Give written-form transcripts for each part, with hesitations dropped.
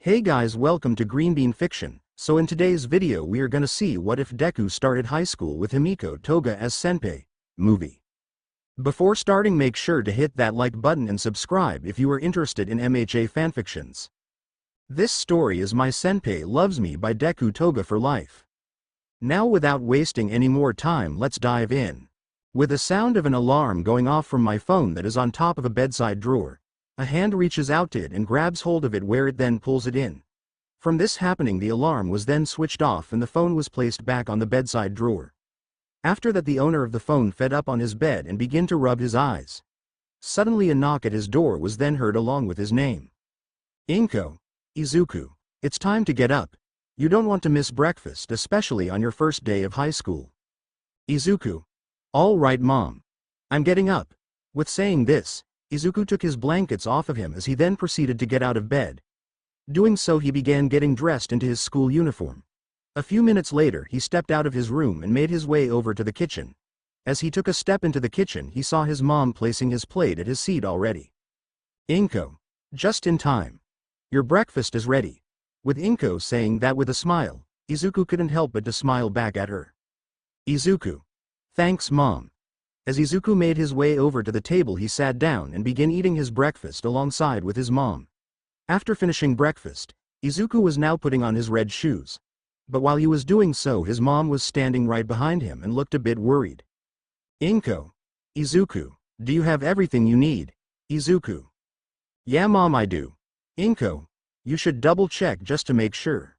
Hey guys, welcome to Green Bean Fiction. So in today's video we are gonna see what if Deku started high school with Himiko Toga as senpai movie. Before starting, make sure to hit that like button and subscribe if you are interested in MHA fanfictions. This story is My Senpai Loves Me by Deku Toga for life. Now without wasting any more time, let's dive in. With the sound of an alarm going off from my phone that is on top of a bedside drawer, a hand reaches out to it and grabs hold of it, where it then pulls it in. From this happening, the alarm was then switched off and the phone was placed back on the bedside drawer. After that, the owner of the phone fed up on his bed and began to rub his eyes. Suddenly a knock at his door was then heard, along with his name. Izuku, it's time to get up. You don't want to miss breakfast, especially on your first day of high school. Izuku, all right mom. I'm getting up. With saying this, Izuku took his blankets off of him as he then proceeded to get out of bed. Doing so, he began getting dressed into his school uniform. A few minutes later, he stepped out of his room and made his way over to the kitchen. As he took a step into the kitchen, he saw his mom placing his plate at his seat already. Inko, just in time. Your breakfast is ready. With Inko saying that with a smile, Izuku couldn't help but to smile back at her. Izuku, thanks mom. As Izuku made his way over to the table, he sat down and began eating his breakfast alongside with his mom. After finishing breakfast, Izuku was now putting on his red shoes. But while he was doing so, his mom was standing right behind him and looked a bit worried. Inko, Izuku, do you have everything you need? Izuku, yeah mom, I do. Inko, you should double check just to make sure.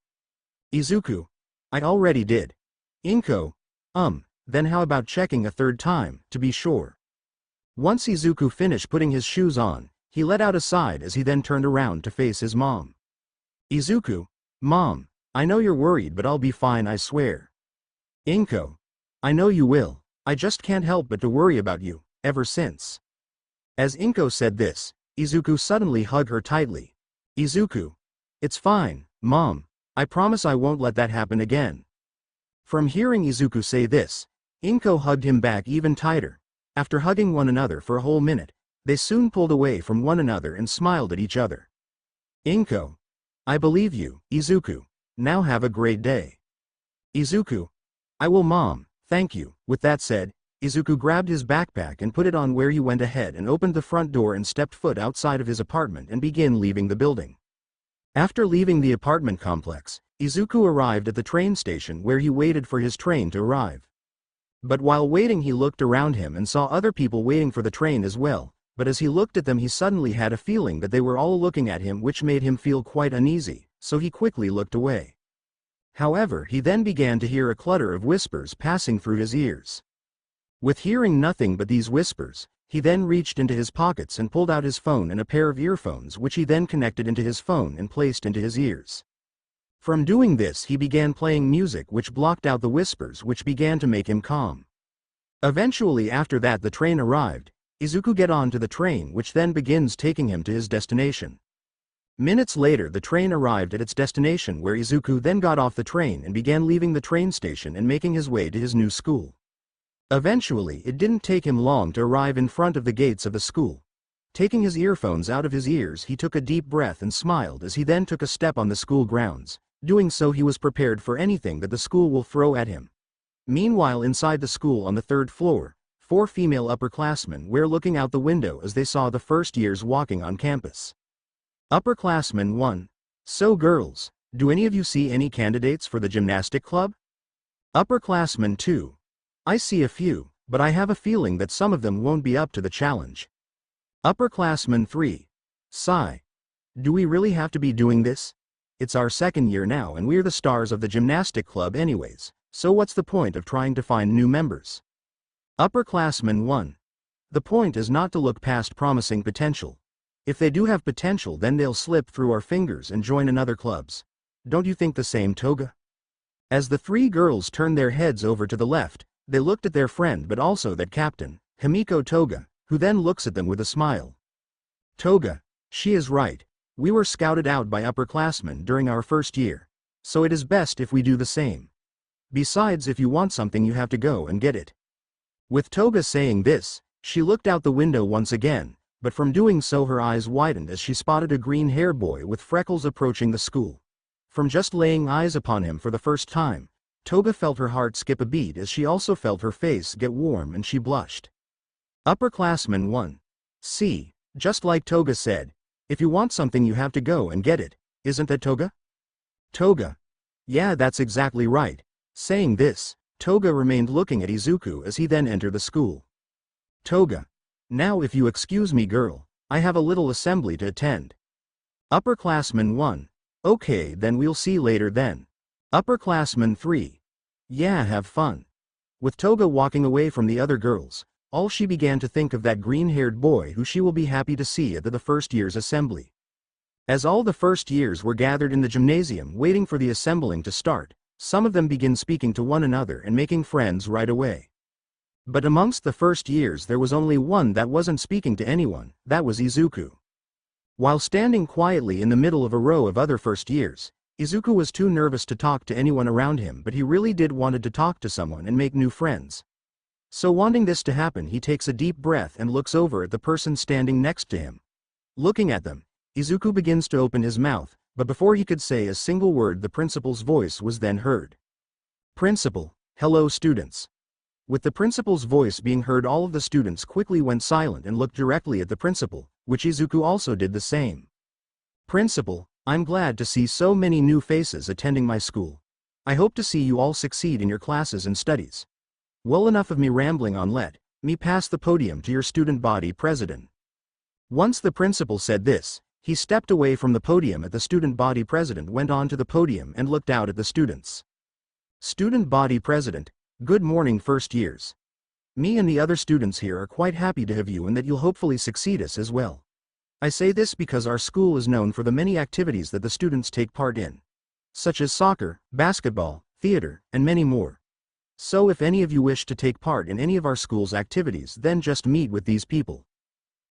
Izuku, I already did. Inko, then how about checking a third time, to be sure? Once Izuku finished putting his shoes on, he let out a sigh as he then turned around to face his mom. Izuku, mom, I know you're worried, but I'll be fine, I swear. Inko, I know you will, I just can't help but to worry about you, ever since. As Inko said this, Izuku suddenly hugged her tightly. Izuku, it's fine, mom, I promise I won't let that happen again. From hearing Izuku say this, Inko hugged him back even tighter. After hugging one another for a whole minute, they soon pulled away from one another and smiled at each other. Inko, I believe you, Izuku, now have a great day. Izuku, I will mom, thank you. With that said, Izuku grabbed his backpack and put it on, where he went ahead and opened the front door and stepped foot outside of his apartment and began leaving the building. After leaving the apartment complex, Izuku arrived at the train station, where he waited for his train to arrive. But while waiting, he looked around him and saw other people waiting for the train as well, but as he looked at them, he suddenly had a feeling that they were all looking at him, which made him feel quite uneasy, so he quickly looked away. However, he then began to hear a clutter of whispers passing through his ears. With hearing nothing but these whispers, he then reached into his pockets and pulled out his phone and a pair of earphones, which he then connected into his phone and placed into his ears. From doing this, he began playing music which blocked out the whispers, which began to make him calm. Eventually, after that, the train arrived. Izuku get on to the train, which then begins taking him to his destination. Minutes later, the train arrived at its destination, where Izuku then got off the train and began leaving the train station and making his way to his new school. Eventually, it didn't take him long to arrive in front of the gates of the school. Taking his earphones out of his ears, he took a deep breath and smiled as he then took a step on the school grounds. Doing so, he was prepared for anything that the school will throw at him. Meanwhile, inside the school on the third floor, 4 female upperclassmen were looking out the window as they saw the first years walking on campus. Upperclassman 1. So girls, do any of you see any candidates for the gymnastic club? Upperclassman 2. I see a few, but I have a feeling that some of them won't be up to the challenge. Upperclassman 3. Sigh. Do we really have to be doing this? It's our second year now and we're the stars of the gymnastic club anyways, so what's the point of trying to find new members? Upperclassman 1. The point is not to look past promising potential. If they do have potential, then they'll slip through our fingers and join another clubs. Don't you think the same, Toga? As the 3 girls turned their heads over to the left, they looked at their friend, but also that captain, Himiko Toga, who then looks at them with a smile. Toga, she is right. We were scouted out by upperclassmen during our first year, so it is best if we do the same. Besides, if you want something, you have to go and get it. With Toga saying this, she looked out the window once again, but from doing so her eyes widened as she spotted a green-haired boy with freckles approaching the school. From just laying eyes upon him for the first time, Toga felt her heart skip a beat as she also felt her face get warm and she blushed. Upperclassman 1. See, just like Toga said, if you want something you have to go and get it, isn't that Toga? Toga. Yeah, that's exactly right. Saying this, Toga remained looking at Izuku as he then entered the school. Toga. Now if you excuse me girl, I have a little assembly to attend. Upperclassman 1. Okay then we'll see later then. Upperclassman 3. Yeah, have fun. With Toga walking away from the other girls, all she began to think of that green-haired boy who she will be happy to see at the first year's assembly. As all the first years were gathered in the gymnasium waiting for the assembling to start, some of them begin speaking to one another and making friends right away. But amongst the first years there was only one that wasn't speaking to anyone, that was Izuku. While standing quietly in the middle of a row of other first years, Izuku was too nervous to talk to anyone around him, but he really did wanted to talk to someone and make new friends. So wanting this to happen, he takes a deep breath and looks over at the person standing next to him. Looking at them, Izuku begins to open his mouth, but before he could say a single word the principal's voice was then heard. Principal, hello students. With the principal's voice being heard, all of the students quickly went silent and looked directly at the principal, which Izuku also did the same. Principal, I'm glad to see so many new faces attending my school. I hope to see you all succeed in your classes and studies. Well, enough of me rambling on, let me pass the podium to your student body president. Once the principal said this, he stepped away from the podium at the student body president went on to the podium and looked out at the students. Student body president, good morning first years. Me and the other students here are quite happy to have you and that you'll hopefully succeed us as well. I say this because our school is known for the many activities that the students take part in, such as soccer, basketball, theater, and many more. So if any of you wish to take part in any of our school's activities, then just meet with these people.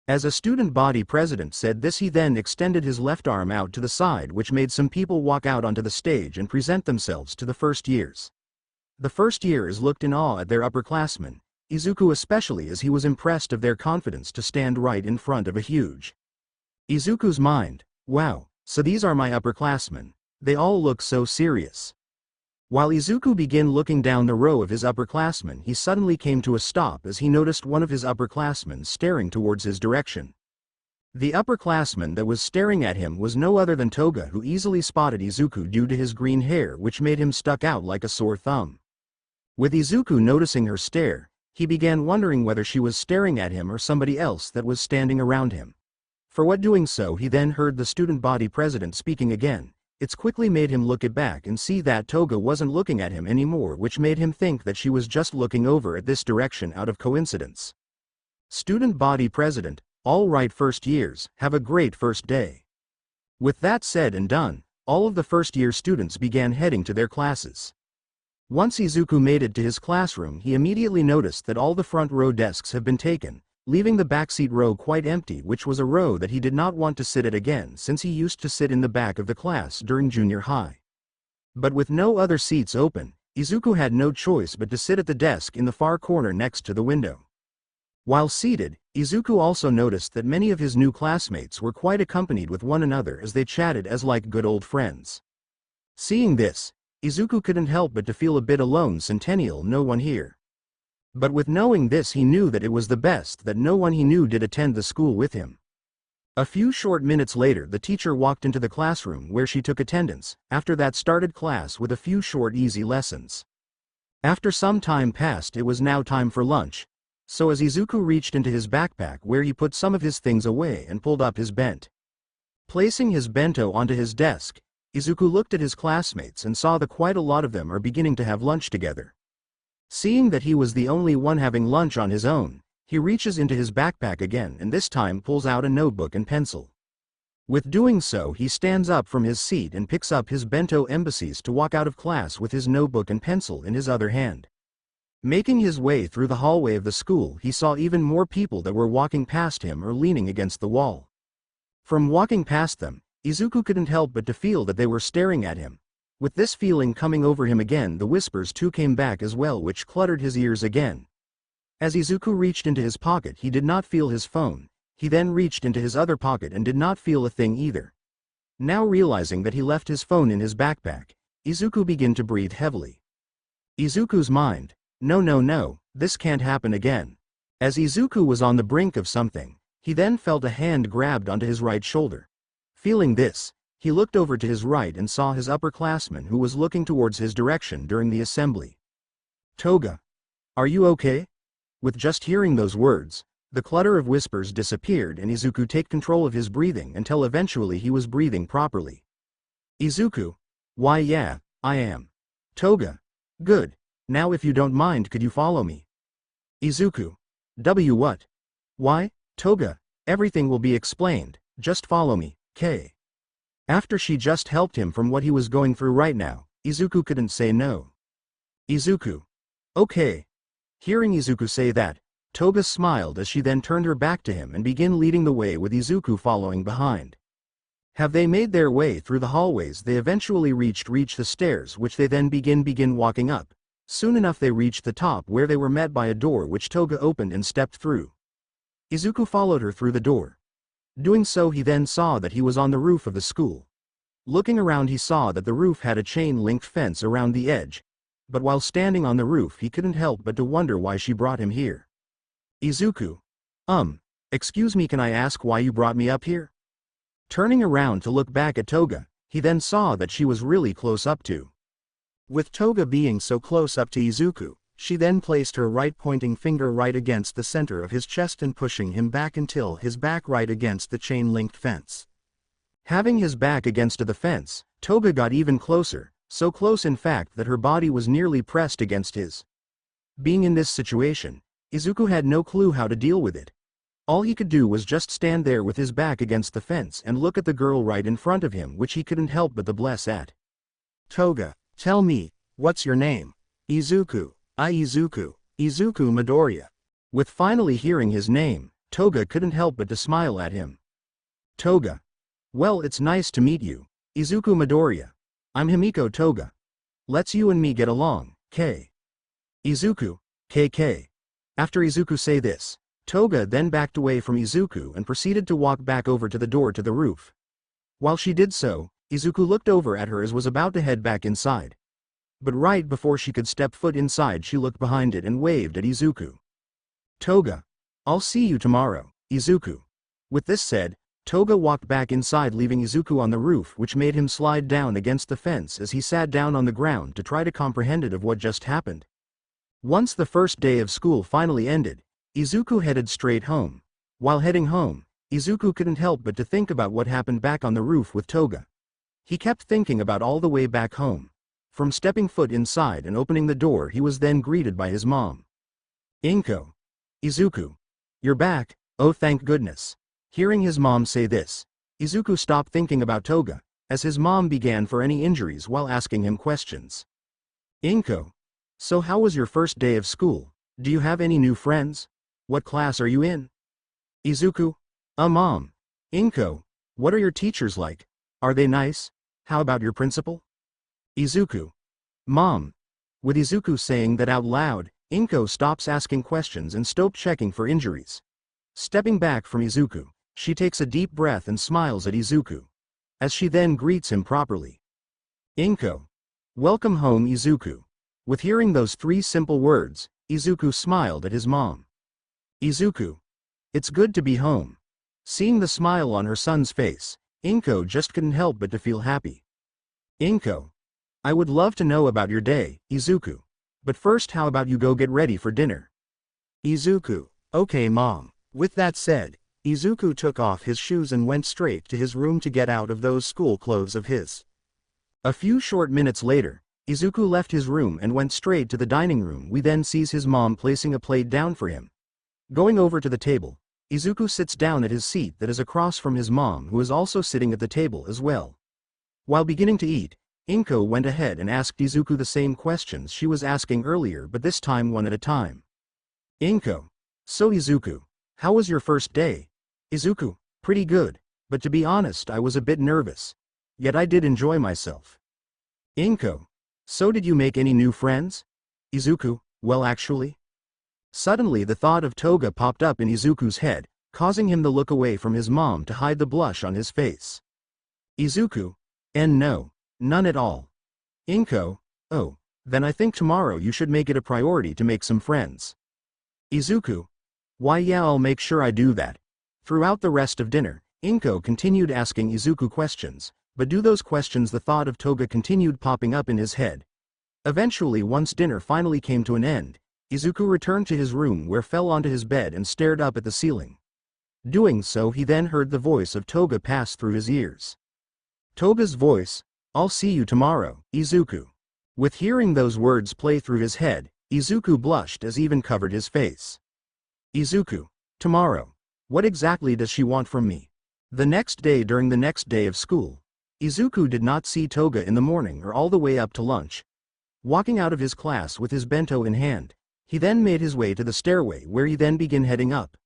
As a student body president said this, he then extended his left arm out to the side, which made some people walk out onto the stage and present themselves to the first years. The first years looked in awe at their upperclassmen, Izuku especially, as he was impressed of their confidence to stand right in front of a huge. Izuku's mind, wow, so these are my upperclassmen, they all look so serious. While Izuku began looking down the row of his upperclassmen, he suddenly came to a stop as he noticed one of his upperclassmen staring towards his direction. The upperclassman that was staring at him was no other than Toga, who easily spotted Izuku due to his green hair, which made him stuck out like a sore thumb. With Izuku noticing her stare, he began wondering whether she was staring at him or somebody else that was standing around him. For what doing so, he then heard the student body president speaking again. It's quickly made him look it back and see that Toga wasn't looking at him anymore, which made him think that she was just looking over at this direction out of coincidence. Student body president, all right first years, have a great first day. With that said and done, all of the first year students began heading to their classes. Once Izuku made it to his classroom, he immediately noticed that all the front row desks have been taken, leaving the backseat row quite empty, which was a row that he did not want to sit at again since he used to sit in the back of the class during junior high. But with no other seats open, Izuku had no choice but to sit at the desk in the far corner next to the window. While seated, Izuku also noticed that many of his new classmates were quite accompanied with one another as they chatted as like good old friends. Seeing this, Izuku couldn't help but to feel a bit alone. Centennial, no one here. But with knowing this, he knew that it was the best that no one he knew did attend the school with him. A few short minutes later, the teacher walked into the classroom where she took attendance. After that, started class with a few short easy lessons. After some time passed, it was now time for lunch. So as Izuku reached into his backpack where he put some of his things away and pulled up his bent. Placing his bento onto his desk, Izuku looked at his classmates and saw that quite a lot of them are beginning to have lunch together. Seeing that he was the only one having lunch on his own, he reaches into his backpack again and this time pulls out a notebook and pencil. With doing so, he stands up from his seat and picks up his bento embassies to walk out of class with his notebook and pencil in his other hand. Making his way through the hallway of the school, he saw even more people that were walking past him or leaning against the wall. From walking past them, Izuku couldn't help but to feel that they were staring at him. With this feeling coming over him again, the whispers too came back as well, which cluttered his ears again. As Izuku reached into his pocket, he did not feel his phone. He then reached into his other pocket and did not feel a thing either. Now realizing that he left his phone in his backpack, Izuku began to breathe heavily. Izuku's mind, no, this can't happen again. As Izuku was on the brink of something, he then felt a hand grabbed onto his right shoulder. Feeling this, he looked over to his right and saw his upperclassman who was looking towards his direction during the assembly. Toga, are you okay? With just hearing those words, the clutter of whispers disappeared and Izuku took control of his breathing until eventually he was breathing properly. Izuku, why yeah, I am. Toga, good, now if you don't mind could you follow me? Izuku, what? Why, Toga, everything will be explained, just follow me, K. After she just helped him from what he was going through right now, Izuku couldn't say no. Izuku, okay. Hearing Izuku say that, Toga smiled as she then turned her back to him and began leading the way with Izuku following behind. Have they made their way through the hallways they eventually reached the stairs which they then begin walking up. Soon enough they reached the top where they were met by a door which Toga opened and stepped through. Izuku followed her through the door. Doing so he then saw that he was on the roof of the school. Looking around he saw that the roof had a chain-linked fence around the edge, but while standing on the roof he couldn't help but to wonder why she brought him here. Izuku, excuse me, can I ask why you brought me up here? Turning around to look back at Toga, he then saw that she was really close up to. With Toga being so close up to Izuku, she then placed her right pointing finger right against the center of his chest and pushing him back until his back right against the chain-linked fence. Having his back against the fence, Toga got even closer, so close in fact that her body was nearly pressed against his. Being in this situation, Izuku had no clue how to deal with it. All he could do was just stand there with his back against the fence and look at the girl right in front of him, which he couldn't help but to bless at. Toga, tell me, what's your name? Izuku, Izuku Midoriya. With finally hearing his name, Toga couldn't help but to smile at him. Toga. Well, it's nice to meet you, Izuku Midoriya. I'm Himiko Toga. Let's you and me get along, K. Izuku, KK. After Izuku say this, Toga then backed away from Izuku and proceeded to walk back over to the door to the roof. While she did so, Izuku looked over at her as was about to head back inside. But right before she could step foot inside she looked behind it and waved at Izuku. Toga. I'll see you tomorrow, Izuku. With this said, Toga walked back inside leaving Izuku on the roof, which made him slide down against the fence as he sat down on the ground to try to comprehend it of what just happened. Once the first day of school finally ended, Izuku headed straight home. While heading home, Izuku couldn't help but to think about what happened back on the roof with Toga. He kept thinking about all the way back home. From stepping foot inside and opening the door he was then greeted by his mom. Inko. Izuku. You're back, oh thank goodness. Hearing his mom say this, Izuku stopped thinking about Toga, as his mom began for any injuries while asking him questions. Inko. So how was your first day of school? Do you have any new friends? What class are you in? Izuku. Mom. Inko. What are your teachers like? Are they nice? How about your principal? Izuku. Mom. With Izuku saying that out loud, Inko stops asking questions and stops checking for injuries. Stepping back from Izuku, she takes a deep breath and smiles at Izuku. As she then greets him properly. Inko. Welcome home, Izuku. With hearing those three simple words, Izuku smiled at his mom. Izuku. It's good to be home. Seeing the smile on her son's face, Inko just couldn't help but to feel happy. Inko. I would love to know about your day, Izuku. But first how about you go get ready for dinner? Izuku. Okay mom. With that said, Izuku took off his shoes and went straight to his room to get out of those school clothes of his. A few short minutes later, Izuku left his room and went straight to the dining room. We then sees his mom placing a plate down for him. Going over to the table, Izuku sits down at his seat that is across from his mom, who is also sitting at the table as well. While beginning to eat, Inko went ahead and asked Izuku the same questions she was asking earlier, but this time one at a time. Inko. So Izuku, how was your first day? Izuku. Pretty good, but to be honest I was a bit nervous. Yet I did enjoy myself. Inko. So did you make any new friends? Izuku. Well actually. Suddenly the thought of Toga popped up in Izuku's head, causing him to look away from his mom to hide the blush on his face. Izuku, no, none at all. Inko, oh, then I think tomorrow you should make it a priority to make some friends. Izuku, why yeah, I'll make sure I do that. Throughout the rest of dinner, Inko continued asking Izuku questions, but due those questions the thought of Toga continued popping up in his head. Eventually, once dinner finally came to an end, Izuku returned to his room where fell onto his bed and stared up at the ceiling. Doing so, he then heard the voice of Toga pass through his ears. Toga's voice, I'll see you tomorrow, Izuku. With hearing those words play through his head, Izuku blushed as even covered his face. Izuku, tomorrow. What exactly does she want from me? The next day, during the next day of school, Izuku did not see Toga in the morning or all the way up to lunch. Walking out of his class with his bento in hand, he then made his way to the stairway where he then began heading up.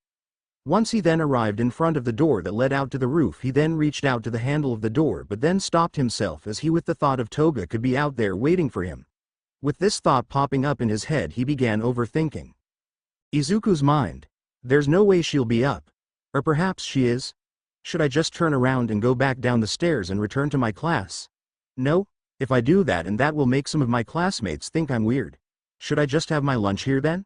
Once he then arrived in front of the door that led out to the roof, he then reached out to the handle of the door but then stopped himself as he with the thought of Toga could be out there waiting for him. With this thought popping up in his head, he began overthinking. Izuku's mind. There's no way she'll be up. Or perhaps she is? Should I just turn around and go back down the stairs and return to my class? No, if I do that and that will make some of my classmates think I'm weird. Should I just have my lunch here then?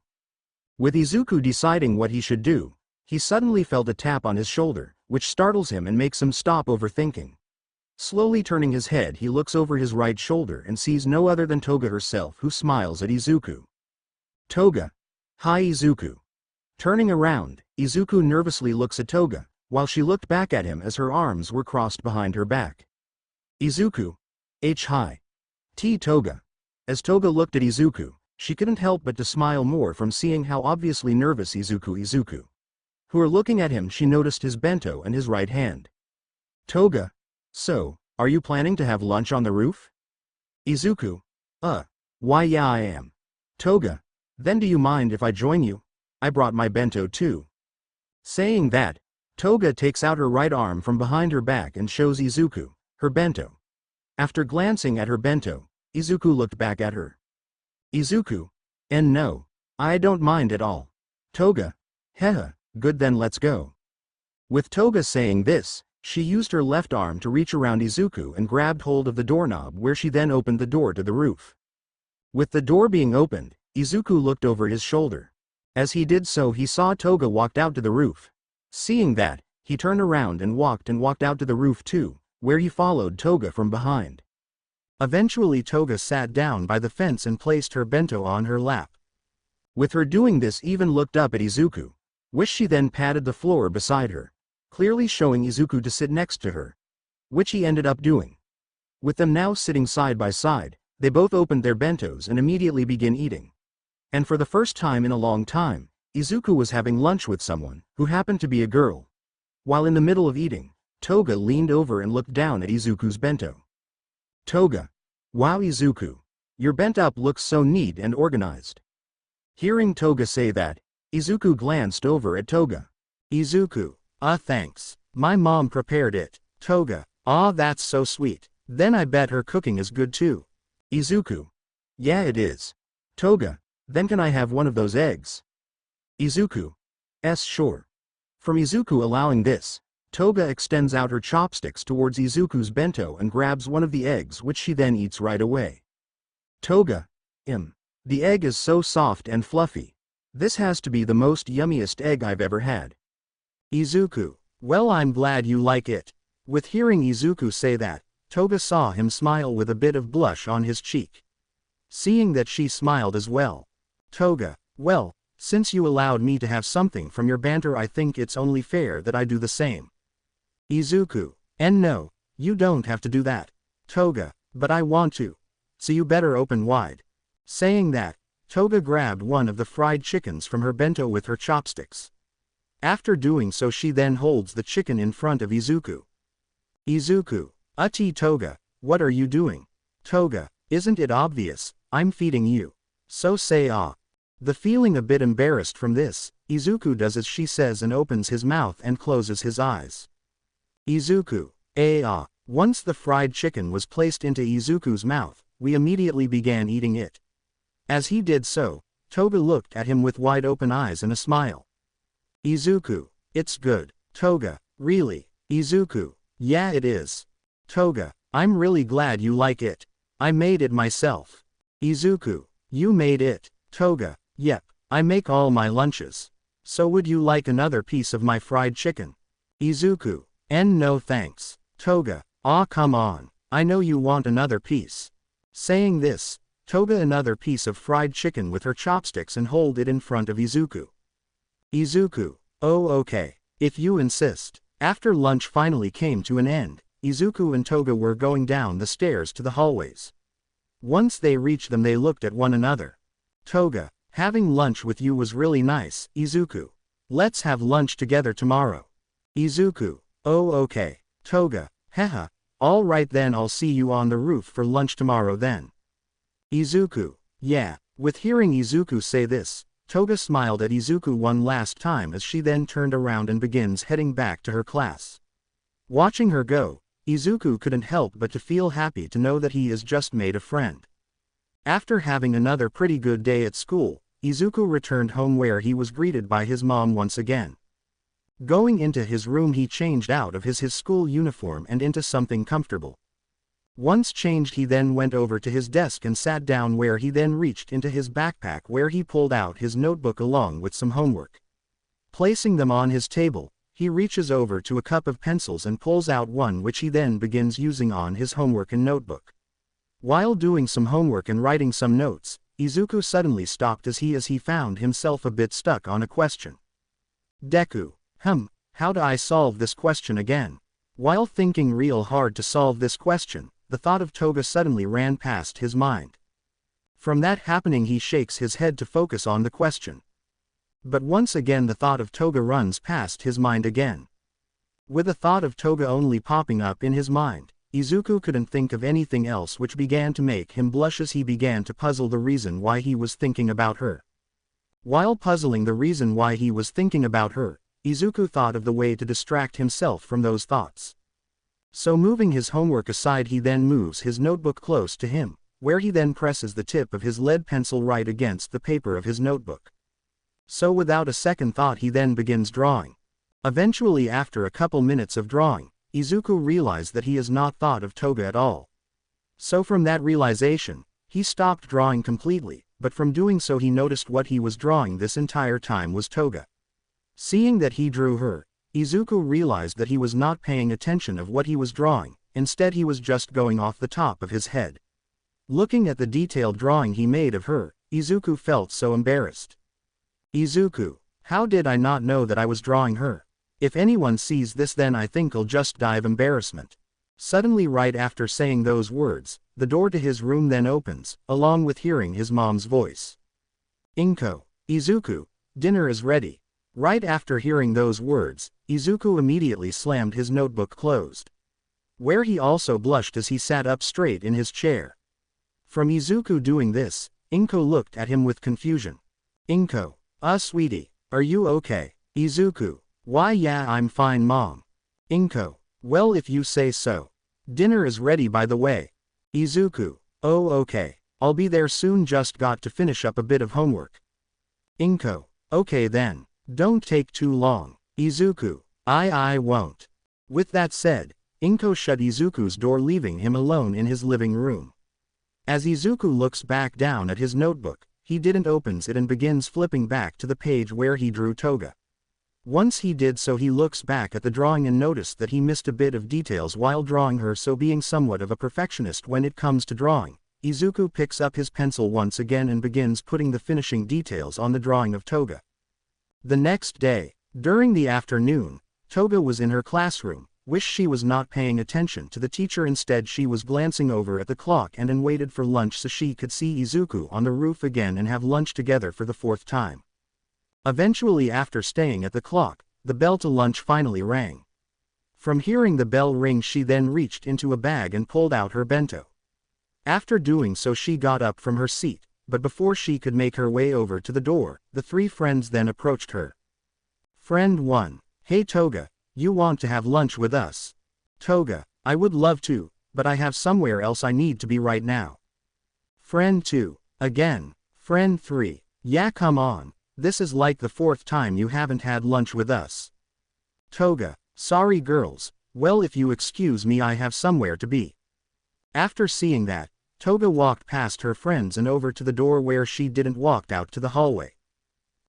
With Izuku deciding what he should do, he suddenly felt a tap on his shoulder, which startles him and makes him stop overthinking. Slowly turning his head, he looks over his right shoulder and sees no other than Toga herself, who smiles at Izuku. Toga. Hi Izuku. Turning around, Izuku nervously looks at Toga, while she looked back at him as her arms were crossed behind her back. Izuku. Hi. Toga. As Toga looked at Izuku, she couldn't help but to smile more from seeing how obviously nervous Izuku. Who are looking at him, she noticed his bento and his right hand. Toga. So, are you planning to have lunch on the roof? Izuku. Why yeah I am. Toga. Then do you mind if I join you? I brought my bento too. Saying that, Toga takes out her right arm from behind her back and shows Izuku her bento. After glancing at her bento, Izuku looked back at her. Izuku. No, I don't mind at all. Toga. Heh, good then let's go. With Toga saying this, she used her left arm to reach around Izuku and grabbed hold of the doorknob, where she then opened the door to the roof. With the door being opened, Izuku looked over his shoulder. As he did so, he saw Toga walked out to the roof. Seeing that, he turned around and walked out to the roof too, where he followed Toga from behind. Eventually Toga sat down by the fence and placed her bento on her lap. With her doing this, even looked up at Izuku, which she then patted the floor beside her, clearly showing Izuku to sit next to her, which he ended up doing. With them now sitting side by side, they both opened their bentos and immediately began eating. And for the first time in a long time, Izuku was having lunch with someone, who happened to be a girl. While in the middle of eating, Toga leaned over and looked down at Izuku's bento. Toga. Wow Izuku. Your bento looks so neat and organized. Hearing Toga say that, Izuku glanced over at Toga. Izuku. Thanks. My mom prepared it. Toga. That's so sweet. Then I bet her cooking is good too. Izuku. Yeah it is. Toga. Then can I have one of those eggs? Izuku. Sure. From Izuku allowing this, Toga extends out her chopsticks towards Izuku's bento and grabs one of the eggs, which she then eats right away. Toga. The egg is so soft and fluffy. This has to be the most yummiest egg I've ever had. Izuku. Well, I'm glad you like it. With hearing Izuku say that, Toga saw him smile with a bit of blush on his cheek. Seeing that she smiled as well. Toga. Well, since you allowed me to have something from your banter, I think it's only fair that I do the same. Izuku. No, you don't have to do that. Toga. But I want to. So you better open wide. Saying that, Toga grabbed one of the fried chickens from her bento with her chopsticks. After doing so, she then holds the chicken in front of Izuku. Izuku. Toga, what are you doing? Toga. Isn't it obvious? I'm feeding you. So say The feeling a bit embarrassed from this, Izuku does as she says and opens his mouth and closes his eyes. Izuku. Once the fried chicken was placed into Izuku's mouth, we immediately began eating it. As he did so, Toga looked at him with wide open eyes and a smile. Izuku. It's good. Toga, really? Izuku, yeah it is. Toga, I'm really glad you like it. I made it myself. Izuku, you made it. Toga, yep, I make all my lunches. So would you like another piece of my fried chicken? Izuku, no thanks. Toga, aw come on, I know you want another piece. Saying this, Toga another piece of fried chicken with her chopsticks and hold it in front of Izuku. Izuku, oh okay, if you insist. After lunch finally came to an end, Izuku and Toga were going down the stairs to the hallways. Once they reached them they looked at one another. Toga, having lunch with you was really nice, Izuku. Let's have lunch together tomorrow. Izuku, oh okay. Toga, haha, alright then I'll see you on the roof for lunch tomorrow then. Izuku, yeah. With hearing Izuku say this, Toga smiled at Izuku one last time as she then turned around and begins heading back to her class. Watching her go, Izuku couldn't help but to feel happy to know that he has just made a friend. After having another pretty good day at school, Izuku returned home where he was greeted by his mom once again. Going into his room he changed out of his school uniform and into something comfortable. Once changed he then went over to his desk and sat down where he then reached into his backpack where he pulled out his notebook along with some homework. Placing them on his table, he reaches over to a cup of pencils and pulls out one which he then begins using on his homework and notebook. While doing some homework and writing some notes, Izuku suddenly stopped as he found himself a bit stuck on a question. Deku, how do I solve this question again? While thinking real hard to solve this question, the thought of Toga suddenly ran past his mind. From that happening he shakes his head to focus on the question. But once again the thought of Toga runs past his mind again. With the thought of Toga only popping up in his mind, Izuku couldn't think of anything else which began to make him blush as he began to puzzle the reason why he was thinking about her. While puzzling the reason why he was thinking about her, Izuku thought of the way to distract himself from those thoughts. So moving his homework aside he then moves his notebook close to him, where he then presses the tip of his lead pencil right against the paper of his notebook. So without a second thought he then begins drawing. Eventually after a couple minutes of drawing, Izuku realized that he has not thought of Toga at all. So from that realization, he stopped drawing completely, but from doing so he noticed what he was drawing this entire time was Toga. Seeing that he drew her, Izuku realized that he was not paying attention of what he was drawing, instead he was just going off the top of his head. Looking at the detailed drawing he made of her, Izuku felt so embarrassed. Izuku, how did I not know that I was drawing her? If anyone sees this then I think I'll just die of embarrassment. Suddenly right after saying those words, the door to his room then opens, along with hearing his mom's voice. Izuku, dinner is ready. Right after hearing those words, Izuku immediately slammed his notebook closed. Where he also blushed as he sat up straight in his chair. From Izuku doing this, Inko looked at him with confusion. Inko, sweetie, are you okay? Izuku, why yeah I'm fine mom. Inko, well if you say so. Dinner is ready by the way. Izuku, oh okay, I'll be there soon just got to finish up a bit of homework. Inko, okay then. Don't take too long. Izuku, I won't. With that said, Inko shut Izuku's door leaving him alone in his living room. As Izuku looks back down at his notebook, he didn't opens it and begins flipping back to the page where he drew Toga. Once he did so he looks back at the drawing and noticed that he missed a bit of details while drawing her, so being somewhat of a perfectionist when it comes to drawing, Izuku picks up his pencil once again and begins putting the finishing details on the drawing of Toga. The next day, during the afternoon, Toga was in her classroom, wished she was not paying attention to the teacher, instead she was glancing over at the clock and then waited for lunch so she could see Izuku on the roof again and have lunch together for the fourth time. Eventually after staying at the clock, the bell to lunch finally rang. From hearing the bell ring she then reached into a bag and pulled out her bento. After doing so she got up from her seat, but before she could make her way over to the door, the three friends then approached her. Friend 1, hey Toga, you want to have lunch with us? Toga, I would love to, but I have somewhere else I need to be right now. Friend 2, again. Friend 3, yeah come on, this is like the fourth time you haven't had lunch with us. Toga, sorry girls, well if you excuse me I have somewhere to be. After seeing that, Toga walked past her friends and over to the door where she didn't walked out to the hallway.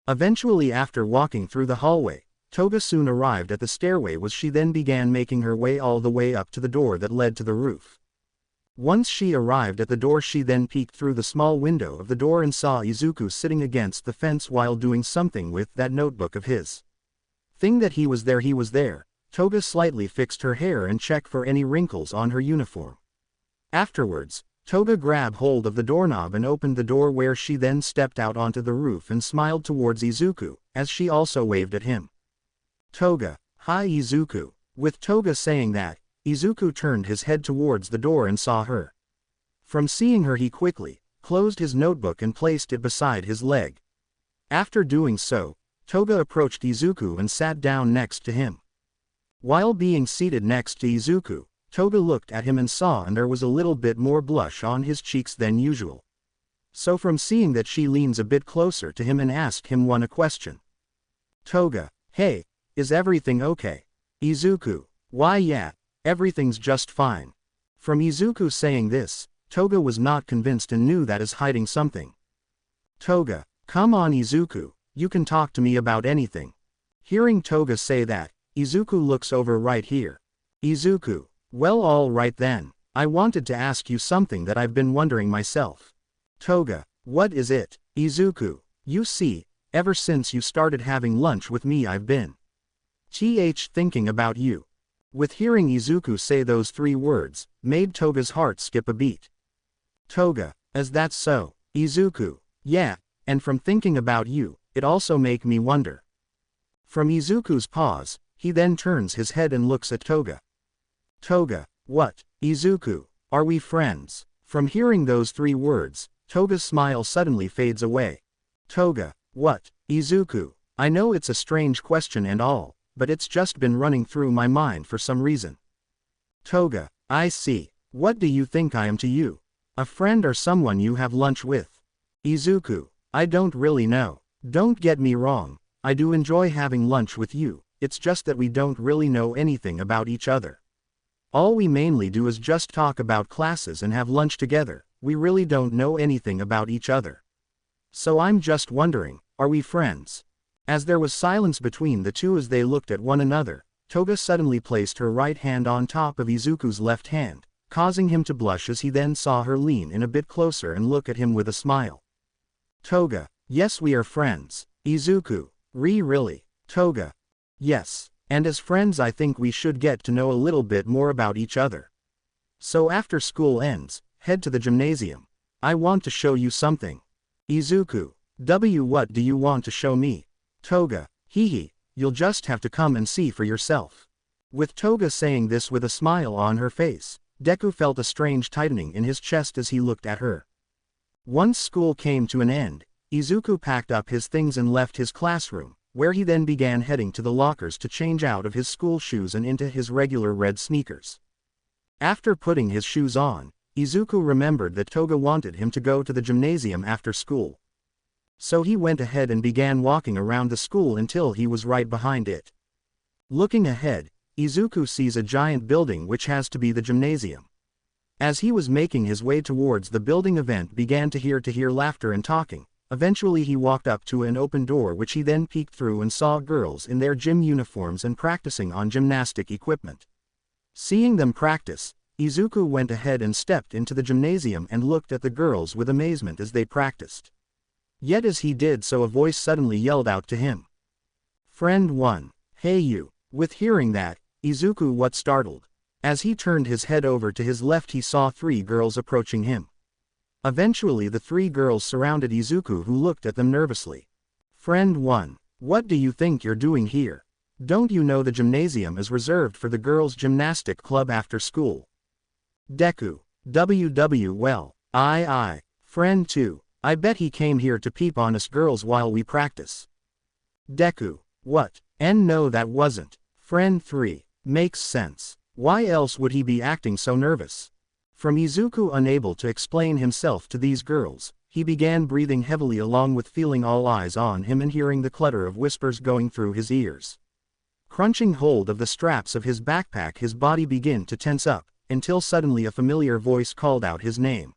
Eventually after walking through the hallway, Toga soon arrived at the stairway as she then began making her way all the way up to the door that led to the roof. Once she arrived at the door she then peeked through the small window of the door and saw Izuku sitting against the fence while doing something with that notebook of his. Thing that he was there. Toga slightly fixed her hair and checked for any wrinkles on her uniform. Afterwards, Toga grabbed hold of the doorknob and opened the door where she then stepped out onto the roof and smiled towards Izuku, as she also waved at him. Toga, hi Izuku. With Toga saying that, Izuku turned his head towards the door and saw her. From seeing her he quickly closed his notebook and placed it beside his leg. After doing so, Toga approached Izuku and sat down next to him. While being seated next to Izuku, Toga looked at him and saw and there was a little bit more blush on his cheeks than usual. So from seeing that she leans a bit closer to him and asked him a question. Toga, hey, is everything okay? Izuku, why yeah, everything's just fine. From Izuku saying this, Toga was not convinced and knew that is hiding something. Toga, come on Izuku, you can talk to me about anything. Hearing Toga say that, Izuku looks over right here. Izuku, well all right then, I wanted to ask you something that I've been wondering myself. Toga, what is it? Izuku, you see, ever since you started having lunch with me I've been thinking about you. With hearing Izuku say those 3 words, made Toga's heart skip a beat. Toga, is that so? Izuku, yeah, and from thinking about you, it also make me wonder. From Izuku's pause, he then turns his head and looks at Toga. Toga, what? Izuku, are we friends? From hearing those 3 words, Toga's smile suddenly fades away. Toga, what? Izuku, I know it's a strange question and all, but it's just been running through my mind for some reason. Toga, I see. What do you think I am to you? A friend or someone you have lunch with? Izuku, I don't really know. Don't get me wrong, I do enjoy having lunch with you, it's just that we don't really know anything about each other. All we mainly do is just talk about classes and have lunch together, we really don't know anything about each other. So I'm just wondering, are we friends? As there was silence between the two as they looked at one another, Toga suddenly placed her right hand on top of Izuku's left hand, causing him to blush as he then saw her lean in a bit closer and look at him with a smile. Toga, yes we are friends. Izuku, really? Toga, yes, and as friends I think we should get to know a little bit more about each other. So after school ends, head to the gymnasium. I want to show you something. Izuku, what do you want to show me? Toga, you'll just have to come and see for yourself. With Toga saying this with a smile on her face, Deku felt a strange tightening in his chest as he looked at her. Once school came to an end, Izuku packed up his things and left his classroom, where he then began heading to the lockers to change out of his school shoes and into his regular red sneakers. After putting his shoes on, Izuku remembered that Toga wanted him to go to the gymnasium after school. So he went ahead and began walking around the school until he was right behind it. Looking ahead, Izuku sees a giant building which has to be the gymnasium. As he was making his way towards the building event began to hear laughter and talking. Eventually he walked up to an open door which he then peeked through and saw girls in their gym uniforms and practicing on gymnastic equipment. Seeing them practice, Izuku went ahead and stepped into the gymnasium and looked at the girls with amazement as they practiced. Yet as he did so a voice suddenly yelled out to him. Friend 1, hey you. With hearing that, Izuku was startled. As he turned his head over to his left he saw 3 girls approaching him. Eventually the 3 girls surrounded Izuku who looked at them nervously. Friend 1, what do you think you're doing here? Don't you know the gymnasium is reserved for the girls' gymnastic club after school? Deku, well, friend 2, I bet he came here to peep on us girls while we practice. Deku, what? And no that wasn't. Friend 3, makes sense. Why else would he be acting so nervous? From Izuku unable to explain himself to these girls, he began breathing heavily along with feeling all eyes on him and hearing the clutter of whispers going through his ears. Crunching hold of the straps of his backpack, his body began to tense up, until suddenly a familiar voice called out his name.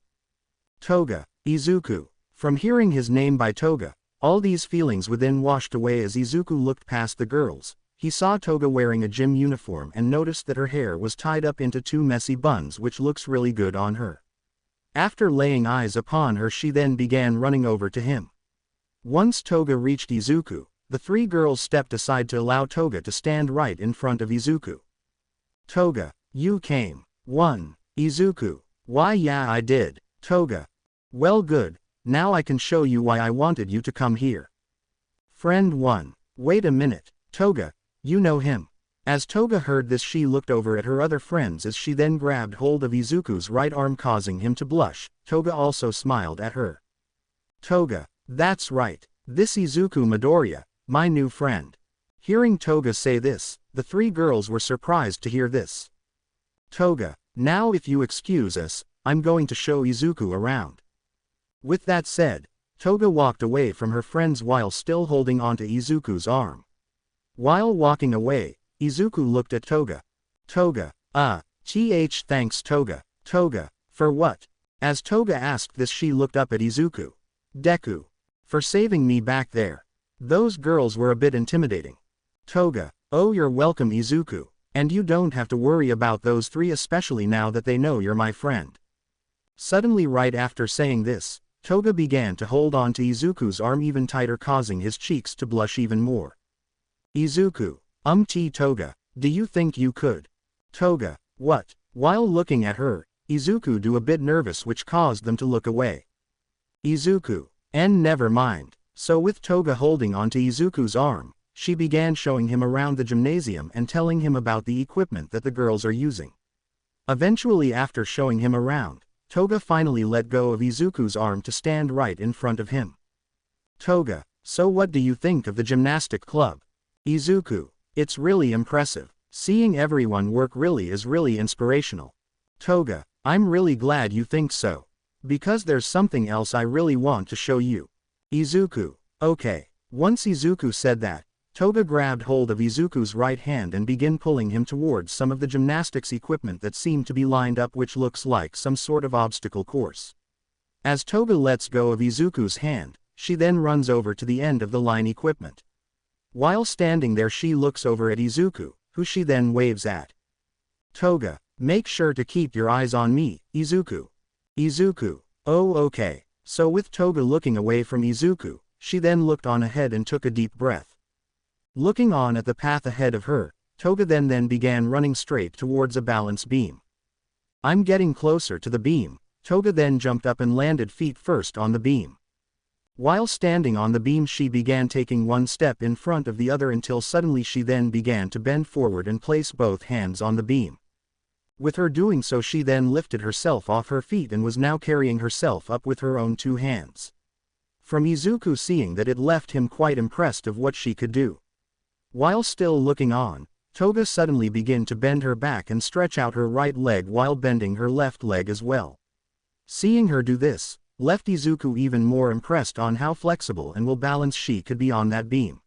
Toga, Izuku. From hearing his name by Toga, all these feelings within washed away as Izuku looked past the girls. He saw Toga wearing a gym uniform and noticed that her hair was tied up into two messy buns, which looks really good on her. After laying eyes upon her, she then began running over to him. Once Toga reached Izuku, the three girls stepped aside to allow Toga to stand right in front of Izuku. Toga, you came. 1. Izuku. Why yeah, I did. Toga. Well good, now I can show you why I wanted you to come here. Friend 1. Wait a minute, Toga, you know him. As Toga heard this, she looked over at her other friends as she then grabbed hold of Izuku's right arm, causing him to blush. Toga also smiled at her. Toga, that's right, this Izuku Midoriya, my new friend. Hearing Toga say this, the three girls were surprised to hear this. Toga, now if you excuse us, I'm going to show Izuku around. With that said, Toga walked away from her friends while still holding onto Izuku's arm. While walking away, Izuku looked at Toga. Toga, thanks Toga. Toga, for what? As Toga asked this, she looked up at Izuku. Deku. For saving me back there. Those girls were a bit intimidating. Toga, oh you're welcome Izuku, and you don't have to worry about those three, especially now that they know you're my friend. Suddenly right after saying this, Toga began to hold on to Izuku's arm even tighter, causing his cheeks to blush even more. Izuku, Toga, do you think you could? Toga, what? While looking at her, Izuku do a bit nervous, which caused them to look away. Izuku, never mind. So with Toga holding onto Izuku's arm, she began showing him around the gymnasium and telling him about the equipment that the girls are using. Eventually, after showing him around, Toga finally let go of Izuku's arm to stand right in front of him. Toga, so what do you think of the gymnastic club? Izuku, it's really impressive. Seeing everyone work is really inspirational. Toga, I'm really glad you think so. Because there's something else I really want to show you. Izuku, okay. Once Izuku said that, Toga grabbed hold of Izuku's right hand and began pulling him towards some of the gymnastics equipment that seemed to be lined up, which looks like some sort of obstacle course. As Toga lets go of Izuku's hand, she then runs over to the end of the line equipment. While standing there, she looks over at Izuku, who she then waves at. Toga, make sure to keep your eyes on me, Izuku. Izuku, oh okay. So with Toga looking away from Izuku, she then looked on ahead and took a deep breath. Looking on at the path ahead of her, Toga then began running straight towards a balance beam. I'm getting closer to the beam. Toga then jumped up and landed feet first on the beam. While standing on the beam, she began taking one step in front of the other until suddenly she then began to bend forward and place both hands on the beam. With her doing so, she then lifted herself off her feet and was now carrying herself up with her own two hands. From Izuku seeing that, it left him quite impressed of what she could do. While still looking on, Toga suddenly began to bend her back and stretch out her right leg while bending her left leg as well. Seeing her do this, left Izuku even more impressed on how flexible and well balanced she could be on that beam.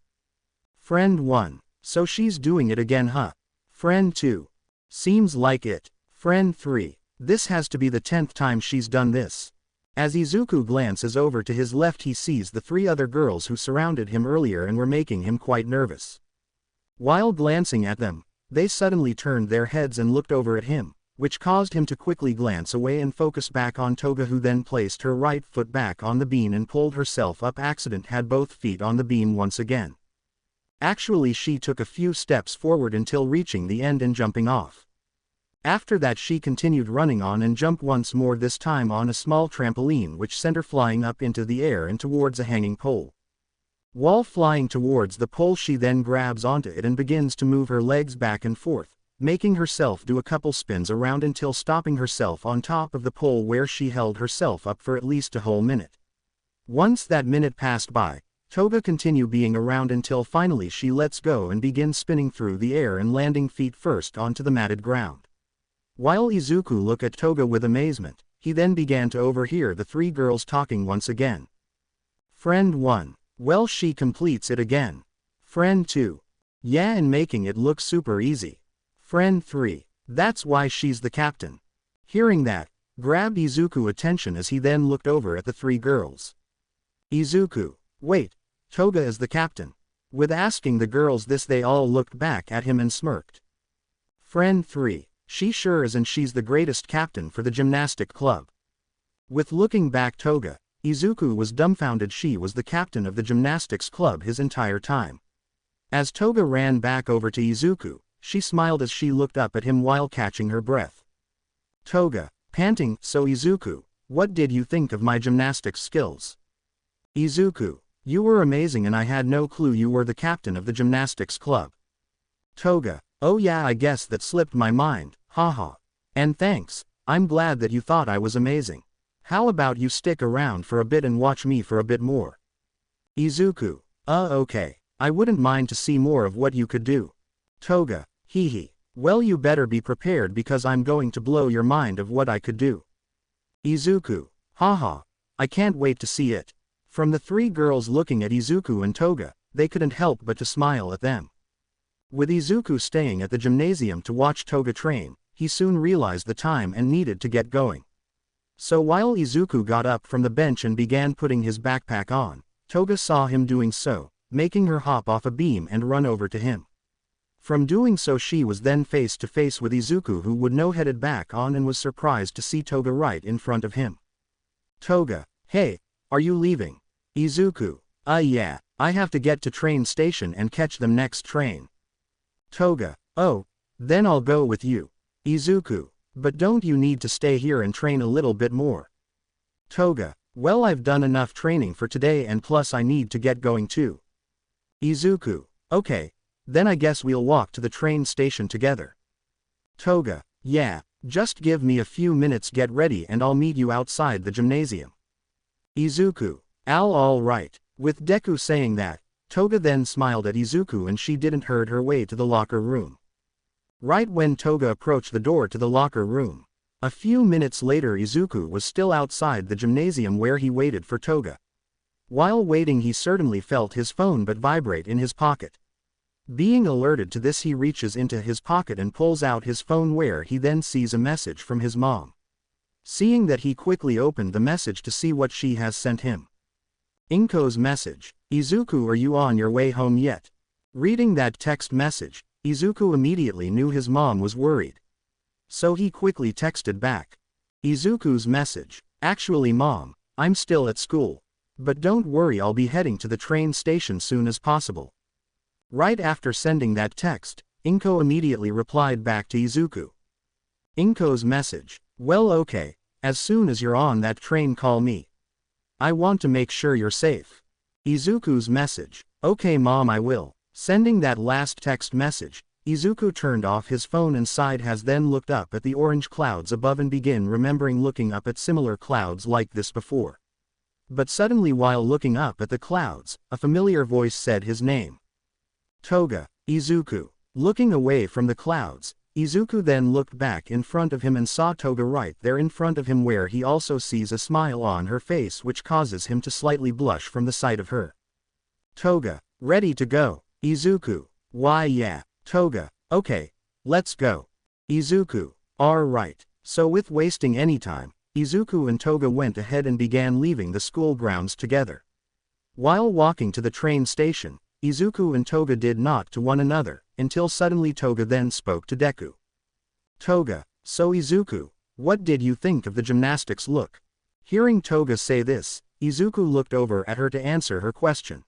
Friend 1, so she's doing it again huh? Friend 2, seems like it. Friend 3, this has to be the 10th time she's done this. As Izuku glances over to his left, he sees the three other girls who surrounded him earlier and were making him quite nervous. While glancing at them, they suddenly turned their heads and looked over at him, which caused him to quickly glance away and focus back on Toga, who then placed her right foot back on the beam and pulled herself up. Accident had both feet on the beam once again. Actually, she took a few steps forward until reaching the end and jumping off. After that, she continued running on and jumped once more, this time on a small trampoline which sent her flying up into the air and towards a hanging pole. While flying towards the pole, she then grabs onto it and begins to move her legs back and forth, making herself do a couple spins around until stopping herself on top of the pole, where she held herself up for at least a whole minute. Once that minute passed by, Toga continued being around until finally she lets go and begins spinning through the air and landing feet first onto the matted ground. While Izuku looked at Toga with amazement, he then began to overhear the three girls talking once again. Friend 1, well, she completes it again. Friend 2, Yeah, and making it look super easy. Friend 3. That's why she's the captain. Hearing that, grabbed Izuku's attention as he then looked over at the 3 girls. Izuku. Wait, Toga is the captain. With asking the girls this, they all looked back at him and smirked. Friend 3. She sure is, and she's the greatest captain for the gymnastic club. With looking back Toga, Izuku was dumbfounded. She was the captain of the gymnastics club his entire time. As Toga ran back over to Izuku, she smiled as she looked up at him while catching her breath. Toga, panting, so Izuku, what did you think of my gymnastics skills? Izuku, you were amazing and I had no clue you were the captain of the gymnastics club. Toga, oh yeah, I guess that slipped my mind, haha. And thanks, I'm glad that you thought I was amazing. How about you stick around for a bit and watch me for a bit more? Izuku, okay, I wouldn't mind to see more of what you could do. Toga, hee. Well, you better be prepared because I'm going to blow your mind of what I could do. Izuku, haha, I can't wait to see it. From the 3 girls looking at Izuku and Toga, they couldn't help but to smile at them. With Izuku staying at the gymnasium to watch Toga train, he soon realized the time and needed to get going. So while Izuku got up from the bench and began putting his backpack on, Toga saw him doing so, making her hop off a beam and run over to him. From doing so, she was then face to face with Izuku, who would now headed back on and was surprised to see Toga right in front of him. Toga, hey, are you leaving? Izuku, yeah, I have to get to train station and catch them next train. Toga, oh, then I'll go with you. Izuku, but don't you need to stay here and train a little bit more? Toga, well, I've done enough training for today and plus I need to get going too. Izuku, okay, then I guess we'll walk to the train station together. Toga, yeah, just give me a few minutes, get ready and I'll meet you outside the gymnasium. Izuku, all right. With Deku saying that, Toga then smiled at Izuku and she didn't hurry her way to the locker room. Right when Toga approached the door to the locker room, a few minutes later Izuku was still outside the gymnasium where he waited for Toga. While waiting, he certainly felt his phone but vibrate in his pocket. Being alerted to this, he reaches into his pocket and pulls out his phone, where he then sees a message from his mom. Seeing that, he quickly opened the message to see what she has sent him. Inko's message, Izuku, are you on your way home yet? Reading that text message, Izuku immediately knew his mom was worried. So he quickly texted back. Izuku's message, actually mom, I'm still at school. But don't worry, I'll be heading to the train station soon as possible. Right after sending that text, Inko immediately replied back to Izuku. Inko's message, well okay, as soon as you're on that train call me. I want to make sure you're safe. Izuku's message, okay mom, I will. Sending that last text message, Izuku turned off his phone and sighed, has then looked up at the orange clouds above and began remembering looking up at similar clouds like this before. But suddenly, while looking up at the clouds, a familiar voice said his name. Toga, Izuku. Looking away from the clouds, Izuku then looked back in front of him and saw Toga right there in front of him, where he also sees a smile on her face which causes him to slightly blush from the sight of her. Toga, ready to go. Izuku, why yeah. Toga, okay, let's go. Izuku, alright. So with wasting any time, Izuku and Toga went ahead and began leaving the school grounds together. While walking to the train station, Izuku and Toga did not to one another, until suddenly Toga then spoke to Deku. Toga, so Izuku, what did you think of the gymnastics look? Hearing Toga say this, Izuku looked over at her to answer her question.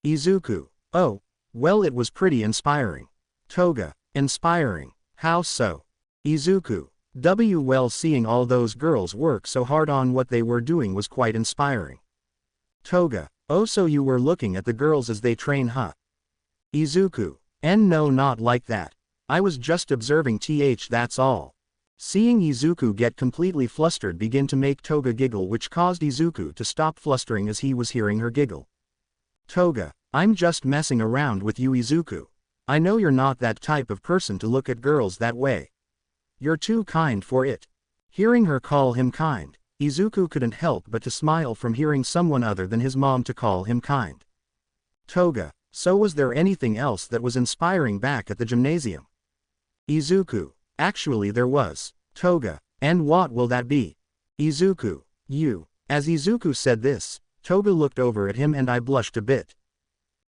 Izuku, oh, well, it was pretty inspiring. Toga, inspiring, how so? Izuku, well, seeing all those girls work so hard on what they were doing was quite inspiring. Toga, oh, so you were looking at the girls as they train, huh? Izuku, no, not like that. I was just observing, that's all. Seeing Izuku get completely flustered begin to make Toga giggle, which caused Izuku to stop flustering as he was hearing her giggle. Toga, I'm just messing around with you, Izuku. I know you're not that type of person to look at girls that way. You're too kind for it. Hearing her call him kind, Izuku couldn't help but to smile from hearing someone other than his mom to call him kind. Toga, So was there anything else that was inspiring back at the gymnasium? Izuku. Actually there was. Toga. And what will that be? Izuku. You. As Izuku said this, Toga looked over at him and I blushed a bit.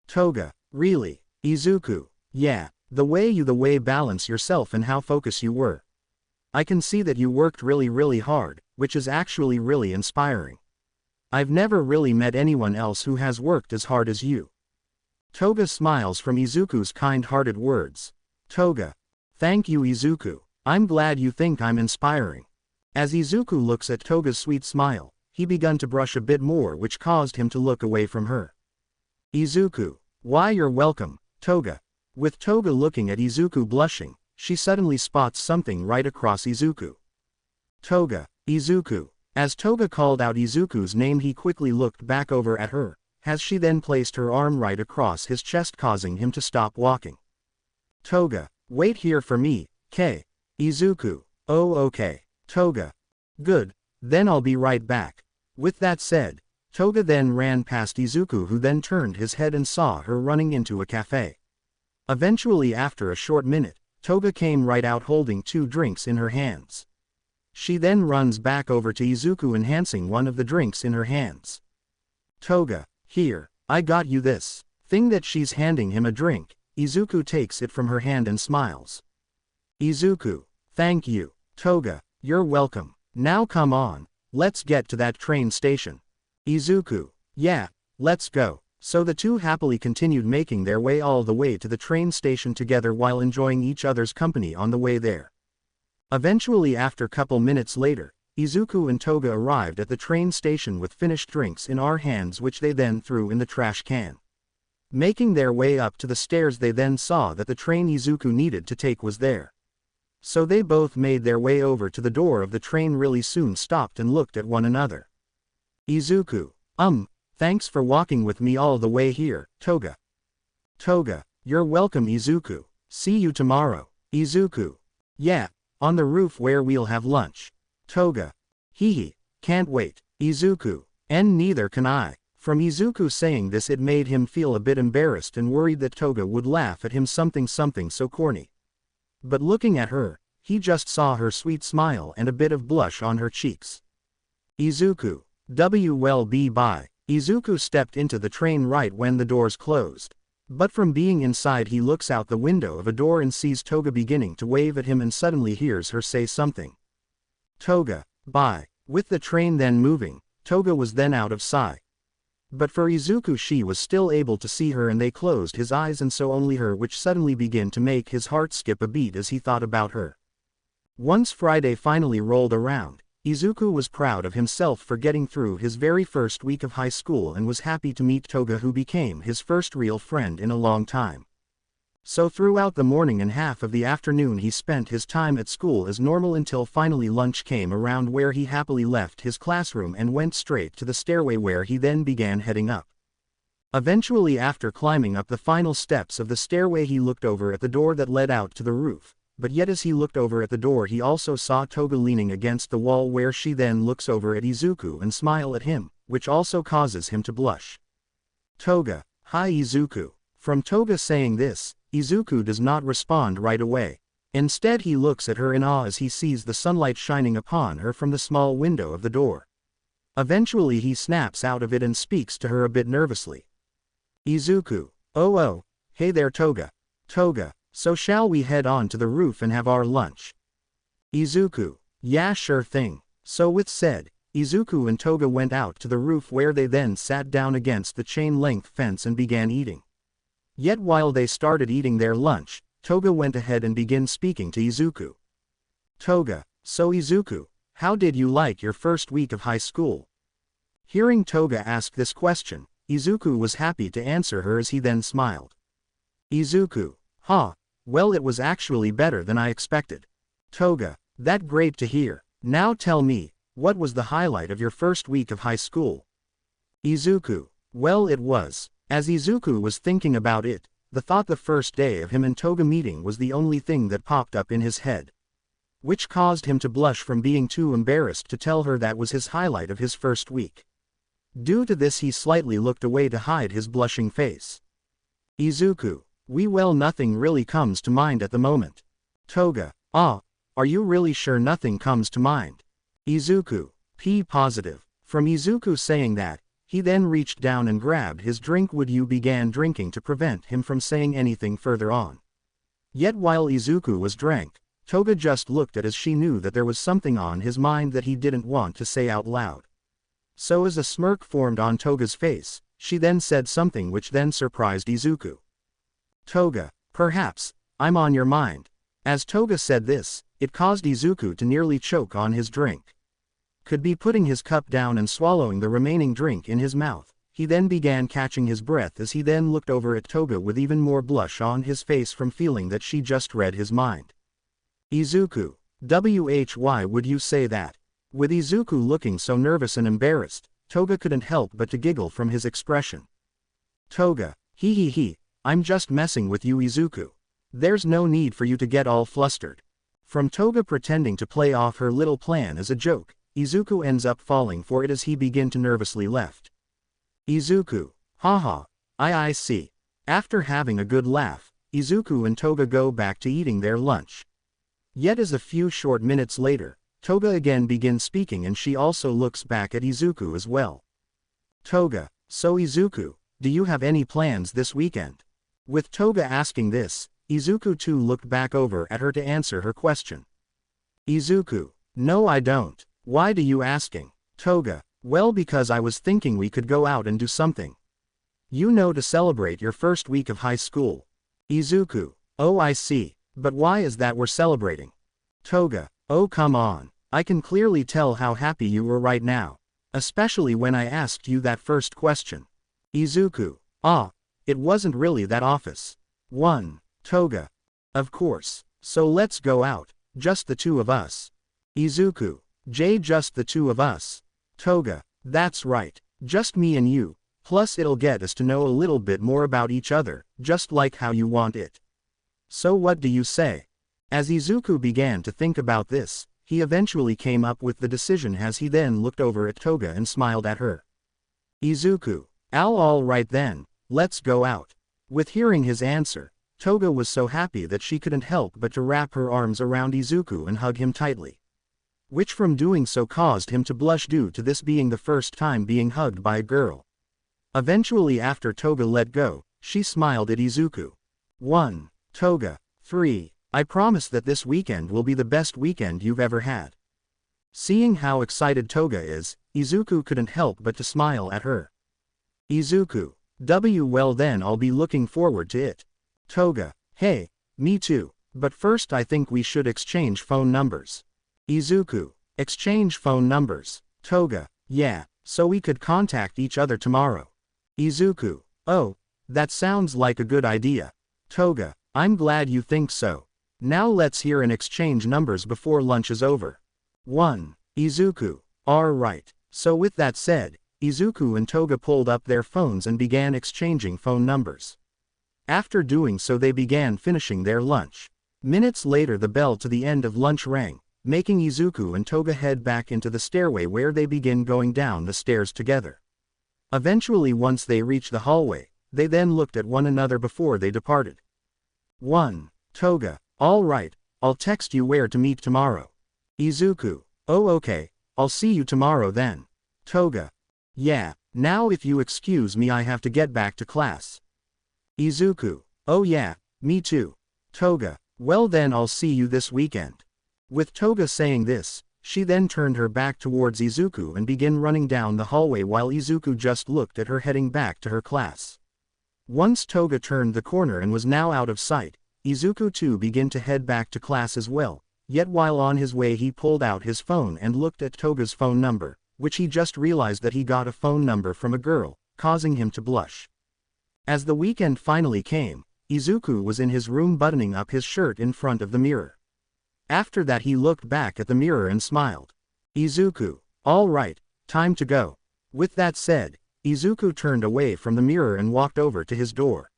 Toga. Really? Izuku. Yeah. The way balance yourself and how focused you were. I can see that you worked really hard, which is actually really inspiring. I've never really met anyone else who has worked as hard as you. Toga smiles from Izuku's kind-hearted words. Toga. Thank you Izuku. I'm glad you think I'm inspiring. As Izuku looks at Toga's sweet smile, he began to brush a bit more which caused him to look away from her. Izuku. Why you're welcome, Toga. With Toga looking at Izuku blushing, she suddenly spots something right across Izuku. Toga. Izuku. As Toga called out Izuku's name he quickly looked back over at her, as she then placed her arm right across his chest causing him to stop walking. Toga. Wait here for me, K. Izuku. Oh okay. Toga. Good. Then I'll be right back. With that said, Toga then ran past Izuku who then turned his head and saw her running into a cafe. Eventually after a short minute, Toga came right out holding 2 drinks in her hands. She then runs back over to Izuku enhancing one of the drinks in her hands. Toga. Here, I got you this. Thing that she's handing him a drink, Izuku takes it from her hand and smiles. Izuku. Thank you. Toga. You're welcome. Now come on, let's get to that train station. Izuku. Yeah, let's go. So the two happily continued making their way all the way to the train station together while enjoying each other's company on the way there. Eventually after couple minutes later, Izuku and Toga arrived at the train station with finished drinks in our hands which they then threw in the trash can. Making their way up to the stairs they then saw that the train Izuku needed to take was there. So they both made their way over to the door of the train really soon stopped and looked at one another. Izuku. Thanks for walking with me all the way here, Toga. Toga. You're welcome Izuku. See you tomorrow. Izuku. Yeah, on the roof where we'll have lunch. Toga. Hehe, can't wait. Izuku. And neither can I. From Izuku saying this it made him feel a bit embarrassed and worried that Toga would laugh at him something so corny. But looking at her, he just saw her sweet smile and a bit of blush on her cheeks. Izuku. Well be bye. Izuku stepped into the train right when the doors closed. But from being inside he looks out the window of a door and sees Toga beginning to wave at him and suddenly hears her say something. Toga. Bye. With the train then moving, Toga was then out of sight. But for Izuku she was still able to see her and they closed his eyes and so only her which suddenly began to make his heart skip a beat as he thought about her. Once Friday finally rolled around, Izuku was proud of himself for getting through his very first week of high school and was happy to meet Toga who became his first real friend in a long time. So throughout the morning and half of the afternoon he spent his time at school as normal until finally lunch came around where he happily left his classroom and went straight to the stairway where he then began heading up. Eventually after climbing up the final steps of the stairway he looked over at the door that led out to the roof. But yet as he looked over at the door he also saw Toga leaning against the wall where she then looks over at Izuku and smile at him, which also causes him to blush. Toga. Hi Izuku. From Toga saying this, Izuku does not respond right away. Instead he looks at her in awe as he sees the sunlight shining upon her from the small window of the door. Eventually he snaps out of it and speaks to her a bit nervously. Izuku. Oh, hey there Toga. Toga. So shall we head on to the roof and have our lunch? Izuku. Yeah sure thing. So with said, Izuku and Toga went out to the roof where they then sat down against the chain-length fence and began eating. Yet while they started eating their lunch, Toga went ahead and began speaking to Izuku. Toga. So Izuku, how did you like your first week of high school? Hearing Toga ask this question, Izuku was happy to answer her as he then smiled. Izuku. Well it was actually better than I expected. Toga. That great to hear. Now tell me, what was the highlight of your first week of high school? Izuku. Well it was. As Izuku was thinking about it, the thought the first day of him and Toga meeting was the only thing that popped up in his head. Which caused him to blush from being too embarrassed to tell her that was his highlight of his first week. Due to this he slightly looked away to hide his blushing face. Izuku, nothing really comes to mind at the moment. Toga, ah, are you really sure nothing comes to mind? Izuku, positive. From Izuku saying that, he then reached down and grabbed his drink. You began drinking to prevent him from saying anything further on. Yet while Izuku was drank, Toga just looked at as she knew that there was something on his mind that he didn't want to say out loud. So as a smirk formed on Toga's face, she then said something which then surprised Izuku. Toga, perhaps, I'm on your mind. As Toga said this, it caused Izuku to nearly choke on his drink. Could be putting his cup down and swallowing the remaining drink in his mouth, he then began catching his breath as he then looked over at Toga with even more blush on his face from feeling that she just read his mind. Izuku, why would you say that? With Izuku looking so nervous and embarrassed, Toga couldn't help but to giggle from his expression. Toga, I'm just messing with you, Izuku. There's no need for you to get all flustered. From Toga pretending to play off her little plan as a joke, Izuku ends up falling for it as he begin to nervously left. Izuku, haha, I see. After having a good laugh, Izuku and Toga go back to eating their lunch. Yet as a few short minutes later, Toga again begins speaking and she also looks back at Izuku as well. Toga, so Izuku, do you have any plans this weekend? With Toga asking this, Izuku too looked back over at her to answer her question. Izuku, no I don't. Why do you asking? Toga, well because I was thinking we could go out and do something. You know, to celebrate your first week of high school. Izuku, oh I see, but why is that we're celebrating? Toga, oh come on, I can clearly tell how happy you were right now. Especially when I asked you that first question. Izuku, it wasn't really that obvious. Toga, of course, so let's go out, just the two of us. Izuku, just the two of us. Toga, that's right, just me and you, plus it'll get us to know a little bit more about each other, just like how you want it. So what do you say? As Izuku began to think about this, he eventually came up with the decision as he then looked over at Toga and smiled at her. Izuku, all right then, let's go out. With hearing his answer, Toga was so happy that she couldn't help but to wrap her arms around Izuku and hug him tightly. Which from doing so caused him to blush due to this being the first time being hugged by a girl. Eventually after Toga let go, she smiled at Izuku. Toga, 3, I promise that this weekend will be the best weekend you've ever had. Seeing how excited Toga is, Izuku couldn't help but to smile at her. Izuku, well then I'll be looking forward to it. Toga, hey, me too, but first I think we should exchange phone numbers. Izuku, exchange phone numbers. Toga, yeah, so we could contact each other tomorrow. Izuku, oh, that sounds like a good idea. Toga, I'm glad you think so. Now let's hear and exchange numbers before lunch is over. Izuku, alright, so with that said, Izuku and Toga pulled up their phones and began exchanging phone numbers. After doing so they began finishing their lunch. Minutes later the bell to the end of lunch rang, making Izuku and Toga head back into the stairway where they begin going down the stairs together. Eventually once they reached the hallway, they then looked at one another before they departed. Toga, alright, I'll text you where to meet tomorrow. Izuku, oh okay, I'll see you tomorrow then. Toga, yeah, now if you excuse me I have to get back to class. Izuku, oh yeah, me too. Toga, well then I'll see you this weekend. With Toga saying this, she then turned her back towards Izuku and began running down the hallway while Izuku just looked at her heading back to her class. Once Toga turned the corner and was now out of sight, Izuku too began to head back to class as well, yet while on his way he pulled out his phone and looked at Toga's phone number, which he just realized that he got a phone number from a girl, causing him to blush. As the weekend finally came, Izuku was in his room buttoning up his shirt in front of the mirror. After that he looked back at the mirror and smiled. Izuku, alright, time to go. With that said, Izuku turned away from the mirror and walked over to his door.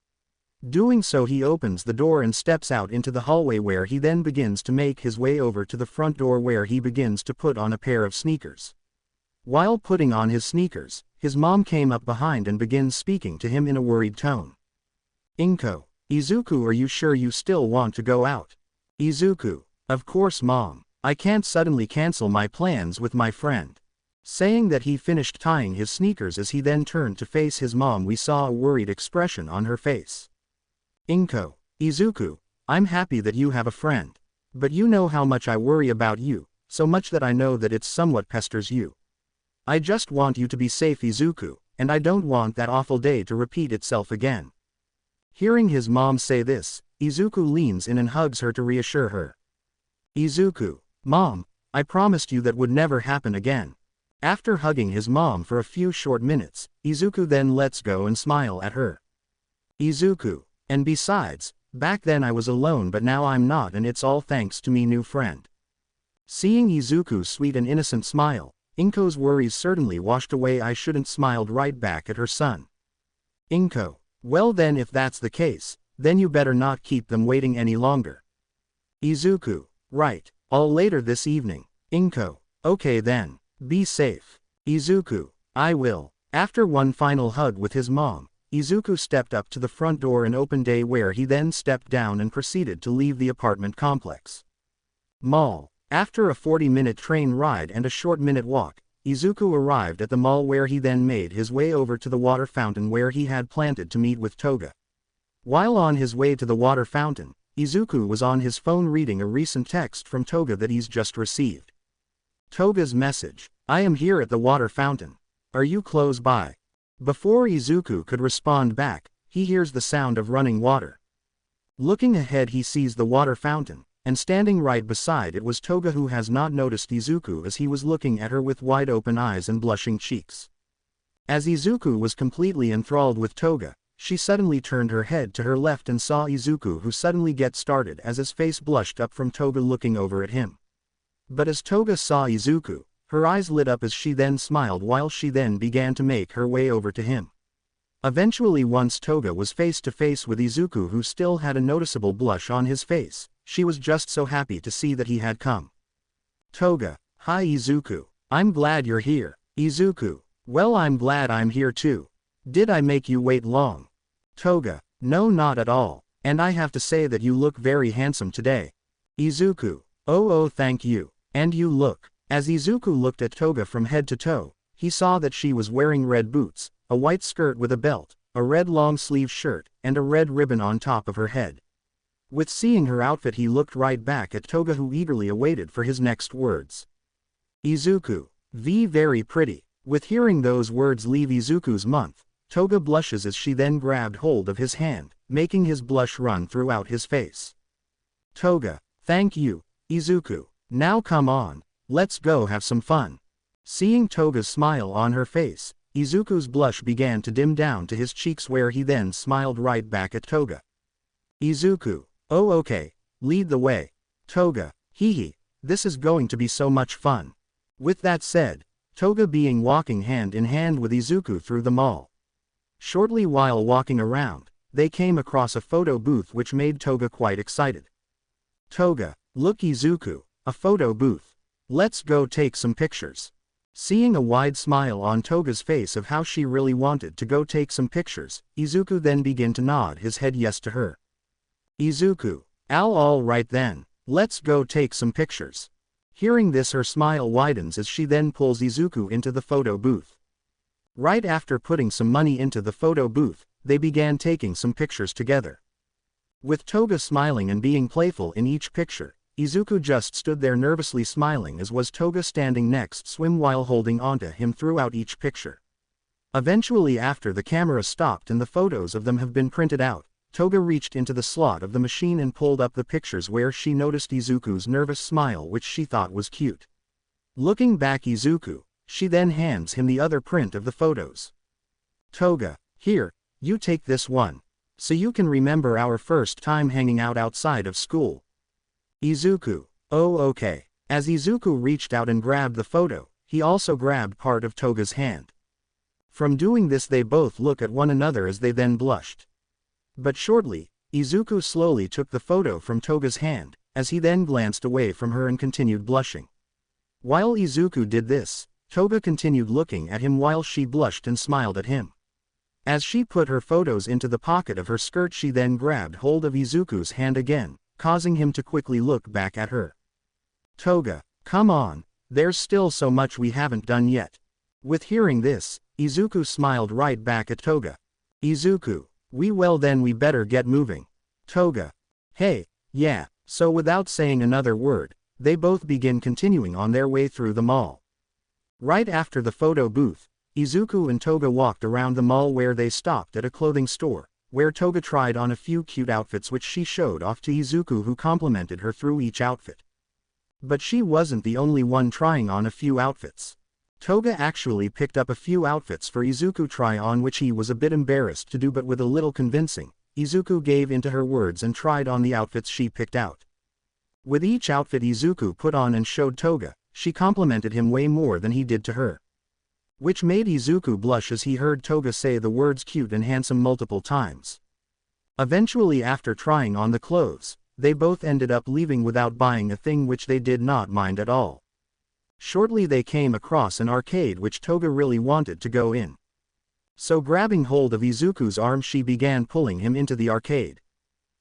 Doing so he opens the door and steps out into the hallway where he then begins to make his way over to the front door where he begins to put on a pair of sneakers. While putting on his sneakers, his mom came up behind and begins speaking to him in a worried tone. Inko. Izuku, are you sure you still want to go out? Izuku. Of course mom. I can't suddenly cancel my plans with my friend. Saying that, he finished tying his sneakers as he then turned to face his mom. We saw a worried expression on her face. Inko. Izuku, I'm happy that you have a friend. But you know how much I worry about you, so much that I know that it somewhat pesters you. I just want you to be safe, Izuku, and I don't want that awful day to repeat itself again. Hearing his mom say this, Izuku leans in and hugs her to reassure her. Izuku. Mom, I promised you that would never happen again. After hugging his mom for a few short minutes, Izuku then lets go and smile at her. Izuku. And besides, back then I was alone, but now I'm not, and it's all thanks to me new friend. Seeing Izuku's sweet and innocent smile, Inko's worries certainly washed away. I shouldn't smiled right back at her son. Inko. Well then, if that's the case, then you better not keep them waiting any longer. Izuku. Right. All later this evening. Inko. Okay then. Be safe. Izuku. I will. After one final hug with his mom, Izuku stepped up to the front door and opened it, where he then stepped down and proceeded to leave the apartment complex. Mall. After a 40-minute train ride and a short minute walk, Izuku arrived at the mall, where he then made his way over to the water fountain where he had planned to meet with Toga. While on his way to the water fountain, Izuku was on his phone reading a recent text from Toga that he's just received. Toga's message: I am here at the water fountain. Are you close by? Before Izuku could respond back, he hears the sound of running water. Looking ahead, he sees the water fountain, and standing right beside it was Toga, who has not noticed Izuku as he was looking at her with wide open eyes and blushing cheeks. As Izuku was completely enthralled with Toga, she suddenly turned her head to her left and saw Izuku, who suddenly get started as his face blushed up from Toga looking over at him. But as Toga saw Izuku, her eyes lit up as she then smiled, while she then began to make her way over to him. Eventually, once Toga was face to face with Izuku, who still had a noticeable blush on his face, she was just so happy to see that he had come. Toga. Hi Izuku. I'm glad you're here. Izuku. Well, I'm glad I'm here too. Did I make you wait long? Toga. No, not at all, and I have to say that you look very handsome today. Izuku. Oh, thank you. And you look. As Izuku looked at Toga from head to toe, he saw that she was wearing red boots, a white skirt with a belt, a red long-sleeve shirt, and a red ribbon on top of her head. With seeing her outfit, he looked right back at Toga, who eagerly awaited for his next words. Izuku. Very pretty. With hearing those words leave Izuku's mouth, Toga blushes as she then grabbed hold of his hand, making his blush run throughout his face. Toga. Thank you, Izuku. Now come on, let's go have some fun. Seeing Toga's smile on her face, Izuku's blush began to dim down to his cheeks, where he then smiled right back at Toga. Izuku. Oh okay, lead the way. Toga. Hee, this is going to be so much fun. With that said, Toga being walking hand in hand with Izuku through the mall. Shortly while walking around, they came across a photo booth, which made Toga quite excited. Toga. Look Izuku, a photo booth. Let's go take some pictures. Seeing a wide smile on Toga's face of how she really wanted to go take some pictures, Izuku then began to nod his head yes to her. Izuku. All right then, let's go take some pictures. Hearing this, her smile widens as she then pulls Izuku into the photo booth. Right after putting some money into the photo booth, they began taking some pictures together. With Toga smiling and being playful in each picture, Izuku just stood there nervously smiling, as was Toga standing next swim while holding onto him throughout each picture. Eventually, after the camera stopped and the photos of them have been printed out, Toga reached into the slot of the machine and pulled up the pictures, where she noticed Izuku's nervous smile, which she thought was cute. Looking back Izuku, she then hands him the other print of the photos. Toga. Here, you take this one, so you can remember our first time hanging out outside of school. Izuku. Oh okay. As Izuku reached out and grabbed the photo, he also grabbed part of Toga's hand. From doing this, they both look at one another as they then blushed. But shortly, Izuku slowly took the photo from Toga's hand, as he then glanced away from her and continued blushing. While Izuku did this, Toga continued looking at him while she blushed and smiled at him. As she put her photos into the pocket of her skirt, she then grabbed hold of Izuku's hand again, causing him to quickly look back at her. Toga, come on, there's still so much we haven't done yet. With hearing this, Izuku smiled right back at Toga. Izuku, well then we better get moving. Toga, hey, yeah, so without saying another word, they both begin continuing on their way through the mall. Right after the photo booth, Izuku and Toga walked around the mall where they stopped at a clothing store, where Toga tried on a few cute outfits which she showed off to Izuku, who complimented her through each outfit. But she wasn't the only one trying on a few outfits. Toga actually picked up a few outfits for Izuku to try on, which he was a bit embarrassed to do, but with a little convincing, Izuku gave into her words and tried on the outfits she picked out. With each outfit Izuku put on and showed Toga, she complimented him way more than he did to her, which made Izuku blush as he heard Toga say the words cute and handsome multiple times. Eventually, after trying on the clothes, they both ended up leaving without buying a thing, which they did not mind at all. Shortly they came across an arcade which Toga really wanted to go in. So grabbing hold of Izuku's arm, she began pulling him into the arcade.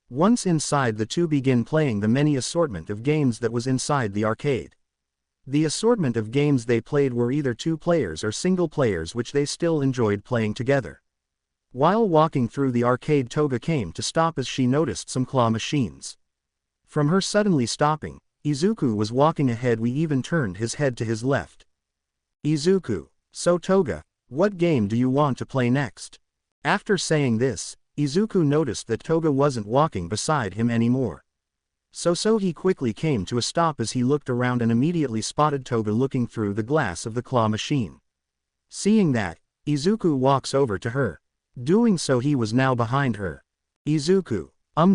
Once inside, the two began playing the many assortment of games that was inside the arcade. The assortment of games they played were either two players or single players, which they still enjoyed playing together. While walking through the arcade, Toga came to stop as she noticed some claw machines. From her suddenly stopping, Izuku was walking ahead. We even turned his head to his left. Izuku, so Toga, what game do you want to play next? After saying this, Izuku noticed that Toga wasn't walking beside him anymore. So he quickly came to a stop as he looked around and immediately spotted Toga looking through the glass of the claw machine. Seeing that, Izuku walks over to her. Doing so, he was now behind her. Izuku,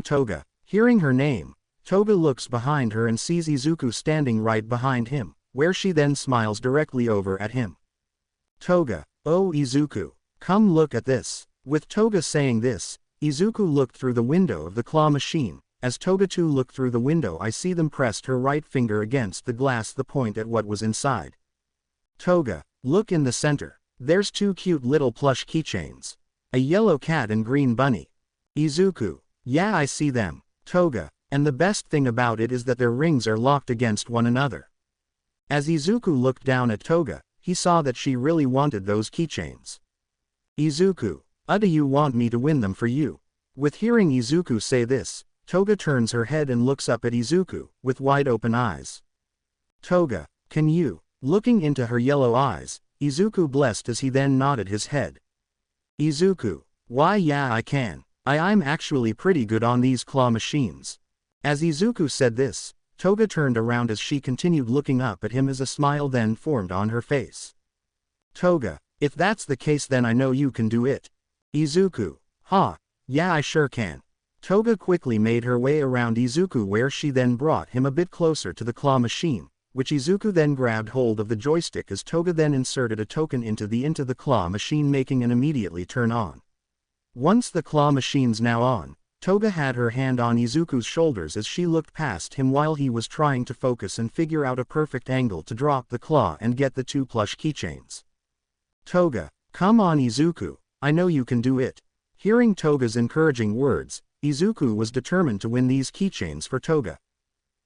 Toga. Hearing her name, Toga looks behind her and sees Izuku standing right behind him, where she then smiles directly over at him. Toga, oh Izuku, come look at this. With Toga saying this, Izuku looked through the window of the claw machine. As Toga too looked through the window, I see them pressed her right finger against the glass, the point at what was inside. Toga, look in the center. There's two cute little plush keychains. A yellow cat and green bunny. Izuku, yeah, I see them. Toga, and the best thing about it is that their rings are locked against one another. As Izuku looked down at Toga, he saw that she really wanted those keychains. Izuku, do you want me to win them for you? With hearing Izuku say this, Toga turns her head and looks up at Izuku, with wide open eyes. Toga, can you? Looking into her yellow eyes, Izuku blessed as he then nodded his head. Izuku, why yeah, I can. I'm actually pretty good on these claw machines. As Izuku said this, Toga turned around as she continued looking up at him as a smile then formed on her face. Toga, if that's the case then I know you can do it. Izuku, yeah I sure can. Toga quickly made her way around Izuku, where she then brought him a bit closer to the claw machine, which Izuku then grabbed hold of the joystick as Toga then inserted a token into the claw machine, making it immediately turn on. Once the claw machine's now on, Toga had her hand on Izuku's shoulders as she looked past him while he was trying to focus and figure out a perfect angle to drop the claw and get the two plush keychains. Toga, come on Izuku, I know you can do it. Hearing Toga's encouraging words, Izuku was determined to win these keychains for Toga.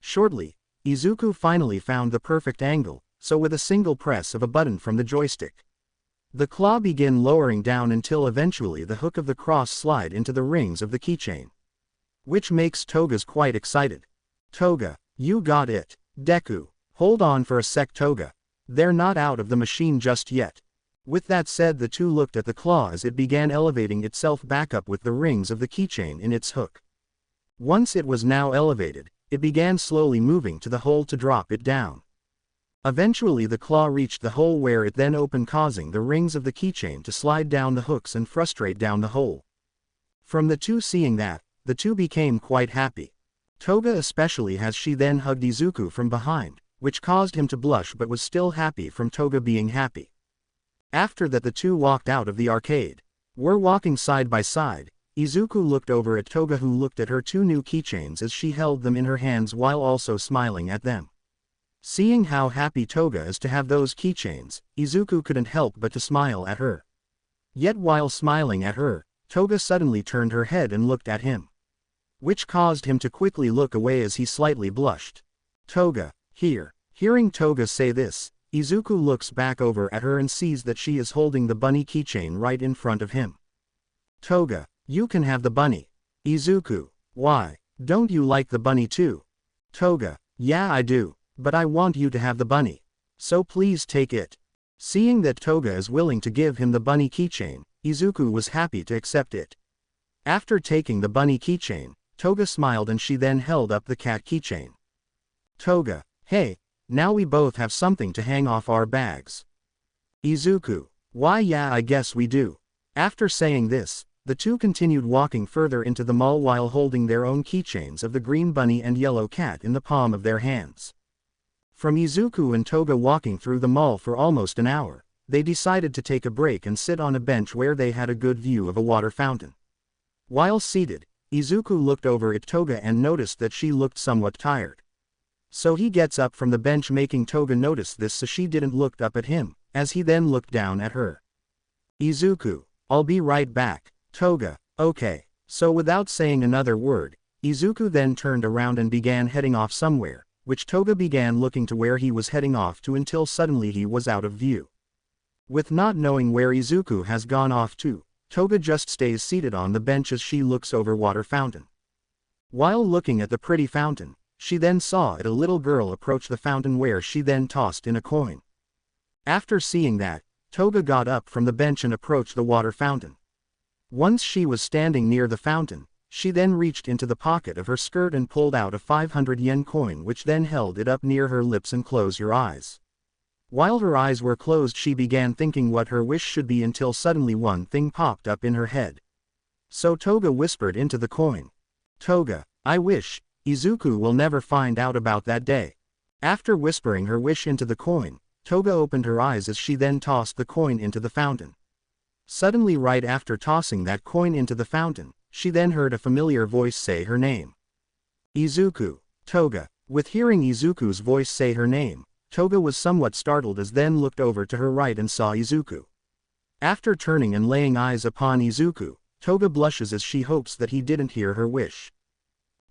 Shortly, Izuku finally found the perfect angle, so with a single press of a button from the joystick, the claw began lowering down until eventually the hook of the cross slide into the rings of the keychain, which makes Toga's quite excited. Toga, you got it. Deku, hold on for a sec Toga. They're not out of the machine just yet. With that said, the two looked at the claw as it began elevating itself back up with the rings of the keychain in its hook. Once it was now elevated, it began slowly moving to the hole to drop it down. Eventually the claw reached the hole where it then opened, causing the rings of the keychain to slide down the hooks and frustrate down the hole. From the two seeing that, the two became quite happy. Toga especially, as she then hugged Izuku from behind, which caused him to blush but was still happy from Toga being happy. After that the two walked out of the arcade. Were walking side by side, Izuku looked over at Toga, who looked at her two new keychains as she held them in her hands while also smiling at them. Seeing how happy Toga is to have those keychains, Izuku couldn't help but to smile at her. Yet while smiling at her, Toga suddenly turned her head and looked at him, which caused him to quickly look away as he slightly blushed. Toga, here. Hearing Toga say this, Izuku looks back over at her and sees that she is holding the bunny keychain right in front of him. Toga, you can have the bunny. Izuku, why? Don't you like the bunny too? Toga, yeah I do, but I want you to have the bunny. So please take it. Seeing that Toga is willing to give him the bunny keychain, Izuku was happy to accept it. After taking the bunny keychain, Toga smiled and she then held up the cat keychain. Toga, hey, now we both have something to hang off our bags. Izuku, why yeah I guess we do. After saying this, the two continued walking further into the mall while holding their own keychains of the green bunny and yellow cat in the palm of their hands. From Izuku and Toga walking through the mall for almost an hour, they decided to take a break and sit on a bench where they had a good view of a water fountain. While seated, Izuku looked over at Toga and noticed that she looked somewhat tired. So he gets up from the bench making Toga notice this so she didn't look up at him, as he then looked down at her. Izuku, I'll be right back. Toga, okay. So without saying another word, Izuku then turned around and began heading off somewhere, which Toga began looking to where he was heading off to until suddenly he was out of view. With not knowing where Izuku has gone off to, Toga just stays seated on the bench as she looks over water fountain. While looking at the pretty fountain, she then saw a little girl approach the fountain where she then tossed in a coin. After seeing that, Toga got up from the bench and approached the water fountain. Once she was standing near the fountain, she then reached into the pocket of her skirt and pulled out a 500 yen coin which then held it up near her lips and closed her eyes. While her eyes were closed she began thinking what her wish should be until suddenly one thing popped up in her head. So Toga whispered into the coin. Toga, I wish, Izuku will never find out about that day. After whispering her wish into the coin, Toga opened her eyes as she then tossed the coin into the fountain. Suddenly right after tossing that coin into the fountain, she then heard a familiar voice say her name. Izuku, Toga. With hearing Izuku's voice say her name, Toga was somewhat startled as then looked over to her right and saw Izuku. After turning and laying eyes upon Izuku, Toga blushes as she hopes that he didn't hear her wish.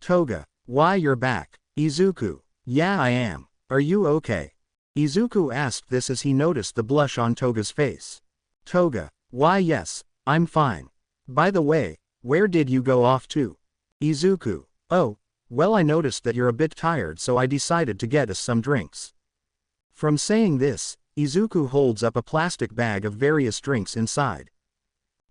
Toga, why you're back? Izuku, yeah I am. Are you okay? Izuku asked this as he noticed the blush on Toga's face. Toga, why yes, I'm fine. By the way, where did you go off to? Izuku, oh, well I noticed that you're a bit tired so I decided to get us some drinks. From saying this, Izuku holds up a plastic bag of various drinks inside.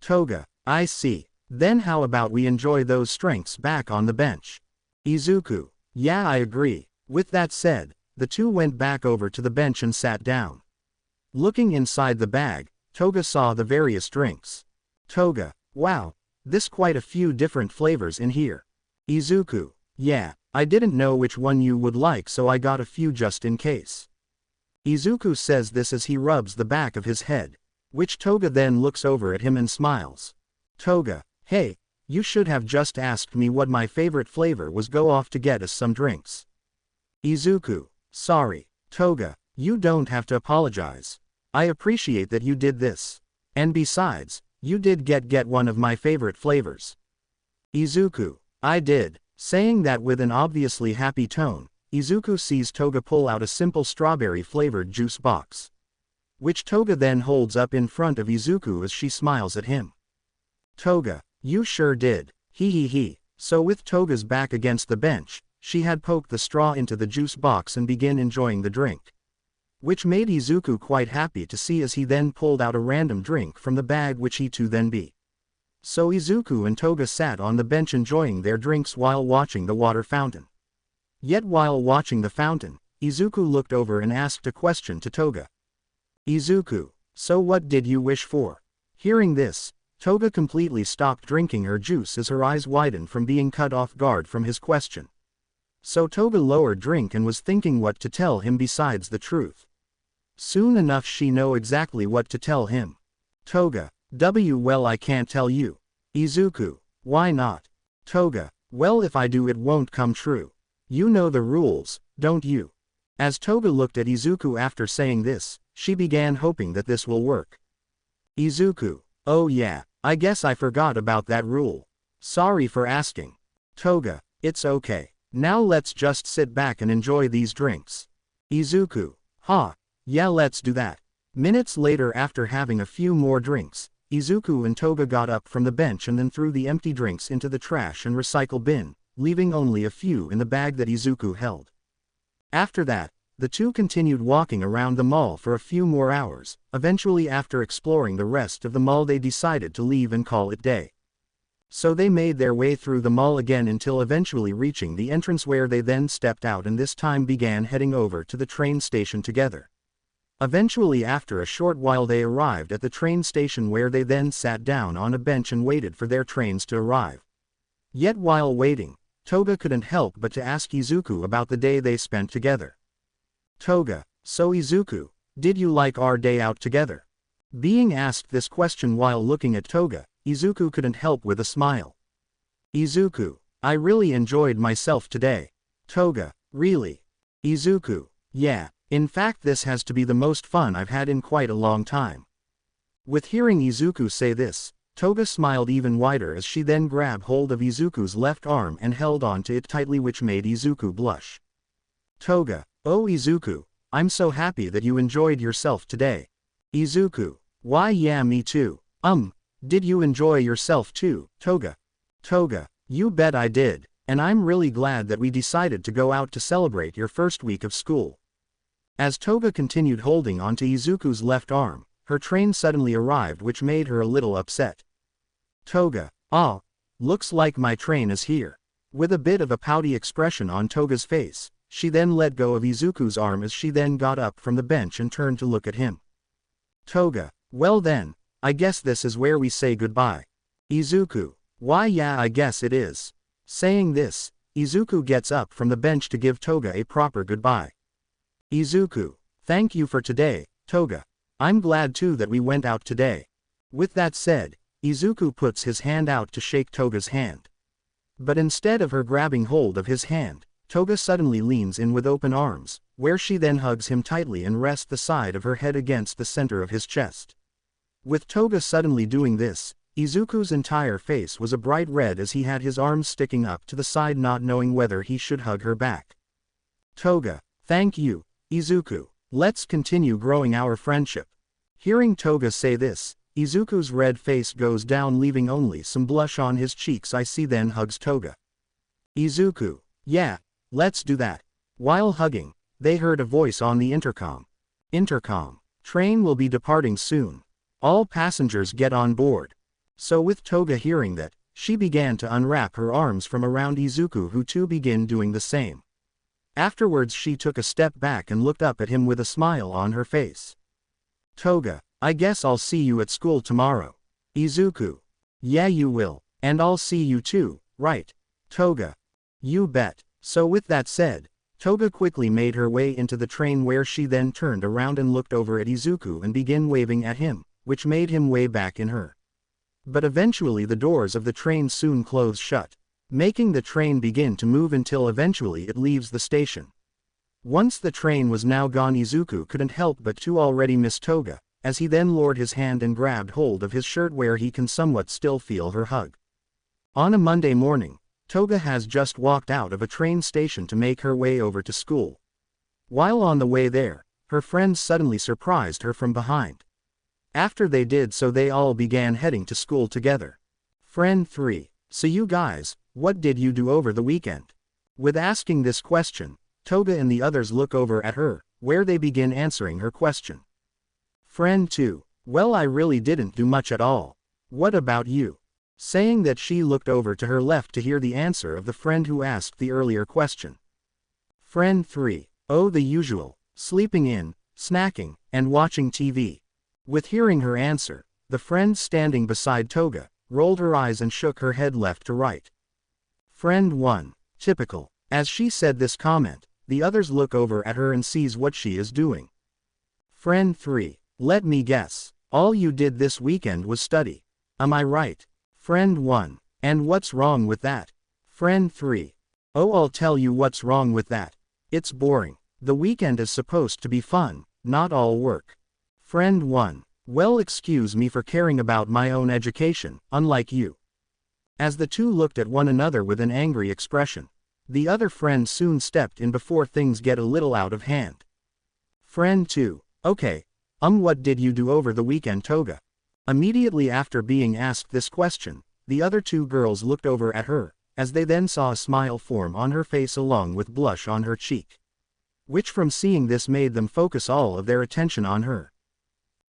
Toga, I see. Then how about we enjoy those drinks back on the bench? Izuku, yeah I agree. With that said, the two went back over to the bench and sat down. Looking inside the bag, Toga saw the various drinks. Toga, wow, this quite a few different flavors in here. Izuku, yeah, I didn't know which one you would like so I got a few just in case. Izuku says this as he rubs the back of his head, which Toga then looks over at him and smiles. Toga, hey, you should have just asked me what my favorite flavor was. Go off to get us some drinks. Izuku, sorry. Toga, you don't have to apologize. I appreciate that you did this. And besides, you did get one of my favorite flavors. Izuku, I did. Saying that with an obviously happy tone, Izuku sees Toga pull out a simple strawberry-flavored juice box, which Toga then holds up in front of Izuku as she smiles at him. Toga, you sure did. Hee hee hee. So with Toga's back against the bench, she had poked the straw into the juice box and began enjoying the drink, which made Izuku quite happy to see as he then pulled out a random drink from the bag which he too then be. So Izuku and Toga sat on the bench enjoying their drinks while watching the water fountain. Yet while watching the fountain, Izuku looked over and asked a question to Toga. Izuku, so what did you wish for? Hearing this, Toga completely stopped drinking her juice as her eyes widened from being cut off guard from his question. So Toga lowered drink and was thinking what to tell him besides the truth. Soon enough she know exactly what to tell him. Toga, well I can't tell you. Izuku, why not? Toga, well if I do it won't come true. You know the rules, don't you? As Toga looked at Izuku after saying this, she began hoping that this will work. Izuku, Oh yeah, I guess I forgot about that rule. Sorry for asking. Toga, it's okay. Now let's just sit back and enjoy these drinks. Izuku, huh? Yeah, let's do that. Minutes later, after having a few more drinks, Izuku and Toga got up from the bench and then threw the empty drinks into the trash and recycle bin, leaving only a few in the bag that Izuku held. After that, the two continued walking around the mall for a few more hours. Eventually, after exploring the rest of the mall, they decided to leave and call it day. So they made their way through the mall again until eventually reaching the entrance, where they then stepped out and this time began heading over to the train station together. Eventually, after a short while, they arrived at the train station, where they then sat down on a bench and waited for their trains to arrive. Yet while waiting, Toga couldn't help but to ask Izuku about the day they spent together. Toga, so Izuku, did you like our day out together? Being asked this question while looking at Toga, Izuku couldn't help with a smile. Izuku, I really enjoyed myself today. Toga, really? Izuku, yeah, in fact this has to be the most fun I've had in quite a long time. With hearing Izuku say this, Toga smiled even wider as she then grabbed hold of Izuku's left arm and held on to it tightly, which made Izuku blush. Toga, oh Izuku, I'm so happy that you enjoyed yourself today. Izuku, why yeah, me too. Did you enjoy yourself too, Toga? Toga, you bet I did, and I'm really glad that we decided to go out to celebrate your first week of school. As Toga continued holding onto Izuku's left arm, her train suddenly arrived, which made her a little upset. Toga, looks like my train is here. With a bit of a pouty expression on Toga's face, she then let go of Izuku's arm as she then got up from the bench and turned to look at him. Toga, well then, I guess this is where we say goodbye. Izuku, why yeah, I guess it is. Saying this, Izuku gets up from the bench to give Toga a proper goodbye. Izuku, thank you for today, Toga. I'm glad too that we went out today. With that said, Izuku puts his hand out to shake Toga's hand. But instead of her grabbing hold of his hand, Toga suddenly leans in with open arms, where she then hugs him tightly and rests the side of her head against the center of his chest. With Toga suddenly doing this, Izuku's entire face was a bright red as he had his arms sticking up to the side, not knowing whether he should hug her back. Toga, thank you, Izuku. Let's continue growing our friendship. Hearing Toga say this, Izuku's red face goes down, leaving only some blush on his cheeks. He then hugs Toga. Izuku, yeah, let's do that. While hugging, they heard a voice on the intercom. Intercom, train will be departing soon. All passengers get on board. So with Toga hearing that, she began to unwrap her arms from around Izuku, who too began doing the same. Afterwards she took a step back and looked up at him with a smile on her face. Toga, I guess I'll see you at school tomorrow. Izuku, yeah you will, and I'll see you too, right? Toga, you bet. So with that said, Toga quickly made her way into the train, where she then turned around and looked over at Izuku and began waving at him, which made him way back in her. But eventually the doors of the train soon close shut, making the train begin to move until eventually it leaves the station. Once the train was now gone, Izuku couldn't help but to already miss Toga, as he then lowered his hand and grabbed hold of his shirt, where he can somewhat still feel her hug. On a Monday morning, Toga has just walked out of a train station to make her way over to school. While on the way there, her friends suddenly surprised her from behind. After they did so, they all began heading to school together. Friend 3, so you guys, what did you do over the weekend? With asking this question, Toga and the others look over at her, where they begin answering her question. Friend 2, well I really didn't do much at all. What about you? Saying that, she looked over to her left to hear the answer of the friend who asked the earlier question. Friend 3, oh the usual, sleeping in, snacking, and watching TV. With hearing her answer, the friend standing beside Toga rolled her eyes and shook her head left to right. Friend 1, typical. As she said this comment, the others look over at her and sees what she is doing. Friend 3, let me guess, all you did this weekend was study. Am I right? Friend 1, and what's wrong with that? Friend 3, oh I'll tell you what's wrong with that. It's boring. The weekend is supposed to be fun, not all work. Friend 1, Well, excuse me for caring about my own education, unlike you. As the two looked at one another with an angry expression, the other friend soon stepped in before things get a little out of hand. Friend 2. Okay. What did you do over the weekend, Toga? Immediately after being asked this question, the other two girls looked over at her, as they then saw a smile form on her face along with blush on her cheek, which from seeing this made them focus all of their attention on her.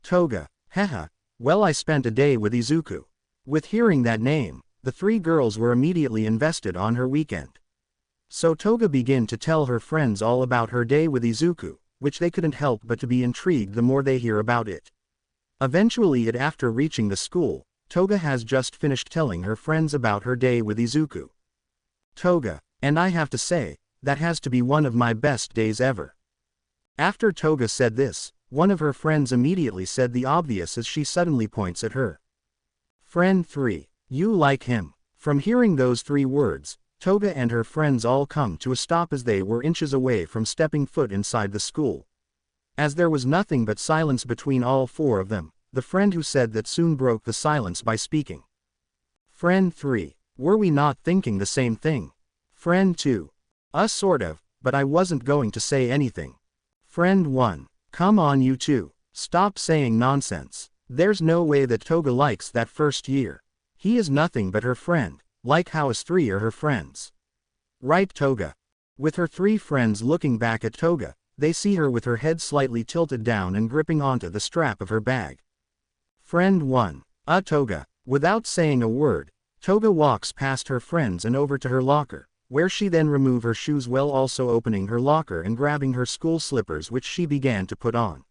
Toga. Haha. Well, I spent a day with Izuku. With hearing that name, the three girls were immediately invested on her weekend. So Toga began to tell her friends all about her day with Izuku, which they couldn't help but to be intrigued the more they hear about it. Eventually, after reaching the school, Toga has just finished telling her friends about her day with Izuku. Toga. And I have to say, that has to be one of my best days ever. After Toga said this, one of her friends immediately said the obvious as she suddenly points at her. Friend 3. You like him. From hearing those three words, Toga and her friends all come to a stop as they were inches away from stepping foot inside the school. As there was nothing but silence between all four of them, the friend who said that soon broke the silence by speaking. Friend 3. Were we not thinking the same thing? Friend 2. Sort of, but I wasn't going to say anything. Friend 1. Come on, you two. Stop saying nonsense. There's no way that Toga likes that first year. He is nothing but her friend, like how us three are her friends. Right, Toga? With her three friends looking back at Toga, they see her with her head slightly tilted down and gripping onto the strap of her bag. Friend 1. Toga. Without saying a word, Toga walks past her friends and over to her locker, where she then removes her shoes while also opening her locker and grabbing her school slippers, which she began to put on.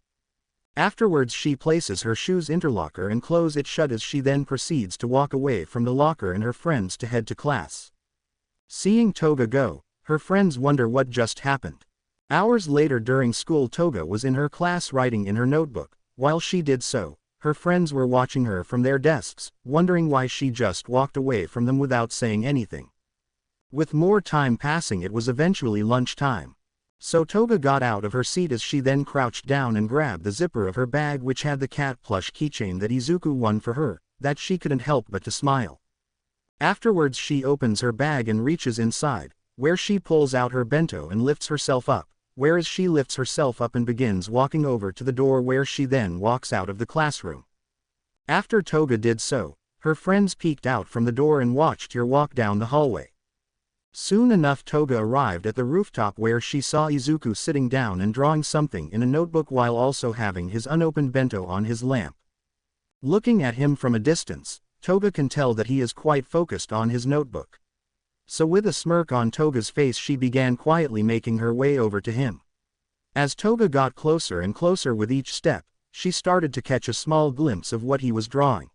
Afterwards, she places her shoes interlocker and close it shut as she then proceeds to walk away from the locker and her friends to head to class. Seeing Toga go, her friends wonder what just happened. Hours later during school, Toga was in her class writing in her notebook. While she did so, her friends were watching her from their desks, wondering why she just walked away from them without saying anything. With more time passing, it was eventually lunchtime. So Toga got out of her seat as she then crouched down and grabbed the zipper of her bag, which had the cat plush keychain that Izuku won for her, that she couldn't help but to smile. Afterwards, she opens her bag and reaches inside, where she pulls out her bento and lifts herself up, whereas she lifts herself up and begins walking over to the door, where she then walks out of the classroom. After Toga did so, her friends peeked out from the door and watched her walk down the hallway. Soon enough, Toga arrived at the rooftop, where she saw Izuku sitting down and drawing something in a notebook while also having his unopened bento on his lamp. Looking at him from a distance, Toga can tell that he is quite focused on his notebook. So with a smirk on Toga's face, she began quietly making her way over to him. As Toga got closer and closer with each step, she started to catch a small glimpse of what he was drawing.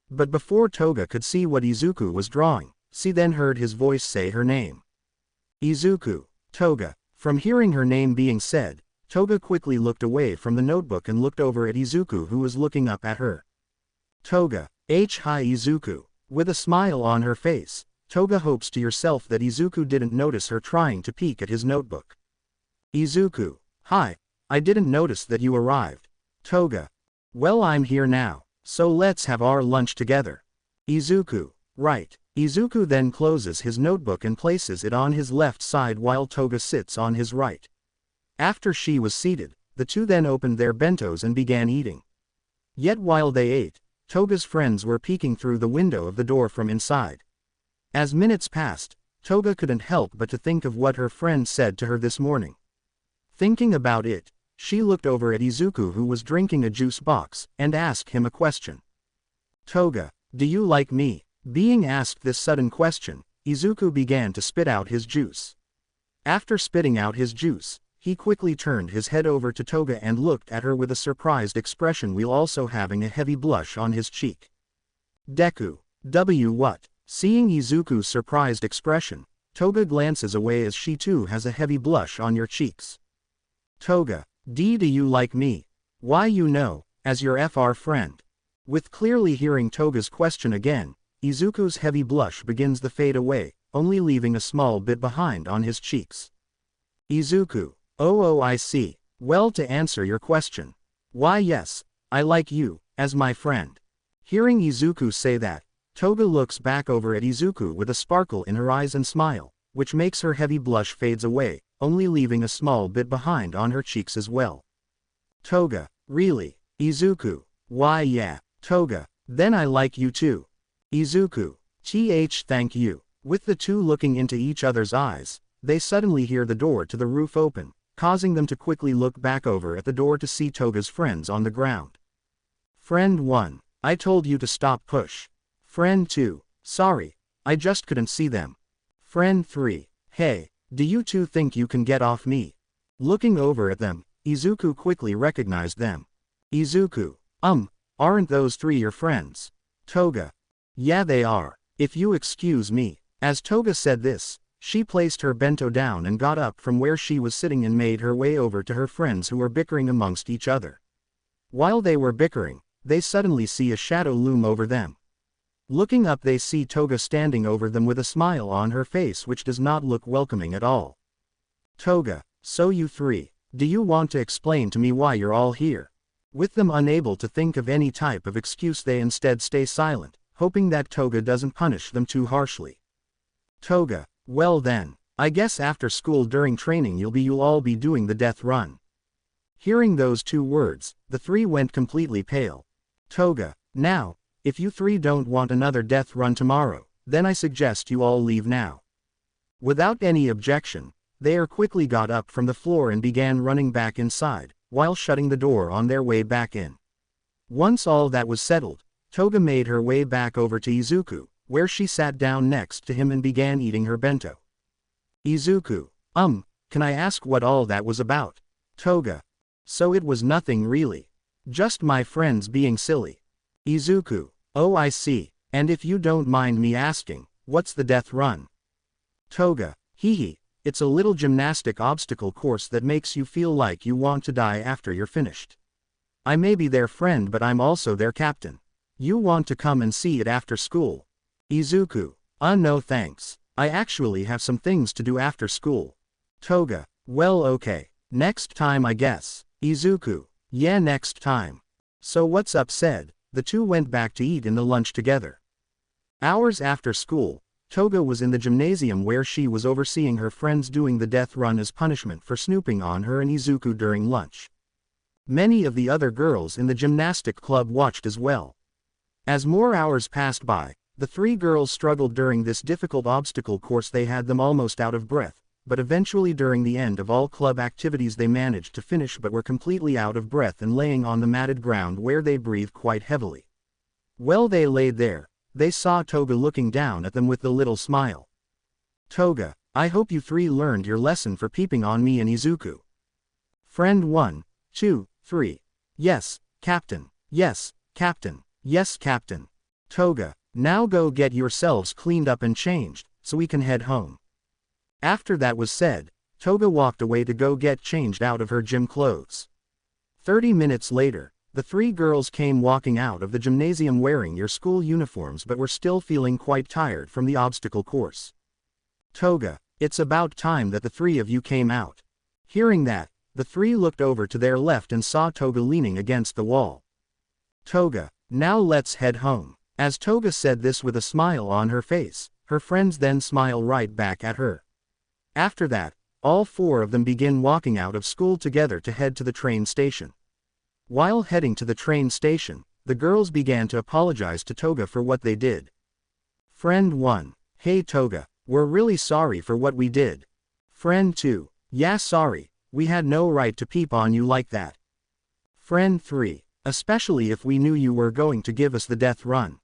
But before Toga could see what Izuku was drawing, she then heard his voice say her name. Izuku. Toga. From hearing her name being said, Toga quickly looked away from the notebook and looked over at Izuku, who was looking up at her. Toga. Hi Izuku. With a smile on her face, Toga hopes to herself that Izuku didn't notice her trying to peek at his notebook. Izuku. Hi. I didn't notice that you arrived. Toga. Well, I'm here now, so let's have our lunch together. Izuku. Right. Izuku then closes his notebook and places it on his left side while Toga sits on his right. After she was seated, the two then opened their bentos and began eating. Yet while they ate, Toga's friends were peeking through the window of the door from inside. As minutes passed, Toga couldn't help but to think of what her friend said to her this morning. Thinking about it, she looked over at Izuku, who was drinking a juice box, and asked him a question. Toga, do you like me? Being asked this sudden question, Izuku began to spit out his juice. After spitting out his juice, he quickly turned his head over to Toga and looked at her with a surprised expression while also having a heavy blush on his cheek. Deku. What? Seeing Izuku's surprised expression, Toga glances away as she too has a heavy blush on your cheeks. Toga. Do you like me? Why, you know, as your FR friend. With clearly hearing Toga's question again, Izuku's heavy blush begins to fade away, only leaving a small bit behind on his cheeks. Izuku. Oh, I see. Well, to answer your question. Why, yes, I like you, as my friend. Hearing Izuku say that, Toga looks back over at Izuku with a sparkle in her eyes and smile, which makes her heavy blush fades away, only leaving a small bit behind on her cheeks as well. Toga, really? Izuku, why yeah. Toga, then I like you too. Izuku, thank you. With the two looking into each other's eyes, they suddenly hear the door to the roof open, causing them to quickly look back over at the door to see Toga's friends on the ground. Friend 1, I told you to stop push. Friend 2, sorry, I just couldn't see them. Friend 3, hey, do you two think you can get off me? Looking over at them, Izuku quickly recognized them. Izuku, aren't those 3 your friends? Toga, yeah they are, if you excuse me. As Toga said this, she placed her bento down and got up from where she was sitting and made her way over to her friends who were bickering amongst each other. While they were bickering, they suddenly see a shadow loom over them. Looking up they see Toga standing over them with a smile on her face which does not look welcoming at all. Toga, so you 3, do you want to explain to me why you're all here? With them unable to think of any type of excuse they instead stay silent, hoping that Toga doesn't punish them too harshly. Toga, well then, I guess after school during training you'll all be doing the death run. Hearing those 2 words, the 3 went completely pale. Toga, now, if you 3 don't want another death run tomorrow, then I suggest you all leave now. Without any objection, they quickly got up from the floor and began running back inside, while shutting the door on their way back in. Once all that was settled, Toga made her way back over to Izuku, where she sat down next to him and began eating her bento. Izuku, can I ask what all that was about? Toga, so it was nothing really. Just my friends being silly. Izuku, oh I see, and if you don't mind me asking, what's the death run? Toga, hee, it's a little gymnastic obstacle course that makes you feel like you want to die after you're finished. I may be their friend but I'm also their captain. You want to come and see it after school? Izuku, no thanks, I actually have some things to do after school. Toga, well okay, next time I guess. Izuku, yeah next time. So what's up said, the 2 went back to eat in the lunch together. Hours after school, Toga was in the gymnasium where she was overseeing her friends doing the death run as punishment for snooping on her and Izuku during lunch. Many of the other girls in the gymnastic club watched as well. As more hours passed by, the 3 girls struggled during this difficult obstacle course. They had them almost out of breath, but eventually during the end of all club activities they managed to finish but were completely out of breath and laying on the matted ground where they breathed quite heavily. While they laid there, they saw Toga looking down at them with a little smile. Toga, I hope you 3 learned your lesson for peeping on me and Izuku. Friend 1, 2, 3. Yes, Captain. Yes, Captain. Yes, Captain. Toga, now go get yourselves cleaned up and changed, so we can head home. After that was said, Toga walked away to go get changed out of her gym clothes. 30 minutes later, the 3 girls came walking out of the gymnasium wearing their school uniforms but were still feeling quite tired from the obstacle course. Toga, it's about time that the 3 of you came out. Hearing that, the 3 looked over to their left and saw Toga leaning against the wall. Toga, now let's head home. As Toga said this with a smile on her face, her friends then smile right back at her. After that, all 4 of them begin walking out of school together to head to the train station. While heading to the train station, the girls began to apologize to Toga for what they did. Friend 1, hey Toga, we're really sorry for what we did. Friend 2, yeah sorry, we had no right to peep on you like that. Friend 3, especially if we knew you were going to give us the death run.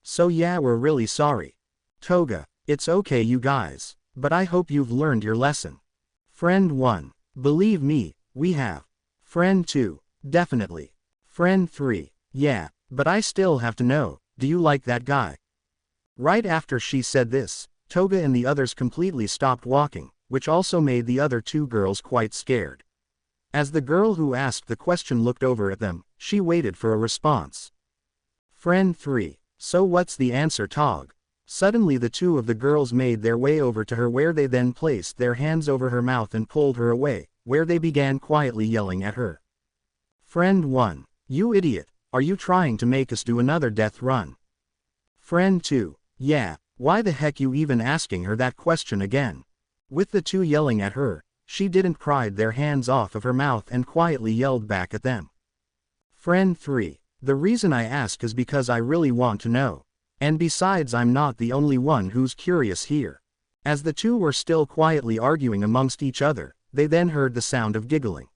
So yeah we're really sorry. Toga, it's okay you guys, but I hope you've learned your lesson. Friend 1, believe me, we have. Friend 2, definitely. Friend 3, yeah, but I still have to know, do you like that guy? Right after she said this, Toga and the others completely stopped walking, which also made the other 2 girls quite scared. As the girl who asked the question looked over at them, she waited for a response. Friend 3, so what's the answer Tog? Suddenly the 2 of the girls made their way over to her where they then placed their hands over her mouth and pulled her away, where they began quietly yelling at her. Friend 1, You idiot, are you trying to make us do another death run? Friend 2. Yeah, why the heck you even asking her that question again? With the two yelling at her, she didn't pry their hands off of her mouth and quietly yelled back at them. Friend 3. The reason I ask is because I really want to know. And besides, I'm not the only one who's curious here. As the two were still quietly arguing amongst each other, they then heard the sound of giggling.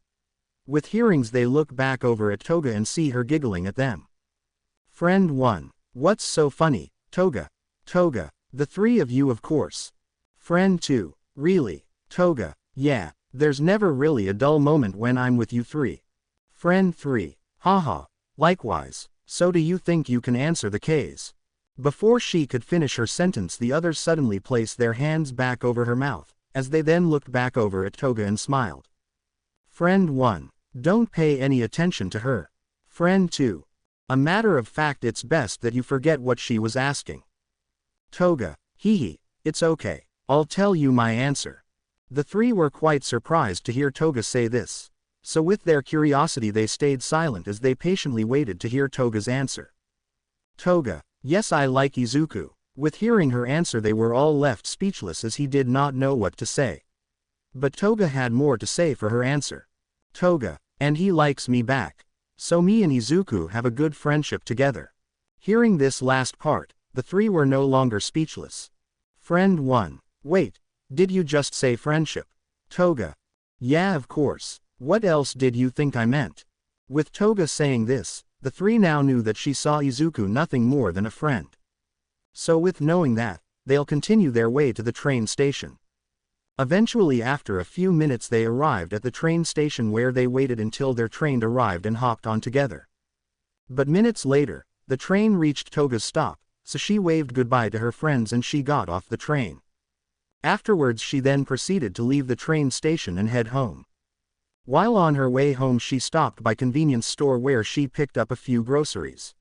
With hearings, they look back over at Toga and see her giggling at them. Friend 1. What's so funny, Toga? Toga, the three of you of course. Friend 2. Really, Toga? Yeah, there's never really a dull moment when I'm with you three. Friend 3. Haha, likewise, so do you think you can answer the K's? Before she could finish her sentence, the others suddenly placed their hands back over her mouth, as they then looked back over at Toga and smiled. Friend 1. Don't pay any attention to her. Friend 2. A matter of fact, it's best that you forget what she was asking. Toga. Hee, it's okay, I'll tell you my answer. The three were quite surprised to hear Toga say this. So with their curiosity they stayed silent as they patiently waited to hear Toga's answer. Toga. Yes, I like Izuku. With hearing her answer they were all left speechless as he did not know what to say. But Toga had more to say for her answer. Toga. And he likes me back. So me and Izuku have a good friendship together. Hearing this last part, the three were no longer speechless. Friend 1. Wait, did you just say friendship? Toga. Yeah, of course. What else did you think I meant? With Toga saying this, the three now knew that she saw Izuku nothing more than a friend. So with knowing that, they'll continue their way to the train station. Eventually, after a few minutes, they arrived at the train station where they waited until their train arrived and hopped on together. But minutes later, the train reached Toga's stop, so she waved goodbye to her friends and she got off the train. Afterwards she then proceeded to leave the train station and head home. While on her way home she stopped by convenience store where she picked up a few groceries.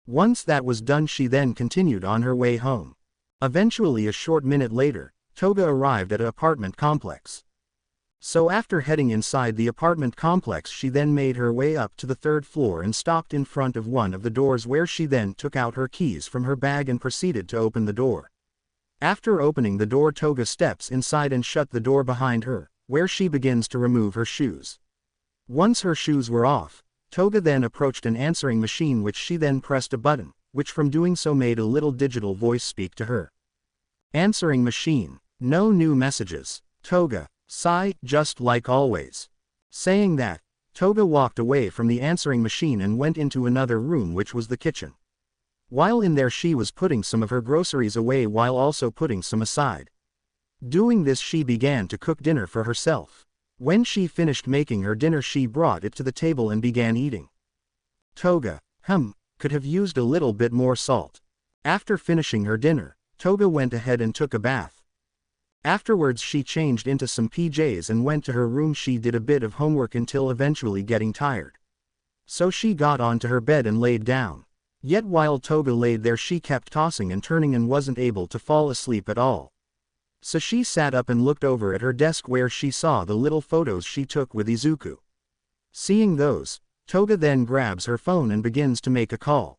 Once that was done she then continued on her way home. Eventually, a short minute later, Toga arrived at an apartment complex. So after heading inside the apartment complex she then made her way up to the 3rd floor and stopped in front of one of the doors where she then took out her keys from her bag and proceeded to open the door. After opening the door, Toga steps inside and shut the door behind her, where she begins to remove her shoes. Once her shoes were off, Toga then approached an answering machine which she then pressed a button, which from doing so made a little digital voice speak to her. Answering machine. No new messages. Toga. Sigh, just like always. Saying that, Toga walked away from the answering machine and went into another room which was the kitchen. While in there she was putting some of her groceries away while also putting some aside. Doing this she began to cook dinner for herself. When she finished making her dinner she brought it to the table and began eating. Toga. Could have used a little bit more salt. After finishing her dinner, Toga went ahead and took a bath. Afterwards she changed into some PJs and went to her room. She did a bit of homework until eventually getting tired. So she got onto her bed and laid down. Yet while Toga laid there she kept tossing and turning and wasn't able to fall asleep at all. So she sat up and looked over at her desk where she saw the little photos she took with Izuku. Seeing those, Toga then grabs her phone and begins to make a call.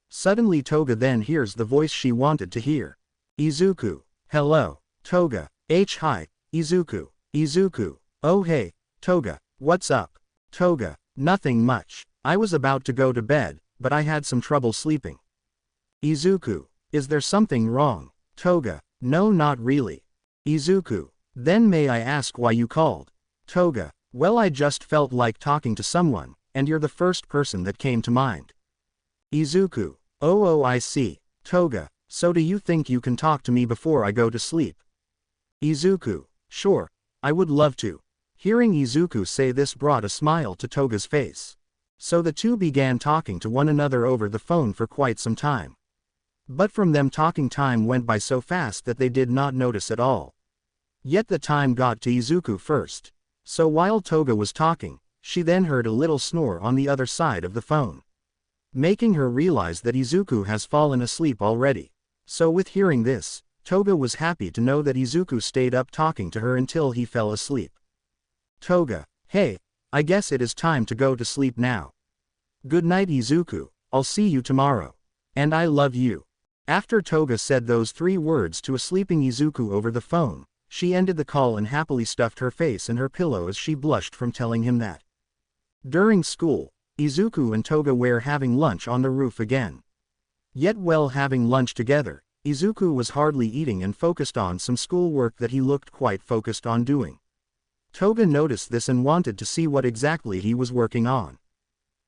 Suddenly Toga then hears the voice she wanted to hear. Izuku. Hello. Toga. Hi, Izuku. Izuku. Oh hey, Toga, what's up? Toga. Nothing much. I was about to go to bed, but I had some trouble sleeping. Izuku. Is there something wrong? Toga. No, not really. Izuku. Then may I ask why you called? Toga. Well, I just felt like talking to someone, and you're the first person that came to mind. Izuku. Oh, I see. Toga. So do you think you can talk to me before I go to sleep? Izuku. Sure, I would love to. Hearing Izuku say this brought a smile to Toga's face. So the two began talking to one another over the phone for quite some time. But from them talking, time went by so fast that they did not notice at all. Yet the time got to Izuku first. So while Toga was talking, she then heard a little snore on the other side of the phone, making her realize that Izuku has fallen asleep already. So with hearing this, Toga was happy to know that Izuku stayed up talking to her until he fell asleep. Toga. Hey, I guess it is time to go to sleep now. Good night Izuku, I'll see you tomorrow. And I love you. After Toga said those 3 words to a sleeping Izuku over the phone, she ended the call and happily stuffed her face in her pillow as she blushed from telling him that. During school, Izuku and Toga were having lunch on the roof again. Yet while having lunch together, Izuku was hardly eating and focused on some schoolwork that he looked quite focused on doing. Toga noticed this and wanted to see what exactly he was working on.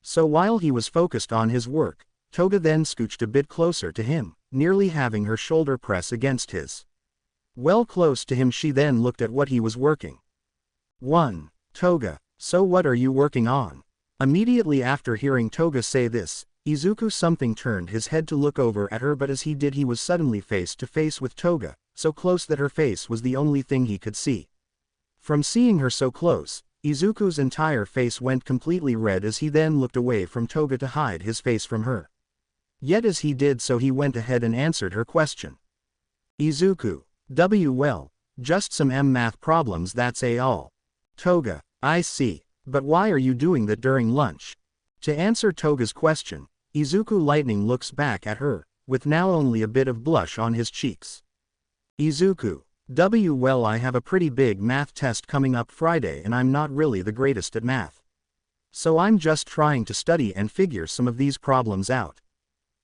So while he was focused on his work, Toga then scooched a bit closer to him, nearly having her shoulder press against his. Well close to him she then looked at what he was working. 1. Toga, so what are you working on? Immediately after hearing Toga say this, Izuku something turned his head to look over at her, but as he did he was suddenly face to face with Toga, so close that her face was the only thing he could see. From seeing her so close, Izuku's entire face went completely red as he then looked away from Toga to hide his face from her. Yet as he did so he went ahead and answered her question. Izuku, well, just some math problems that's all. Toga, I see, but why are you doing that during lunch? To answer Toga's question, Izuku lightning looks back at her, with now only a bit of blush on his cheeks. Izuku, well I have a pretty big math test coming up Friday and I'm not really the greatest at math. So I'm just trying to study and figure some of these problems out.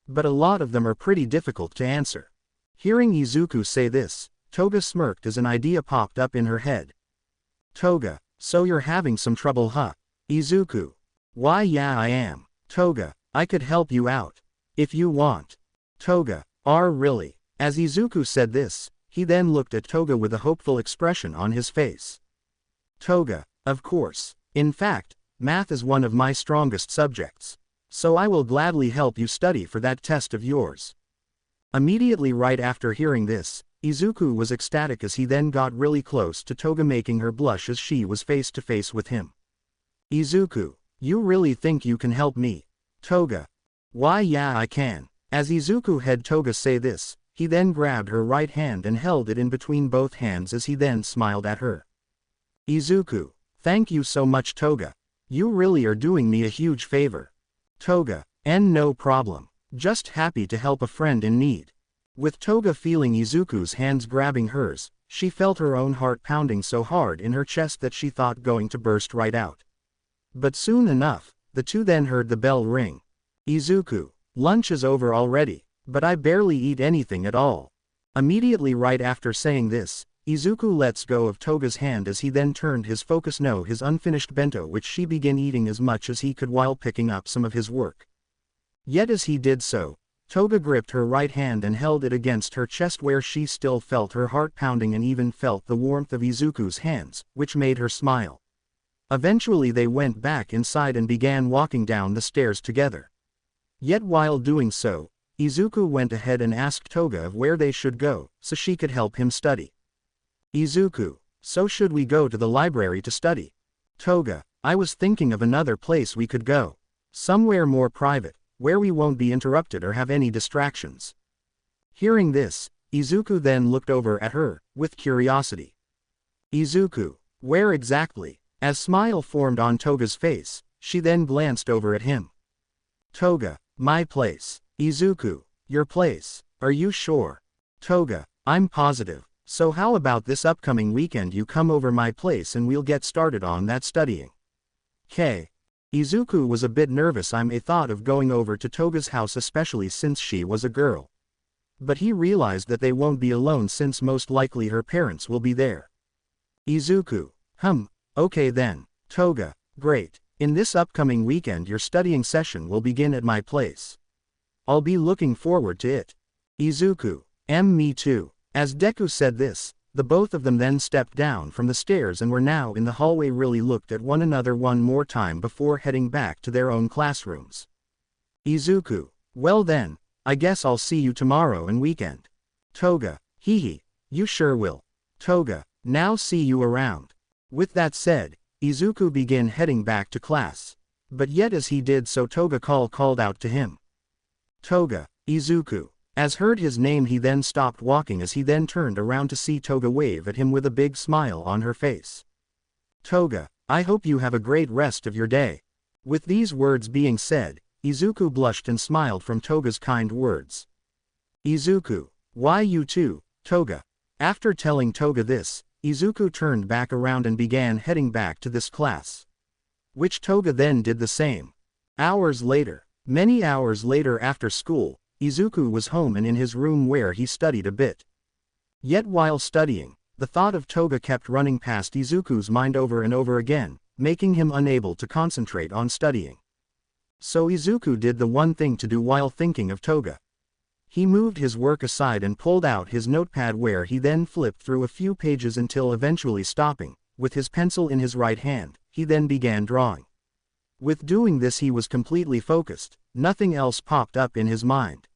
But a lot of them are pretty difficult to answer. Hearing Izuku say this, Toga smirked as an idea popped up in her head. Toga, so you're having some trouble huh? Izuku, why yeah I am. Toga, I could help you out. If you want. Toga, really? As Izuku said this, he then looked at Toga with a hopeful expression on his face. Toga, of course. In fact, math is one of my strongest subjects. So I will gladly help you study for that test of yours. Immediately right after hearing this, Izuku was ecstatic as he then got really close to Toga, making her blush as she was face to face with him. Izuku, you really think you can help me? Toga, why yeah I can. As Izuku had Toga say this, he then grabbed her right hand and held it in between both hands as he then smiled at her. Izuku, thank you so much Toga. You really are doing me a huge favor. Toga, and no problem. Just happy to help a friend in need. With Toga feeling Izuku's hands grabbing hers, she felt her own heart pounding so hard in her chest that she thought going to burst right out. But soon enough, the two then heard the bell ring. Izuku, lunch is over already, but I barely eat anything at all. Immediately right after saying this, Izuku lets go of Toga's hand as he then turned his focus to his unfinished bento, which she began eating as much as he could while picking up some of his work. Yet as he did so, Toga gripped her right hand and held it against her chest where she still felt her heart pounding and even felt the warmth of Izuku's hands, which made her smile. Eventually they went back inside and began walking down the stairs together. Yet while doing so, Izuku went ahead and asked Toga of where they should go, so she could help him study. Izuku, so should we go to the library to study? Toga, I was thinking of another place we could go. Somewhere more private, where we won't be interrupted or have any distractions. Hearing this, Izuku then looked over at her, with curiosity. Izuku, where exactly? As smile formed on Toga's face, she then glanced over at him. Toga, my place. Izuku, your place, are you sure? Toga, I'm positive. So how about this upcoming weekend you come over my place and we'll get started on that studying. Izuku was a bit nervous. I thought of going over to Toga's house, especially since she was a girl. But he realized that they won't be alone since most likely her parents will be there. Izuku, okay then. Toga, great. In this upcoming weekend your studying session will begin at my place. I'll be looking forward to it. Izuku, me too. As Deku said this, the both of them then stepped down from the stairs and were now in the hallway, really looked at one another one more time before heading back to their own classrooms. Izuku, well then, I guess I'll see you tomorrow and weekend. Toga, you sure will. Toga, now see you around. With that said, Izuku began heading back to class. But yet as he did so Toga called out to him. Toga, Izuku. As heard his name he then stopped walking as he then turned around to see Toga wave at him with a big smile on her face. Toga, I hope you have a great rest of your day. With these words being said, Izuku blushed and smiled from Toga's kind words. Izuku, why you too, Toga? After telling Toga this, Izuku turned back around and began heading back to this class. Which Toga then did the same. Hours later, many hours later after school, Izuku was home and in his room where he studied a bit. Yet while studying, the thought of Toga kept running past Izuku's mind over and over again, making him unable to concentrate on studying. So Izuku did the one thing to do while thinking of Toga. He moved his work aside and pulled out his notepad where he then flipped through a few pages until eventually stopping. With his pencil in his right hand, he then began drawing. With doing this he was completely focused, nothing else popped up in his mind.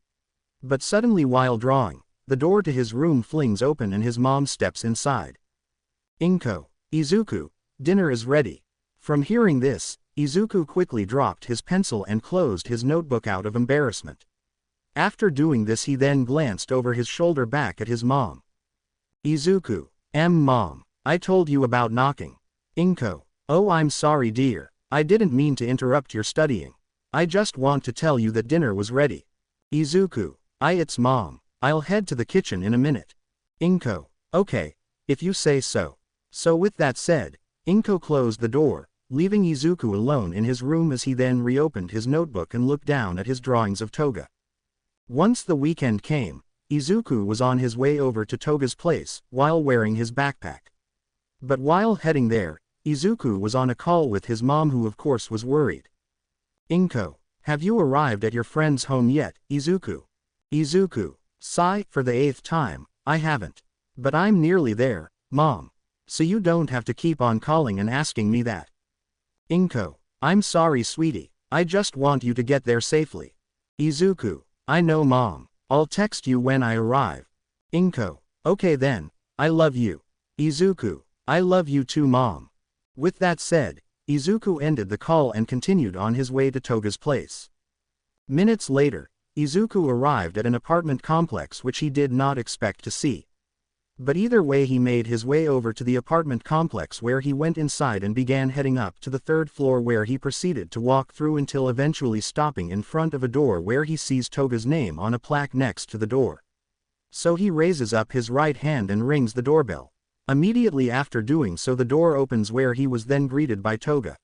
But suddenly while drawing, the door to his room flings open and his mom steps inside. Izuku, dinner is ready. From hearing this, Izuku quickly dropped his pencil and closed his notebook out of embarrassment. After doing this he then glanced over his shoulder back at his mom. Izuku, Mom, I told you about knocking. Oh, I'm sorry dear, I didn't mean to interrupt your studying. I just want to tell you that dinner was ready. Izuku, it's Mom, I'll head to the kitchen in a minute. Okay, if you say so. So with that said, Inko closed the door, leaving Izuku alone in his room as he then reopened his notebook and looked down at his drawings of Toga. Once the weekend came, Izuku was on his way over to Toga's place, while wearing his backpack. But while heading there, Izuku was on a call with his mom who of course was worried. Have you arrived at your friend's home yet, Izuku? Izuku, sigh, for the 8th time, I haven't. But I'm nearly there, Mom. So you don't have to keep on calling and asking me that. I'm sorry sweetie, I just want you to get there safely. Izuku, I know Mom, I'll text you when I arrive. Okay then, I love you. Izuku, I love you too Mom. With that said, Izuku ended the call and continued on his way to Toga's place. Minutes later, Izuku arrived at an apartment complex which he did not expect to see. But either way he made his way over to the apartment complex where he went inside and began heading up to the 3rd floor where he proceeded to walk through until eventually stopping in front of a door where he sees Toga's name on a plaque next to the door. So he raises up his right hand and rings the doorbell. Immediately after doing so the door opens where he was then greeted by Toga.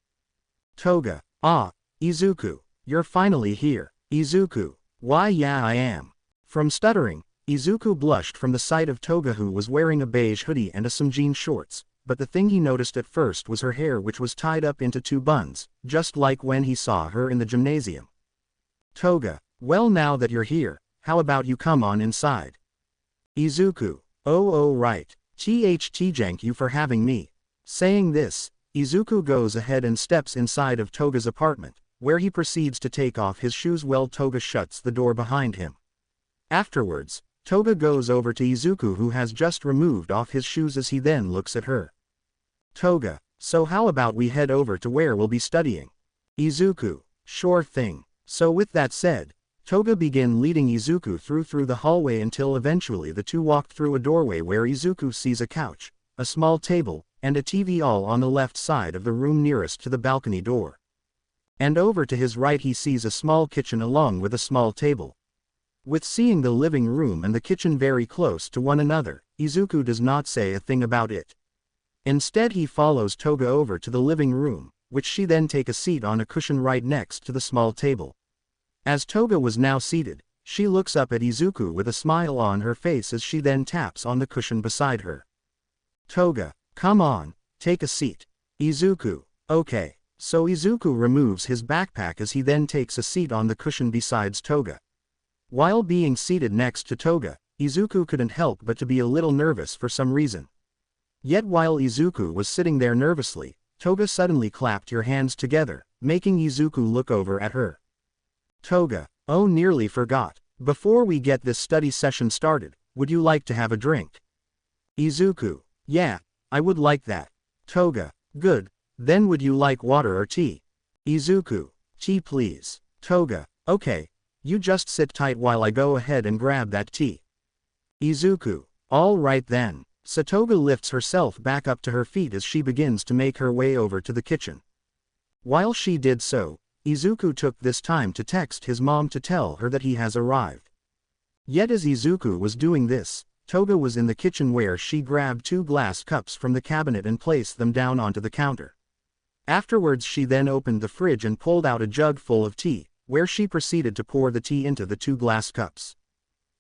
Toga, Izuku, you're finally here. Izuku, why yeah I am. From stuttering, Izuku blushed from the sight of Toga who was wearing a beige hoodie and some jean shorts, but the thing he noticed at first was her hair which was tied up into 2 buns, just like when he saw her in the gymnasium. Toga, well now that you're here, how about you come on inside? Izuku, oh right, thank you for having me. Saying this, Izuku goes ahead and steps inside of Toga's apartment, where he proceeds to take off his shoes while Toga shuts the door behind him. Afterwards, Toga goes over to Izuku who has just removed off his shoes as he then looks at her. Toga, so how about we head over to where we'll be studying? Izuku, sure thing. So with that said, Toga began leading Izuku through the hallway until eventually the two walked through a doorway where Izuku sees a couch, a small table, and a TV all on the left side of the room nearest to the balcony door. And over to his right he sees a small kitchen along with a small table. With seeing the living room and the kitchen very close to one another, Izuku does not say a thing about it. Instead he follows Toga over to the living room, which she then take a seat on a cushion right next to the small table. As Toga was now seated, she looks up at Izuku with a smile on her face as she then taps on the cushion beside her. Toga, come on, take a seat. Izuku, okay. So Izuku removes his backpack as he then takes a seat on the cushion besides Toga. While being seated next to Toga, Izuku couldn't help but to be a little nervous for some reason. Yet while Izuku was sitting there nervously, Toga suddenly clapped her hands together, making Izuku look over at her. Toga, oh nearly forgot. Before we get this study session started, would you like to have a drink? Izuku, yeah, I would like that. Toga, good, then would you like water or tea? Izuku, tea please. Toga, okay. You just sit tight while I go ahead and grab that tea. Izuku, all right then. So Toga lifts herself back up to her feet as she begins to make her way over to the kitchen. While she did so, Izuku took this time to text his mom to tell her that he has arrived. Yet as Izuku was doing this, Toga was in the kitchen where she grabbed 2 glass cups from the cabinet and placed them down onto the counter. Afterwards she then opened the fridge and pulled out a jug full of tea, where she proceeded to pour the tea into the 2 glass cups.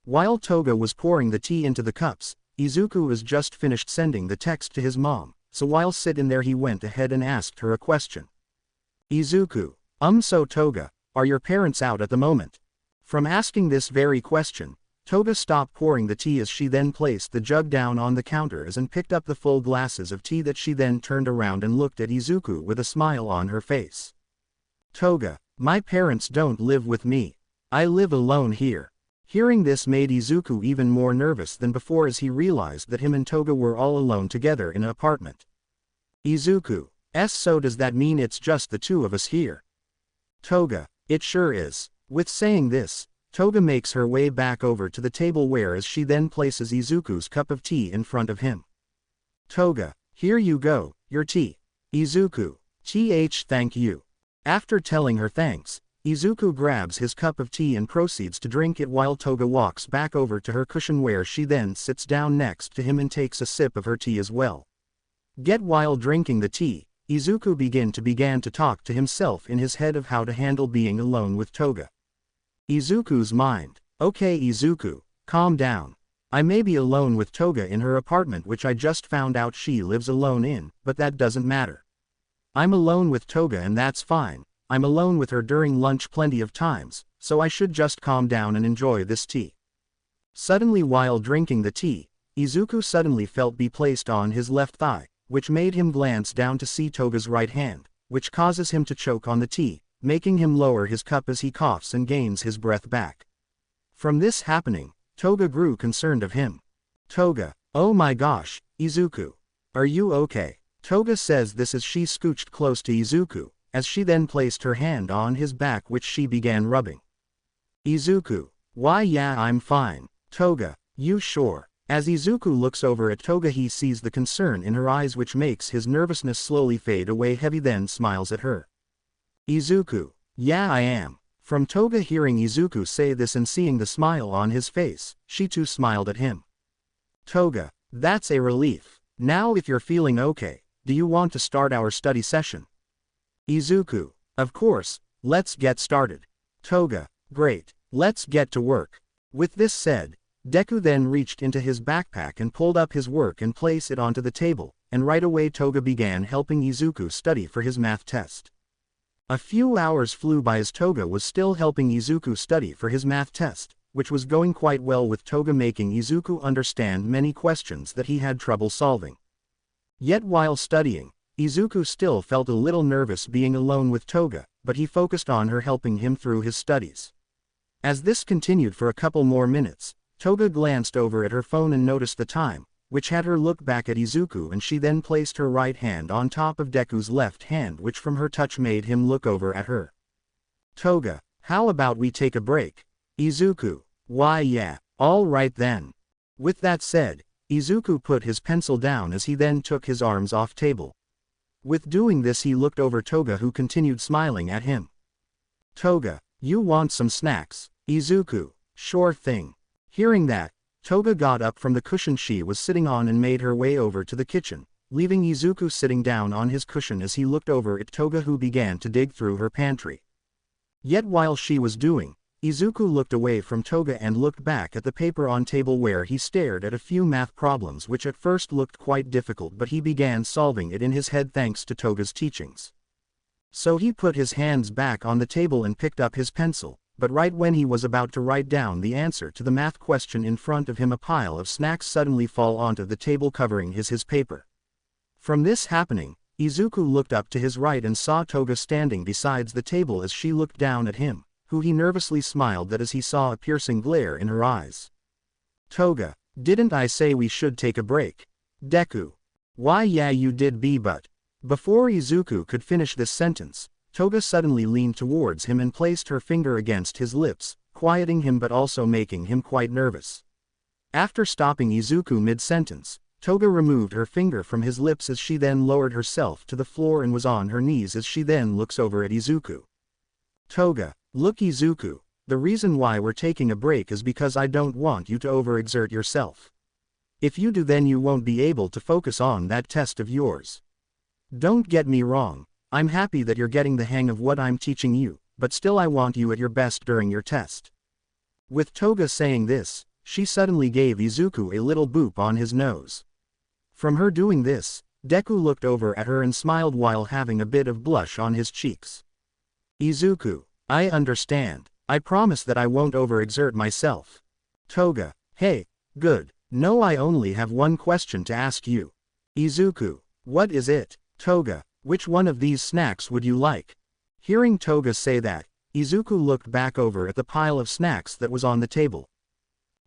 While Toga was pouring the tea into the cups, Izuku was just finished sending the text to his mom, so while sitting there he went ahead and asked her a question. Izuku, so Toga, are your parents out at the moment? From asking this very question, Toga stopped pouring the tea as she then placed the jug down on the counters and picked up the full glasses of tea that she then turned around and looked at Izuku with a smile on her face. Toga, my parents don't live with me. I live alone here. Hearing this made Izuku even more nervous than before as he realized that him and Toga were all alone together in an apartment. Izuku, so does that mean it's just the 2 of us here? Toga, it sure is. With saying this, Toga makes her way back over to the table whereas she then places Izuku's cup of tea in front of him. Toga, here you go, your tea. Izuku, thank you. After telling her thanks, Izuku grabs his cup of tea and proceeds to drink it while Toga walks back over to her cushion where she then sits down next to him and takes a sip of her tea as well. While drinking the tea, Izuku began to talk to himself in his head of how to handle being alone with Toga. Izuku's mind. Okay Izuku, calm down. I may be alone with Toga in her apartment which I just found out she lives alone in, but that doesn't matter. I'm alone with Toga and that's fine. I'm alone with her during lunch plenty of times, so I should just calm down and enjoy this tea. Suddenly while drinking the tea, Izuku suddenly felt be placed on his left thigh, which made him glance down to see Toga's right hand, which causes him to choke on the tea, making him lower his cup as he coughs and gains his breath back. From this happening, Toga grew concerned of him. Toga, oh my gosh, Izuku. Are you okay? Toga says this as she scooched close to Izuku, as she then placed her hand on his back which she began rubbing. Izuku, why yeah I'm fine. Toga, you sure? As Izuku looks over at Toga he sees the concern in her eyes which makes his nervousness slowly fade away. Heavy then smiles at her. Izuku, yeah I am. From Toga hearing Izuku say this and seeing the smile on his face, she too smiled at him. Toga, that's a relief. Now if you're feeling okay, do you want to start our study session? Izuku, of course, let's get started. Toga, great, let's get to work. With this said, Deku then reached into his backpack and pulled up his work and placed it onto the table, and right away Toga began helping Izuku study for his math test. A few hours flew by as Toga was still helping Izuku study for his math test, which was going quite well with Toga making Izuku understand many questions that he had trouble solving. Yet while studying, Izuku still felt a little nervous being alone with Toga, but he focused on her helping him through his studies. As this continued for a couple more minutes, Toga glanced over at her phone and noticed the time, which had her look back at Izuku, and she then placed her right hand on top of Deku's left hand, which from her touch made him look over at her. Toga, how about we take a break? Izuku, why yeah, all right then. With that said, Izuku put his pencil down as he then took his arms off table. With doing this he looked over Toga who continued smiling at him. Toga, you want some snacks? Izuku, sure thing. Hearing that, Toga got up from the cushion she was sitting on and made her way over to the kitchen, leaving Izuku sitting down on his cushion as he looked over at Toga who began to dig through her pantry. Yet while she was doing, Izuku looked away from Toga and looked back at the paper on table where he stared at a few math problems which at first looked quite difficult, but he began solving it in his head thanks to Toga's teachings. So he put his hands back on the table and picked up his pencil, but right when he was about to write down the answer to the math question in front of him, a pile of snacks suddenly fall onto the table covering his paper. From this happening, Izuku looked up to his right and saw Toga standing beside the table as she looked down at him, who he nervously smiled at as he saw a piercing glare in her eyes. Toga, didn't I say we should take a break? Deku. Why yeah you did but. Before Izuku could finish this sentence, Toga suddenly leaned towards him and placed her finger against his lips, quieting him but also making him quite nervous. After stopping Izuku mid-sentence, Toga removed her finger from his lips as she then lowered herself to the floor and was on her knees as she then looks over at Izuku. Toga, look Izuku, the reason why we're taking a break is because I don't want you to overexert yourself. If you do then you won't be able to focus on that test of yours. Don't get me wrong, I'm happy that you're getting the hang of what I'm teaching you, but still I want you at your best during your test. With Toga saying this, she suddenly gave Izuku a little boop on his nose. From her doing this, Deku looked over at her and smiled while having a bit of blush on his cheeks. Izuku, I understand. I promise that I won't overexert myself. Toga, hey, good. No, I only have one question to ask you. Izuku, what is it? Toga, which one of these snacks would you like? Hearing Toga say that, Izuku looked back over at the pile of snacks that was on the table.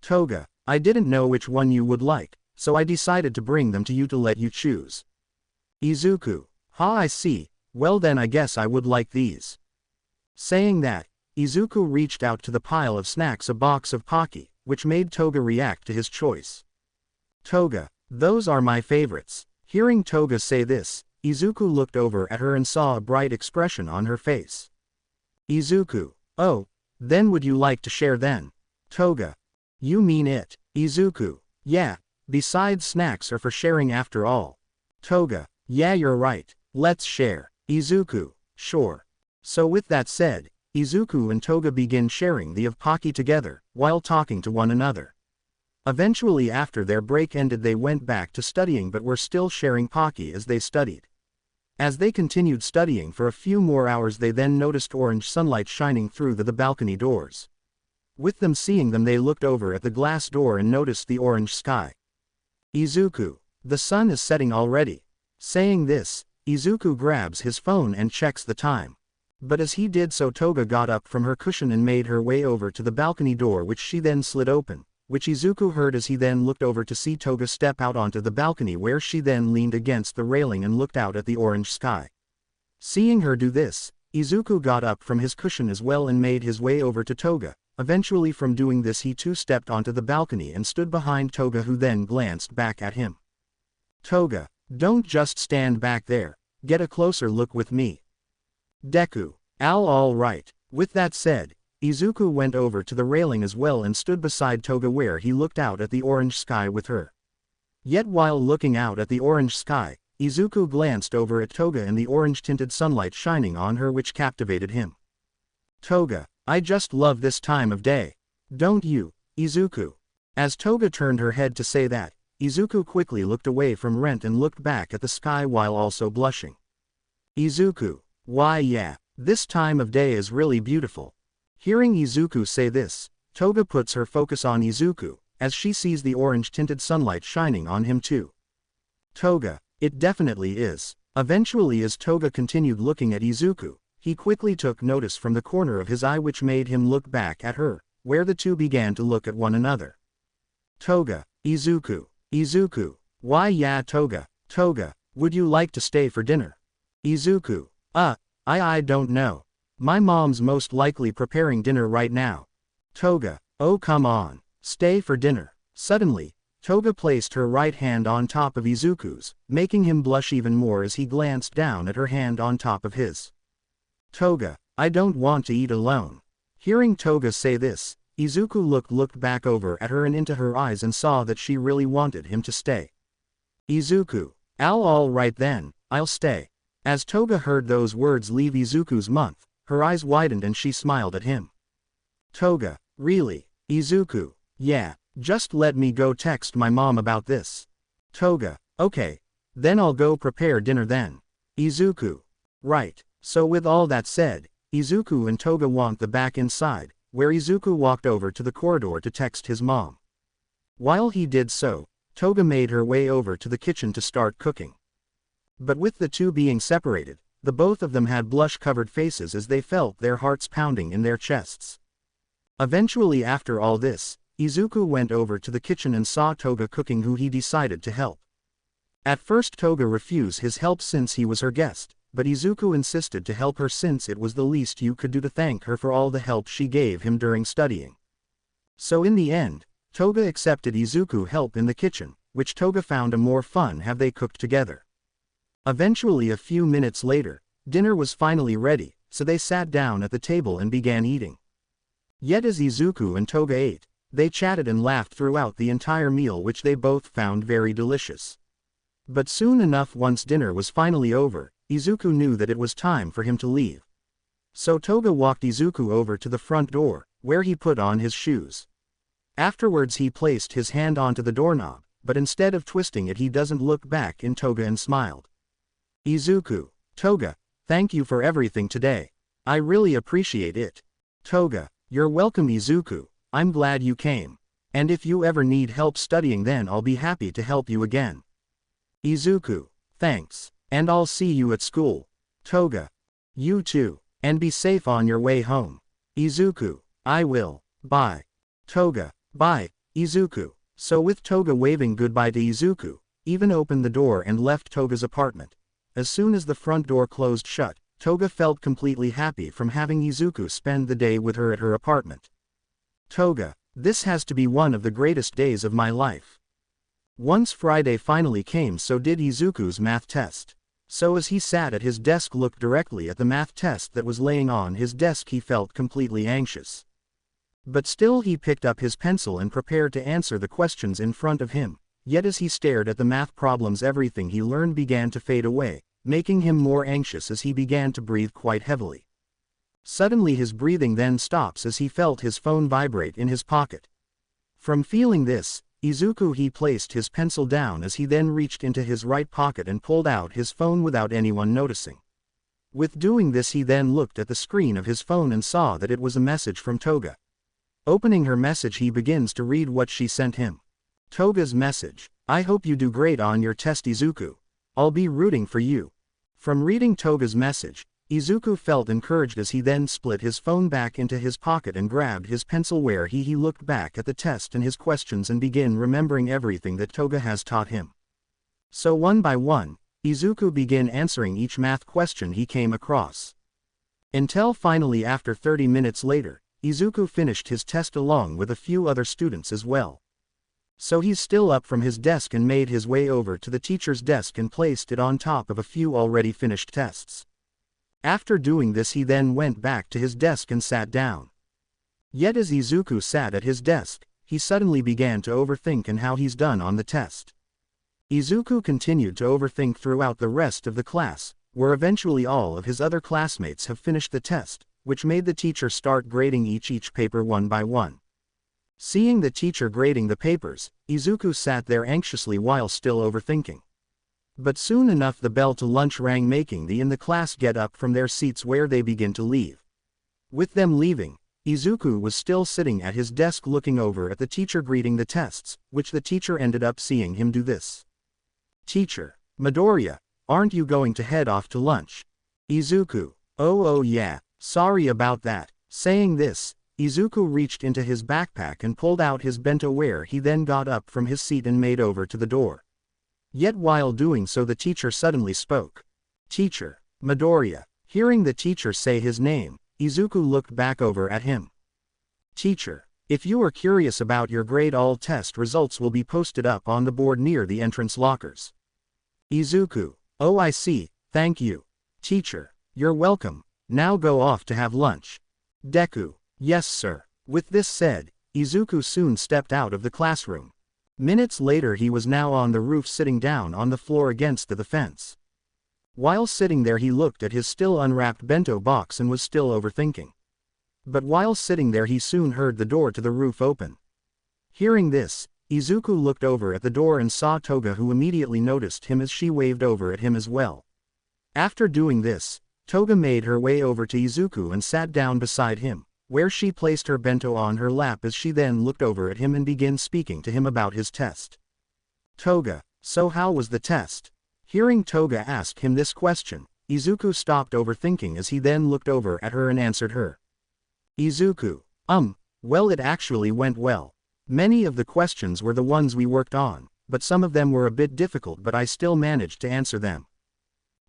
Toga, I didn't know which one you would like, so I decided to bring them to you to let you choose. Izuku, I see, well then I guess I would like these. Saying that, Izuku reached out to the pile of snacks a box of Pocky, which made Toga react to his choice. Toga, those are my favorites. Hearing Toga say this, Izuku looked over at her and saw a bright expression on her face. Izuku, oh, then would you like to share then? Toga, you mean it? Izuku, yeah, besides snacks are for sharing after all. Toga, yeah you're right, let's share. Izuku, sure. So with that said, Izuku and Toga begin sharing the of Pocky together, while talking to one another. Eventually after their break ended they went back to studying but were still sharing Pocky as they studied. As they continued studying for a few more hours they then noticed orange sunlight shining through the balcony doors. With them seeing them they looked over at the glass door and noticed the orange sky. Izuku, the sun is setting already. Saying this, Izuku grabs his phone and checks the time. But as he did so Toga got up from her cushion and made her way over to the balcony door which she then slid open, which Izuku heard as he then looked over to see Toga step out onto the balcony where she then leaned against the railing and looked out at the orange sky. Seeing her do this, Izuku got up from his cushion as well and made his way over to Toga. Eventually from doing this he too stepped onto the balcony and stood behind Toga who then glanced back at him. Toga, don't just stand back there, get a closer look with me. Deku, all right. With that said, Izuku went over to the railing as well and stood beside Toga where he looked out at the orange sky with her. Yet while looking out at the orange sky, Izuku glanced over at Toga and the orange-tinted sunlight shining on her which captivated him. Toga, I just love this time of day. Don't you, Izuku? As Toga turned her head to say that, Izuku quickly looked away from Rent and looked back at the sky while also blushing. Izuku, why yeah, this time of day is really beautiful. Hearing Izuku say this, Toga puts her focus on Izuku, as she sees the orange-tinted sunlight shining on him too. Toga, it definitely is. Eventually as Toga continued looking at Izuku, he quickly took notice from the corner of his eye which made him look back at her, where the two began to look at one another. Toga, Izuku, why yeah Toga, would you like to stay for dinner? Izuku, I don't know. My mom's most likely preparing dinner right now. Toga, oh come on, stay for dinner. Suddenly, Toga placed her right hand on top of Izuku's, making him blush even more as he glanced down at her hand on top of his. Toga, I don't want to eat alone. Hearing Toga say this, Izuku looked back over at her and into her eyes and saw that she really wanted him to stay. Izuku, all right then, I'll stay. As Toga heard those words leave Izuku's mouth, her eyes widened and she smiled at him. Toga, really? Izuku, yeah, just let me go text my mom about this. Toga, okay, then I'll go prepare dinner then. Izuku, right. So with all that said, Izuku and Toga went back inside, where Izuku walked over to the corridor to text his mom. While he did so, Toga made her way over to the kitchen to start cooking. But with the two being separated, the both of them had blush-covered faces as they felt their hearts pounding in their chests. Eventually after all this, Izuku went over to the kitchen and saw Toga cooking who he decided to help. At first Toga refused his help since he was her guest, but Izuku insisted to help her since it was the least you could do to thank her for all the help she gave him during studying. So in the end, Toga accepted Izuku's help in the kitchen, which Toga found a more fun have they cooked together. Eventually a few minutes later, dinner was finally ready, so they sat down at the table and began eating. Yet as Izuku and Toga ate, they chatted and laughed throughout the entire meal, which they both found very delicious. But soon enough, once dinner was finally over, Izuku knew that it was time for him to leave. So Toga walked Izuku over to the front door, where he put on his shoes. Afterwards he placed his hand onto the doorknob, but instead of twisting it he doesn't look back in Toga and smiled. Izuku, Toga, thank you for everything today. I really appreciate it. Toga, you're welcome Izuku, I'm glad you came. And if you ever need help studying then I'll be happy to help you again. Izuku, thanks, and I'll see you at school. Toga, you too, and be safe on your way home. Izuku, I will, bye. Toga, bye, Izuku. So with Toga waving goodbye to Izuku, even opened the door and left Toga's apartment. As soon as the front door closed shut, Toga felt completely happy from having Izuku spend the day with her at her apartment. Toga, this has to be one of the greatest days of my life. Once Friday finally came, so did Izuku's math test. So as he sat at his desk, looked directly at the math test that was laying on his desk, he felt completely anxious. But still he picked up his pencil and prepared to answer the questions in front of him. Yet as he stared at the math problems, everything he learned began to fade away, making him more anxious as he began to breathe quite heavily. Suddenly his breathing then stops as he felt his phone vibrate in his pocket. From feeling this, Izuku he placed his pencil down as he then reached into his right pocket and pulled out his phone without anyone noticing. With doing this he then looked at the screen of his phone and saw that it was a message from Toga. Opening her message he begins to read what she sent him. Toga's message: I hope you do great on your test Izuku. I'll be rooting for you. From reading Toga's message, Izuku felt encouraged as he then split his phone back into his pocket and grabbed his pencil where he looked back at the test and his questions and began remembering everything that Toga has taught him. So one by one, Izuku began answering each math question he came across. Until finally after 30 minutes later, Izuku finished his test along with a few other students as well. So he's still up from his desk and made his way over to the teacher's desk and placed it on top of a few already finished tests. After doing this he then went back to his desk and sat down. Yet as Izuku sat at his desk, he suddenly began to overthink and how he's done on the test. Izuku continued to overthink throughout the rest of the class, where eventually all of his other classmates have finished the test, which made the teacher start grading each paper one by one. Seeing the teacher grading the papers, Izuku sat there anxiously while still overthinking. But soon enough the bell to lunch rang, making the in the class get up from their seats where they begin to leave. With them leaving, Izuku was still sitting at his desk looking over at the teacher grading the tests, which the teacher ended up seeing him do this. Teacher, Midoriya, aren't you going to head off to lunch? Izuku, oh yeah, sorry about that. Saying this, Izuku reached into his backpack and pulled out his bento where he then got up from his seat and made over to the door. Yet while doing so the teacher suddenly spoke. Teacher, Midoriya. Hearing the teacher say his name, Izuku looked back over at him. Teacher, if you are curious about your grade, all test results will be posted up on the board near the entrance lockers. Izuku, oh I see, thank you. Teacher, you're welcome, now go off to have lunch. Deku, yes sir. With this said, Izuku soon stepped out of the classroom. Minutes later he was now on the roof sitting down on the floor against the fence. While sitting there he looked at his still unwrapped bento box and was still overthinking. But while sitting there he soon heard the door to the roof open. Hearing this, Izuku looked over at the door and saw Toga, who immediately noticed him as she waved over at him as well. After doing this, Toga made her way over to Izuku and sat down beside him, where she placed her bento on her lap as she then looked over at him and began speaking to him about his test. Toga, so how was the test? Hearing Toga ask him this question, Izuku stopped overthinking as he then looked over at her and answered her. Izuku, well it actually went well. Many of the questions were the ones we worked on, but some of them were a bit difficult, but I still managed to answer them.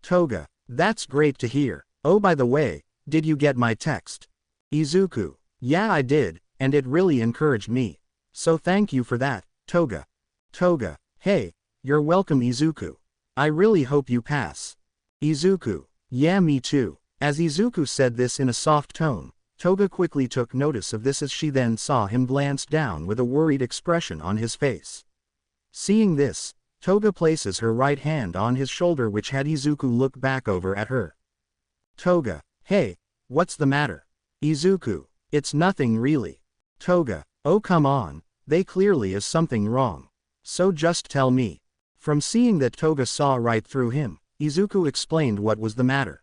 Toga, that's great to hear. Oh by the way, did you get my text? Izuku, yeah I did, and it really encouraged me. So thank you for that, Toga. Toga, Hey, you're welcome Izuku. I really hope you pass. Izuku, yeah me too. As Izuku said this in a soft tone, Toga quickly took notice of this as she then saw him glance down with a worried expression on his face. Seeing this, Toga places her right hand on his shoulder which had Izuku look back over at her. Toga, hey, what's the matter? Izuku, it's nothing really. Toga, oh come on, they clearly is something wrong. So just tell me. From seeing that Toga saw right through him, Izuku explained what was the matter.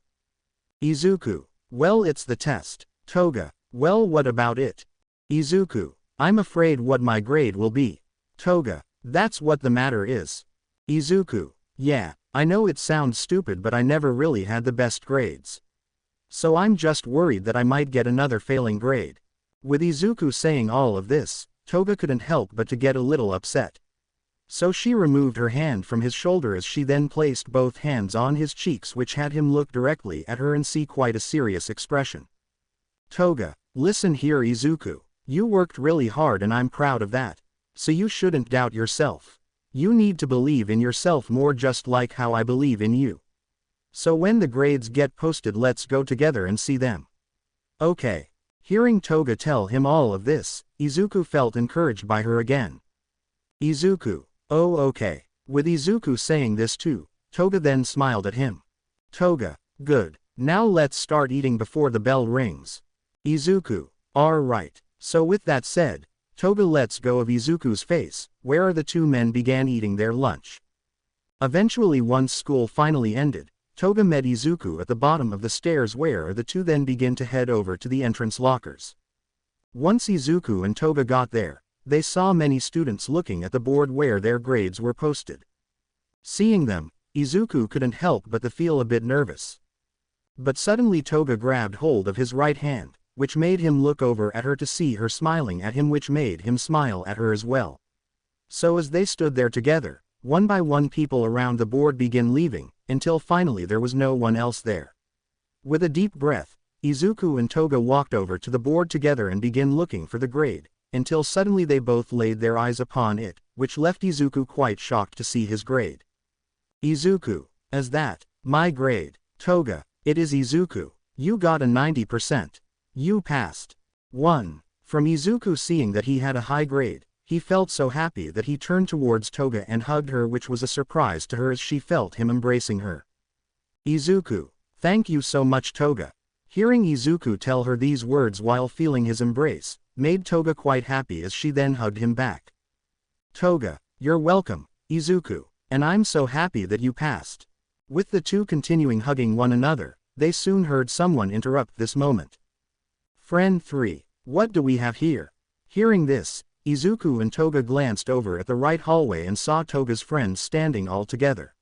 Izuku, well it's the test. Toga, well what about it? Izuku, I'm afraid what my grade will be. Toga, that's what the matter is. Izuku, yeah, I know it sounds stupid but I never really had the best grades. So I'm just worried that I might get another failing grade. With Izuku saying all of this, Toga couldn't help but to get a little upset. So she removed her hand from his shoulder as she then placed both hands on his cheeks which had him look directly at her and see quite a serious expression. Toga, listen here Izuku, you worked really hard and I'm proud of that. So you shouldn't doubt yourself. You need to believe in yourself more just like how I believe in you. So when the grades get posted let's go together and see them. Okay. Hearing Toga tell him all of this, Izuku felt encouraged by her again. Izuku, oh okay. With Izuku saying this too, Toga then smiled at him. Toga, good. Now let's start eating before the bell rings. Izuku, alright. So with that said, Toga lets go of Izuku's face, where the two men began eating their lunch. Eventually once school finally ended, Toga met Izuku at the bottom of the stairs where the two then begin to head over to the entrance lockers. Once Izuku and Toga got there, they saw many students looking at the board where their grades were posted. Seeing them, Izuku couldn't help but to feel a bit nervous. But suddenly Toga grabbed hold of his right hand, which made him look over at her to see her smiling at him which made him smile at her as well. So as they stood there together, one by one people around the board began leaving, until finally there was no one else there. With a deep breath, Izuku and Toga walked over to the board together and began looking for the grade, until suddenly they both laid their eyes upon it, which left Izuku quite shocked to see his grade. Izuku, is that my grade? Toga, it is Izuku, you got a 90%. You passed. 1. From Izuku seeing that he had a high grade, he felt so happy that he turned towards Toga and hugged her which was a surprise to her as she felt him embracing her. Izuku, thank you so much Toga. Hearing Izuku tell her these words while feeling his embrace, made Toga quite happy as she then hugged him back. Toga, you're welcome, Izuku, and I'm so happy that you passed. With the two continuing hugging one another, they soon heard someone interrupt this moment. Friend 3, what do we have here? Hearing this, Izuku and Toga glanced over at the right hallway and saw Toga's friends standing all together.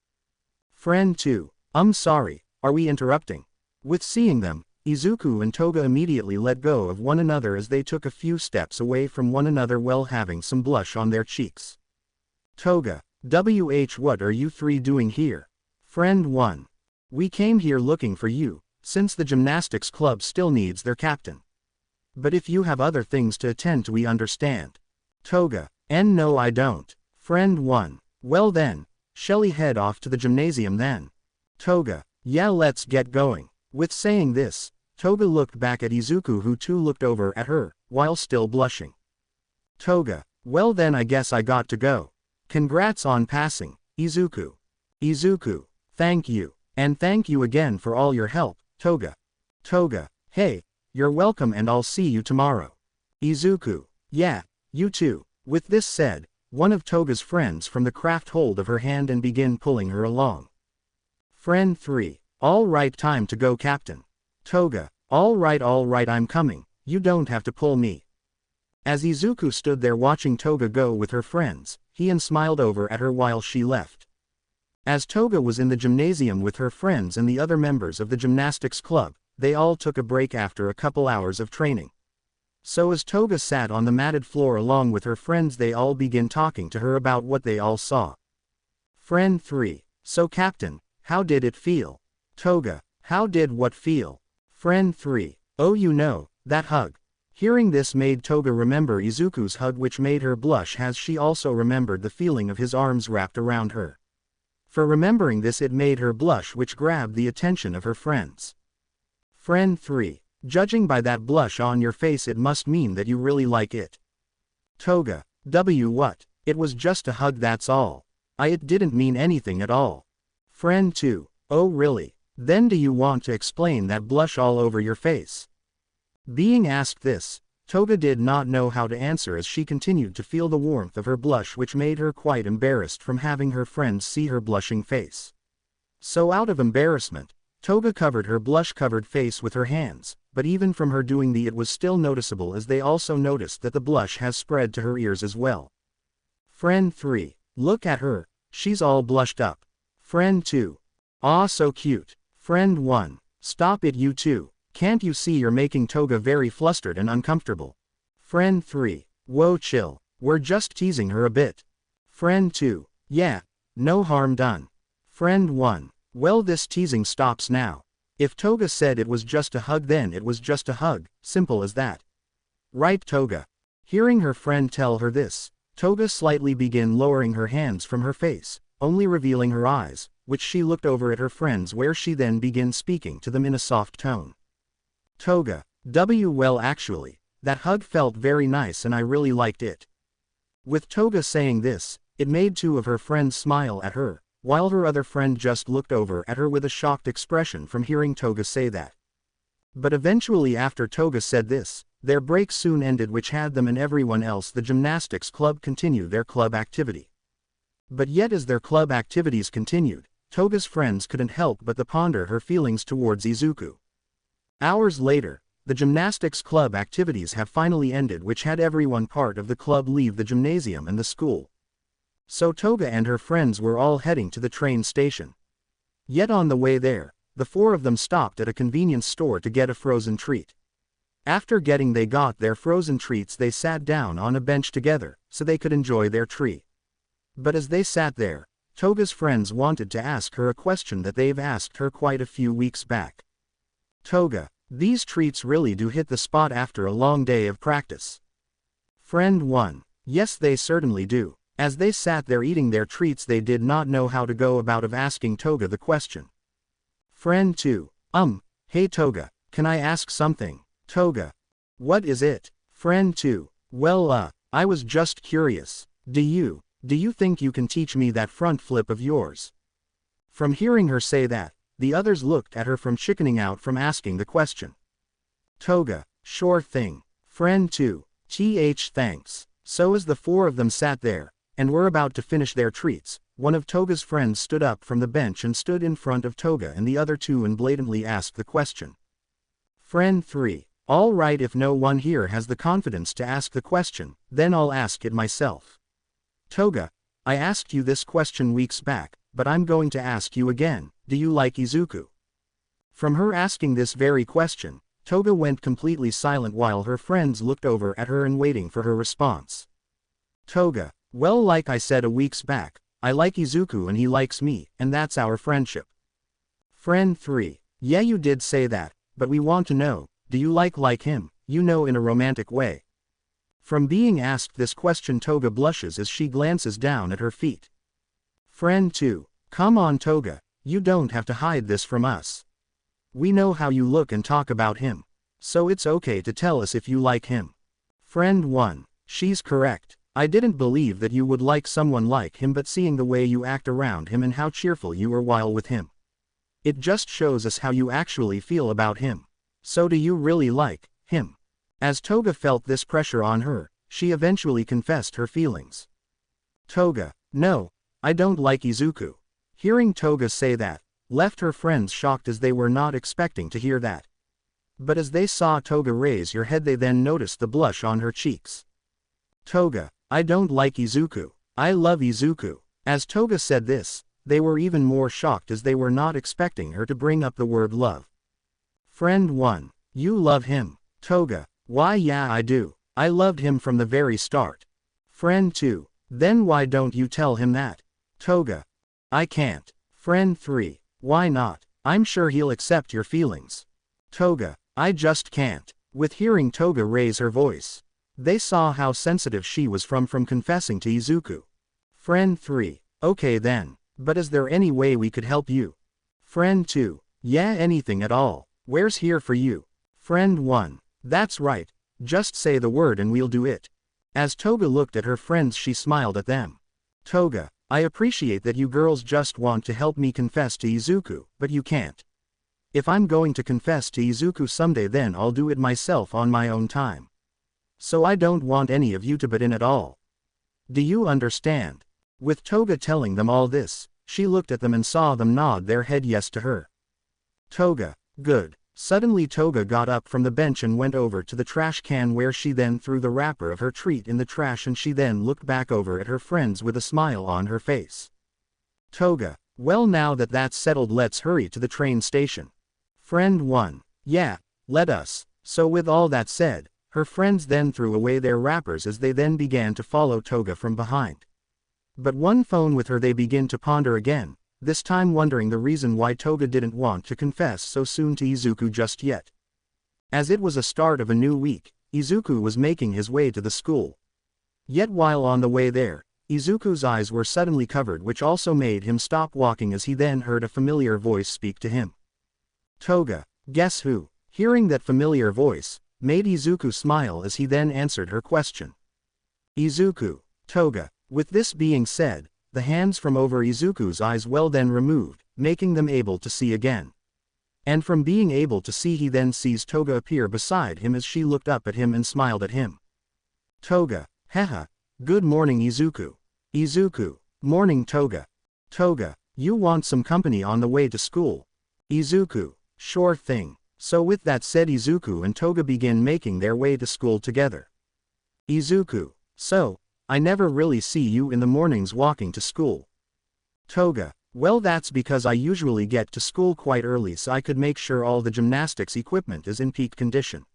Friend 2, sorry, are we interrupting? With seeing them, Izuku and Toga immediately let go of one another as they took a few steps away from one another while having some blush on their cheeks. Toga, what are you three doing here? Friend 1. We came here looking for you, since the gymnastics club still needs their captain. But if you have other things to attend to we understand. Toga, and no I don't. Friend 1. Well then, shall we head off to the gymnasium then? Toga, yeah let's get going. With saying this, Toga looked back at Izuku who too looked over at her, while still blushing. Toga, well then I guess I got to go. Congrats on passing, Izuku. Izuku, thank you, and thank you again for all your help, Toga. Toga, hey, you're welcome and I'll see you tomorrow. Izuku, yeah, you too. With this said, one of Toga's friends from the craft hold of her hand and begin pulling her along. Friend 3, all right time to go captain. Toga, all right I'm coming, you don't have to pull me. As Izuku stood there watching Toga go with her friends, he smiled over at her while she left. As Toga was in the gymnasium with her friends and the other members of the gymnastics club, they all took a break after a couple hours of training. So as Toga sat on the matted floor along with her friends they all began talking to her about what they all saw. Friend 3, so captain, how did it feel? Toga, how did what feel? Friend 3, oh you know, that hug. Hearing this made Toga remember Izuku's hug, which made her blush as she also remembered the feeling of his arms wrapped around her. For remembering this, it made her blush, which grabbed the attention of her friends. Friend 3. Judging by that blush on your face, it must mean that you really like it. Toga. What? It was just a hug, that's all. It didn't mean anything at all. Friend 2. Oh really? Then do you want to explain that blush all over your face? Being asked this, Toga did not know how to answer as she continued to feel the warmth of her blush, which made her quite embarrassed from having her friends see her blushing face. So out of embarrassment, Toga covered her blush-covered face with her hands, but even from her doing it was still noticeable, as they also noticed that the blush has spread to her ears as well. Friend 3. Look at her, she's all blushed up. Friend 2. Aw, so cute. Friend 1. Stop it, you two. Can't you see you're making Toga very flustered and uncomfortable? Friend 3. Whoa, chill. We're just teasing her a bit. Friend 2. Yeah, no harm done. Friend 1. Well, this teasing stops now. If Toga said it was just a hug, then it was just a hug, simple as that. Right, Toga? Hearing her friend tell her this, Toga slightly began lowering her hands from her face, only revealing her eyes, which she looked over at her friends, where she then began speaking to them in a soft tone. Toga. Well, actually, that hug felt very nice and I really liked it. With Toga saying this, it made two of her friends smile at her, while her other friend just looked over at her with a shocked expression from hearing Toga say that. But eventually, after Toga said this, their break soon ended, which had them and everyone else the gymnastics club continue their club activity. But yet as their club activities continued, Toga's friends couldn't help but to ponder her feelings towards Izuku. Hours later, the gymnastics club activities have finally ended, which had everyone part of the club leave the gymnasium and the school. So Toga and her friends were all heading to the train station. Yet on the way there, the four of them stopped at a convenience store to get a frozen treat. After they got their frozen treats, they sat down on a bench together, so they could enjoy their treat. But as they sat there, Toga's friends wanted to ask her a question that they've asked her quite a few weeks back. Toga, these treats really do hit the spot after a long day of practice. Friend 1. Yes, they certainly do. As they sat there eating their treats, they did not know how to go about of asking Toga the question. Friend 2. Hey Toga, can I ask something? Toga. What is it? Friend 2. Well, I was just curious. Do you think you can teach me that front flip of yours? From hearing her say that, the others looked at her from chickening out from asking the question. Toga. Sure thing. Friend 2. Thanks. So as the four of them sat there, and were about to finish their treats, one of Toga's friends stood up from the bench and stood in front of Toga and the other two and blatantly asked the question. Friend 3. All right, if no one here has the confidence to ask the question, then I'll ask it myself. Toga. I asked you this question weeks back, but I'm going to ask you again, do you like Izuku? From her asking this very question, Toga went completely silent while her friends looked over at her and waiting for her response. Toga. Well, like I said a weeks back, I like Izuku and he likes me, and that's our friendship. Friend 3. Yeah, you did say that, but we want to know, do you like him, in a romantic way? From being asked this question, Toga blushes as she glances down at her feet. Friend 2. Come on Toga, you don't have to hide this from us. We know how you look and talk about him, so it's okay to tell us if you like him. Friend 1. She's correct. I didn't believe that you would like someone like him, but seeing the way you act around him and how cheerful you are while with him, it just shows us how you actually feel about him. So do you really like him? As Toga felt this pressure on her, she eventually confessed her feelings. Toga. No, I don't like Izuku. Hearing Toga say that, left her friends shocked as they were not expecting to hear that. But as they saw Toga raise her head, they then noticed the blush on her cheeks. Toga. I don't like Izuku. I love Izuku. As Toga said this, they were even more shocked as they were not expecting her to bring up the word love. Friend 1. You love him? Toga. Why, yeah, I do. I loved him from the very start. Friend 2. Then why don't you tell him that? Toga. I can't. Friend 3. Why not? I'm sure he'll accept your feelings. Toga. I just can't. With hearing Toga raise her voice, they saw how sensitive she was from confessing to Izuku. Friend 3. Okay then, but is there any way we could help you? Friend 2. Yeah, anything at all. Where's here for you? Friend 1. That's right, just say the word and we'll do it. As Toga looked at her friends, she smiled at them. Toga, I appreciate that you girls just want to help me confess to Izuku, but you can't. If I'm going to confess to Izuku someday, then I'll do it myself on my own time. So I don't want any of you to butt in at all. Do you understand? With Toga telling them all this, she looked at them and saw them nod their head yes to her. Toga, good. Suddenly Toga got up from the bench and went over to the trash can, where she then threw the wrapper of her treat in the trash, and she then looked back over at her friends with a smile on her face. Toga, well, now that that's settled, let's hurry to the train station. Friend 1. Yeah, let us. So with all that said, her friends then threw away their wrappers as they then began to follow Toga from behind. But one phone with her, they begin to ponder again, this time wondering the reason why Toga didn't want to confess so soon to Izuku just yet. As it was a start of a new week, Izuku was making his way to the school. Yet while on the way there, Izuku's eyes were suddenly covered, which also made him stop walking as he then heard a familiar voice speak to him. Toga, guess who? Hearing that familiar voice, made Izuku smile as he then answered her question. Izuku, Toga. With this being said, the hands from over Izuku's eyes well then removed, making them able to see again. And from being able to see, he then sees Toga appear beside him as she looked up at him and smiled at him. Toga, haha, good morning Izuku. Izuku, morning Toga. Toga, you want some company on the way to school? Izuku, sure thing. So with that said, Izuku and Toga begin making their way to school together. Izuku, so, I never really see you in the mornings walking to school. Toga, well, that's because I usually get to school quite early so I could make sure all the gymnastics equipment is in peak condition.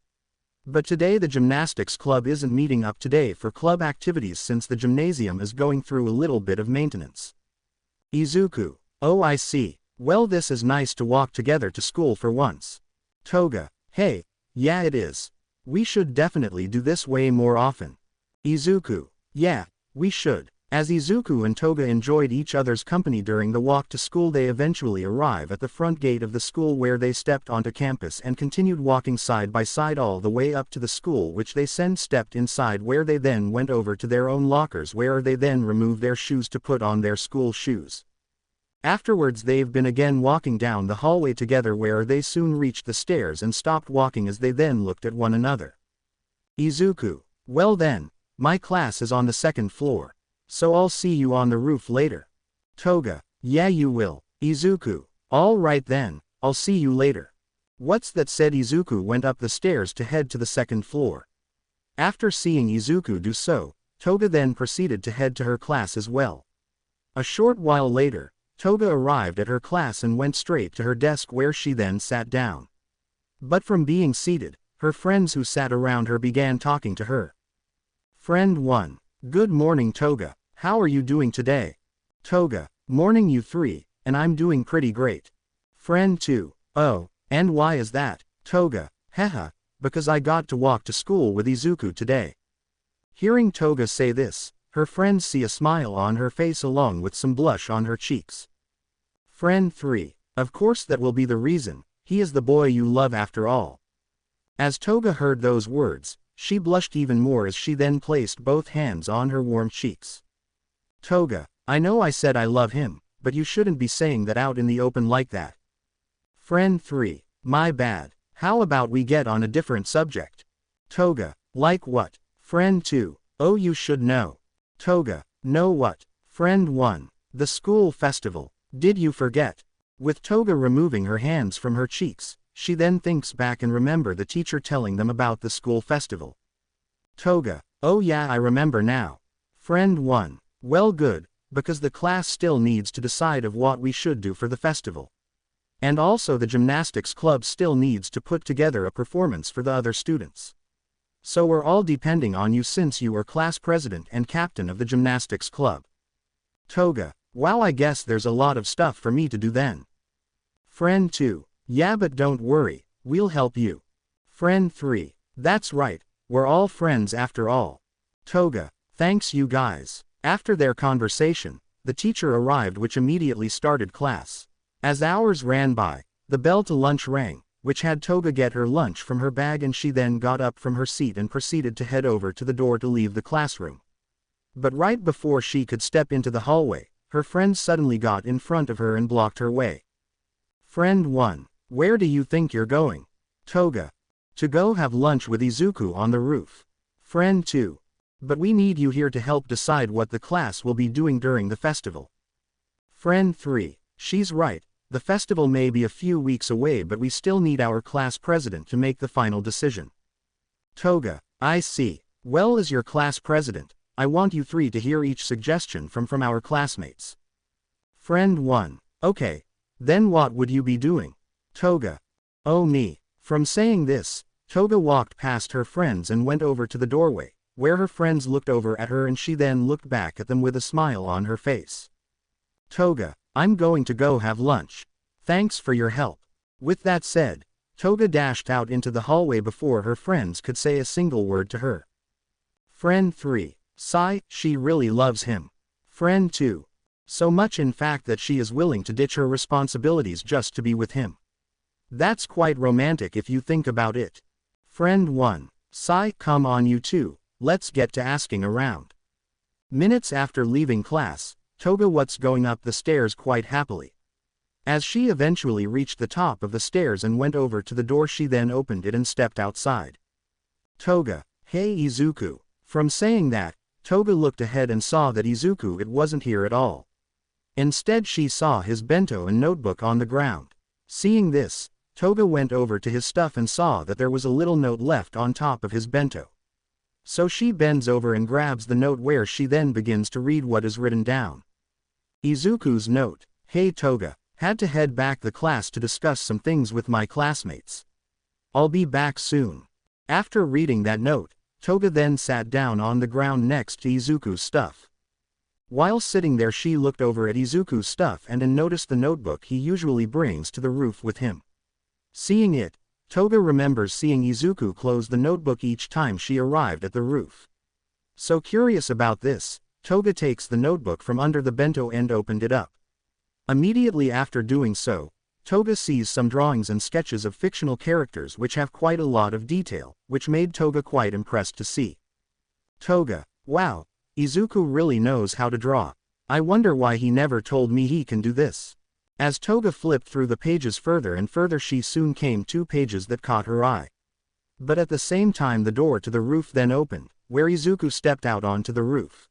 But today the gymnastics club isn't meeting up today for club activities since the gymnasium is going through a little bit of maintenance. Izuku, oh I see, well this is nice to walk together to school for once. Toga, hey, yeah it is. We should definitely do this way more often. Izuku, yeah, we should. As Izuku and Toga enjoyed each other's company during the walk to school, they eventually arrive at the front gate of the school, where they stepped onto campus and continued walking side by side all the way up to the school, which they then stepped inside, where they then went over to their own lockers, where they then removed their shoes to put on their school shoes. Afterwards they've been again walking down the hallway together, where they soon reached the stairs and stopped walking as they then looked at one another. Izuku, well then, my class is on the second floor. So I'll see you on the roof later. Toga, yeah you will. Izuku, all right then, I'll see you later. What's that said? Izuku went up the stairs to head to the second floor. After seeing Izuku do so, Toga then proceeded to head to her class as well. A short while later, Toga arrived at her class and went straight to her desk, where she then sat down. But from being seated, her friends who sat around her began talking to her. Friend 1. Good morning Toga, how are you doing today? Toga, morning you 3, and I'm doing pretty great. Friend 2. Oh, and why is that? Toga, haha, because I got to walk to school with Izuku today. Hearing Toga say this, her friends see a smile on her face along with some blush on her cheeks. Friend 3. Of course that will be the reason, he is the boy you love after all. As Toga heard those words, she blushed even more as she then placed both hands on her warm cheeks. Toga, I know I said I love him, but you shouldn't be saying that out in the open like that. Friend 3. My bad, how about we get on a different subject? Toga, like what? Friend 2. Oh, you should know. Toga, know what? Friend 1. The school festival, did you forget? With Toga removing her hands from her cheeks, she then thinks back and remember the teacher telling them about the school festival. Toga, oh yeah, I remember now. Friend 1. Well good, because the class still needs to decide of what we should do for the festival. And also the gymnastics club still needs to put together a performance for the other students. So we're all depending on you since you are class president and captain of the gymnastics club. Toga, wow, I guess there's a lot of stuff for me to do then. Friend 2. Yeah, but don't worry, we'll help you. Friend 3. That's right, we're all friends after all. Toga, thanks you guys. After their conversation, the teacher arrived, which immediately started class. As hours ran by, the bell to lunch rang, which had Toga get her lunch from her bag, and she then got up from her seat and proceeded to head over to the door to leave the classroom. But right before she could step into the hallway, her friend suddenly got in front of her and blocked her way. Friend 1, where do you think you're going? Toga, to go have lunch with Izuku on the roof. Friend 2, but we need you here to help decide what the class will be doing during the festival. Friend 3, she's right, the festival may be a few weeks away, but we still need our class president to make the final decision. Toga, I see. Well, as your class president, I want you 3 to hear each suggestion from our classmates. Friend 1, okay, then what would you be doing? Toga, oh me. From saying this, Toga walked past her friends and went over to the doorway, where her friends looked over at her and she then looked back at them with a smile on her face. Toga, I'm going to go have lunch. Thanks for your help. With that said, Toga dashed out into the hallway before her friends could say a single word to her. Friend 3, sigh, she really loves him. Friend 2, so much in fact that she is willing to ditch her responsibilities just to be with him. That's quite romantic if you think about it. Friend 1, sigh, come on you two, let's get to asking around. Minutes after leaving class, Toga was going up the stairs quite happily. As she eventually reached the top of the stairs and went over to the door, she then opened it and stepped outside. Toga, hey Izuku. From saying that, Toga looked ahead and saw that Izuku it wasn't here at all. Instead she saw his bento and notebook on the ground. Seeing this, Toga went over to his stuff and saw that there was a little note left on top of his bento. So she bends over and grabs the note, where she then begins to read what is written down. Izuku's note, hey Toga, had to head back the class to discuss some things with my classmates. I'll be back soon. After reading that note, Toga then sat down on the ground next to Izuku's stuff. While sitting there, she looked over at Izuku's stuff and noticed the notebook he usually brings to the roof with him. Seeing it, Toga remembers seeing Izuku close the notebook each time she arrived at the roof. So curious about this, Toga takes the notebook from under the bento and opened it up. Immediately after doing so, Toga sees some drawings and sketches of fictional characters which have quite a lot of detail, which made Toga quite impressed to see. Toga, wow, Izuku really knows how to draw. I wonder why he never told me he can do this. As Toga flipped through the pages further and further, she soon came 2 pages that caught her eye. But at the same time the door to the roof then opened, where Izuku stepped out onto the roof.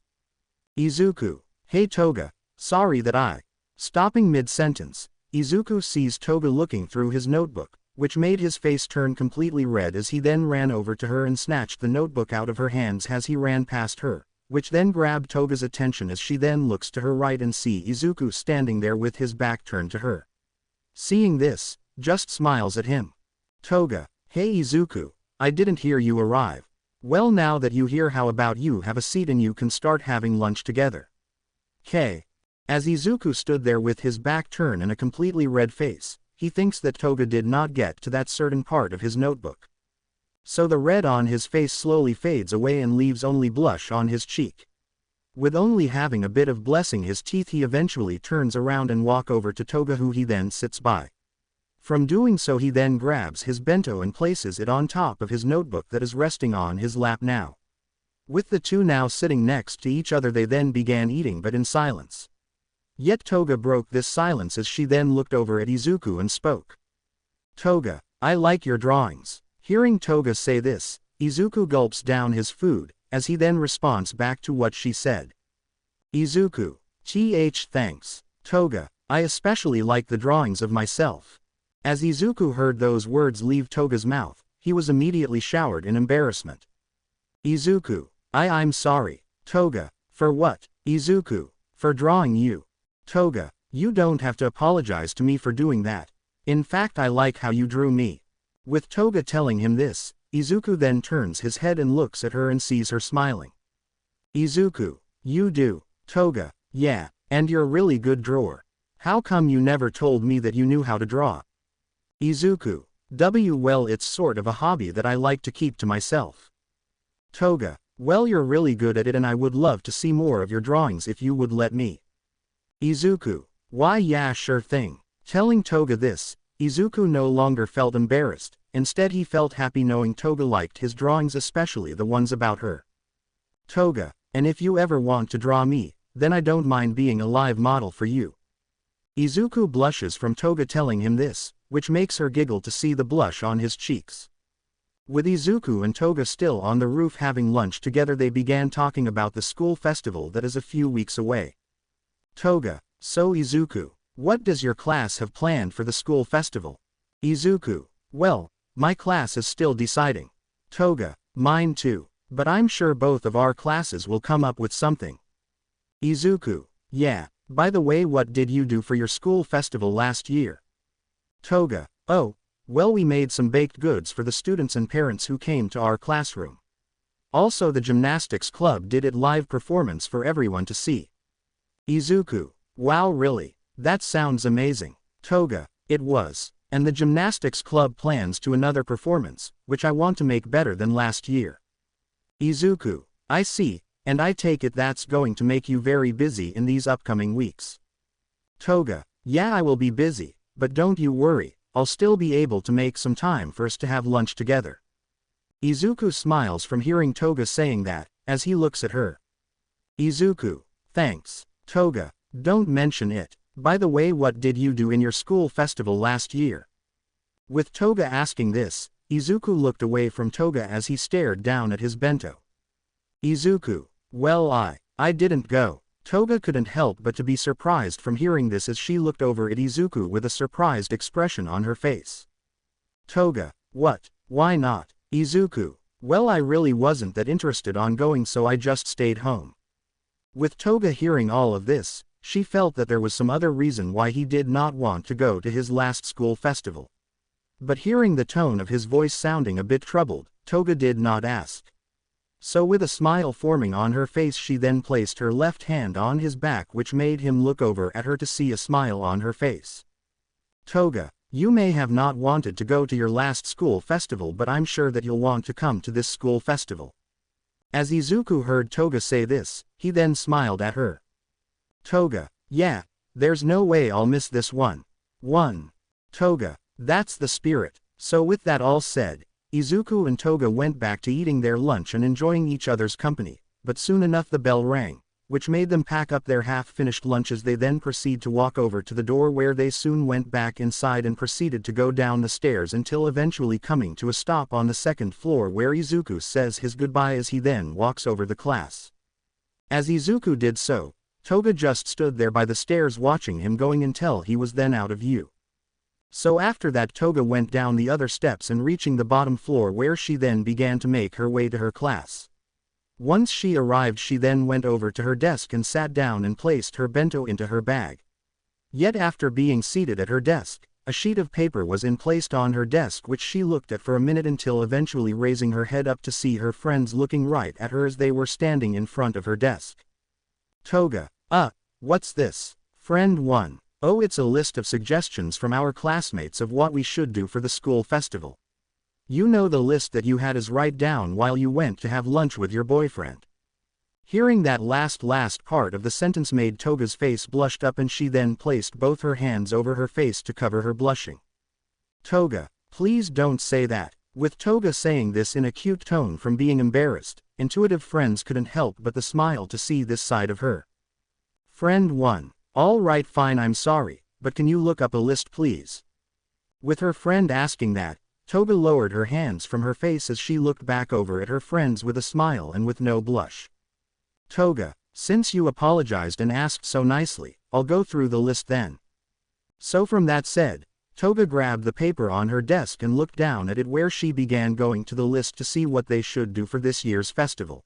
Izuku, hey Toga, sorry that I. Stopping mid-sentence, Izuku sees Toga looking through his notebook, which made his face turn completely red as he then ran over to her and snatched the notebook out of her hands as he ran past her, which then grabbed Toga's attention as she then looks to her right and see Izuku standing there with his back turned to her. Seeing this, just smiles at him. Toga, hey Izuku, I didn't hear you arrive. Well, now that you here, how about you have a seat and you can start having lunch together. K. As Izuku stood there with his back turned and a completely red face, he thinks that Toga did not get to that certain part of his notebook. So the red on his face slowly fades away and leaves only blush on his cheek. With only having a bit of blessing his teeth, he eventually turns around and walk over to Toga, who he then sits by. From doing so, he then grabs his bento and places it on top of his notebook that is resting on his lap now. With the two now sitting next to each other, they then began eating, but in silence. Yet Toga broke this silence as she then looked over at Izuku and spoke. Toga, I like your drawings. Hearing Toga say this, Izuku gulps down his food, as he then responds back to what she said. Izuku, thanks. Toga, I especially like the drawings of myself. As Izuku heard those words leave Toga's mouth, he was immediately showered in embarrassment. Izuku, I'm sorry. Toga, for what? Izuku, for drawing you. Toga, you don't have to apologize to me for doing that. In fact, I like how you drew me. With Toga telling him this, Izuku then turns his head and looks at her and sees her smiling. Izuku, you do. Toga, yeah, and you're a really good drawer. How come you never told me that you knew how to draw? Izuku, Well, it's sort of a hobby that I like to keep to myself. Toga: well, you're really good at it and I would love to see more of your drawings if you would let me. Izuku: why, yeah, sure thing. Telling Toga this, Izuku no longer felt embarrassed, instead he felt happy knowing Toga liked his drawings, especially the ones about her. Toga: and if you ever want to draw me, then I don't mind being a live model for you. Izuku blushes from Toga telling him this, which makes her giggle to see the blush on his cheeks. With Izuku and Toga still on the roof having lunch together, they began talking about the school festival that is a few weeks away. Toga: so Izuku, what does your class have planned for the school festival? Izuku: well, my class is still deciding. Toga: mine too, but I'm sure both of our classes will come up with something. Izuku: yeah, by the way, what did you do for your school festival last year? Toga: oh, well, we made some baked goods for the students and parents who came to our classroom. Also, the gymnastics club did a live performance for everyone to see. Izuku: wow, really? That sounds amazing. Toga: it was. And the gymnastics club plans to another performance, which I want to make better than last year. Izuku: I see, and I take it that's going to make you very busy in these upcoming weeks. Toga: yeah, I will be busy, but don't you worry, I'll still be able to make some time for us to have lunch together. Izuku smiles from hearing Toga saying that, as he looks at her. Izuku: thanks. Toga: don't mention it. By the way, what did you do in your school festival last year? With Toga asking this, Izuku looked away from Toga as he stared down at his bento. Izuku: well, I didn't go. Toga couldn't help but to be surprised from hearing this as she looked over at Izuku with a surprised expression on her face. Toga: what? Why not? Izuku: well, I really wasn't that interested on going, so I just stayed home. With Toga hearing all of this, she felt that there was some other reason why he did not want to go to his last school festival. But hearing the tone of his voice sounding a bit troubled, Toga did not ask. So with a smile forming on her face, she then placed her left hand on his back, which made him look over at her to see a smile on her face. Toga: you may have not wanted to go to your last school festival, but I'm sure that you'll want to come to this school festival. As Izuku heard Toga say this, he then smiled at her. Toga: yeah, there's no way I'll miss this one. Toga: that's the spirit. So with that all said, Izuku and Toga went back to eating their lunch and enjoying each other's company, but soon enough the bell rang, which made them pack up their half-finished lunches. They then proceed to walk over to the door, where they soon went back inside and proceeded to go down the stairs until eventually coming to a stop on the second floor, where Izuku says his goodbye as he then walks over the class. As Izuku did so, Toga just stood there by the stairs watching him going until he was then out of view. So after that, Toga went down the other steps and reaching the bottom floor, where she then began to make her way to her class. Once she arrived, she then went over to her desk and sat down and placed her bento into her bag. Yet after being seated at her desk, a sheet of paper was placed on her desk, which she looked at for a minute until eventually raising her head up to see her friends looking right at her as they were standing in front of her desk. Toga: what's this? Friend 1. Oh, it's a list of suggestions from our classmates of what we should do for the school festival. You know, the list that you had is write down while you went to have lunch with your boyfriend. Hearing that last part of the sentence made Toga's face blushed up, and she then placed both her hands over her face to cover her blushing. Toga: please don't say that. With Toga saying this in a cute tone from being embarrassed, intuitive friends couldn't help but to smile to see this side of her. Friend 1. All right, fine, I'm sorry, but can you look up a list, please? With her friend asking that, Toga lowered her hands from her face as she looked back over at her friends with a smile and with no blush. Toga: since you apologized and asked so nicely, I'll go through the list then. So from that said, Toga grabbed the paper on her desk and looked down at it, where she began going to the list to see what they should do for this year's festival.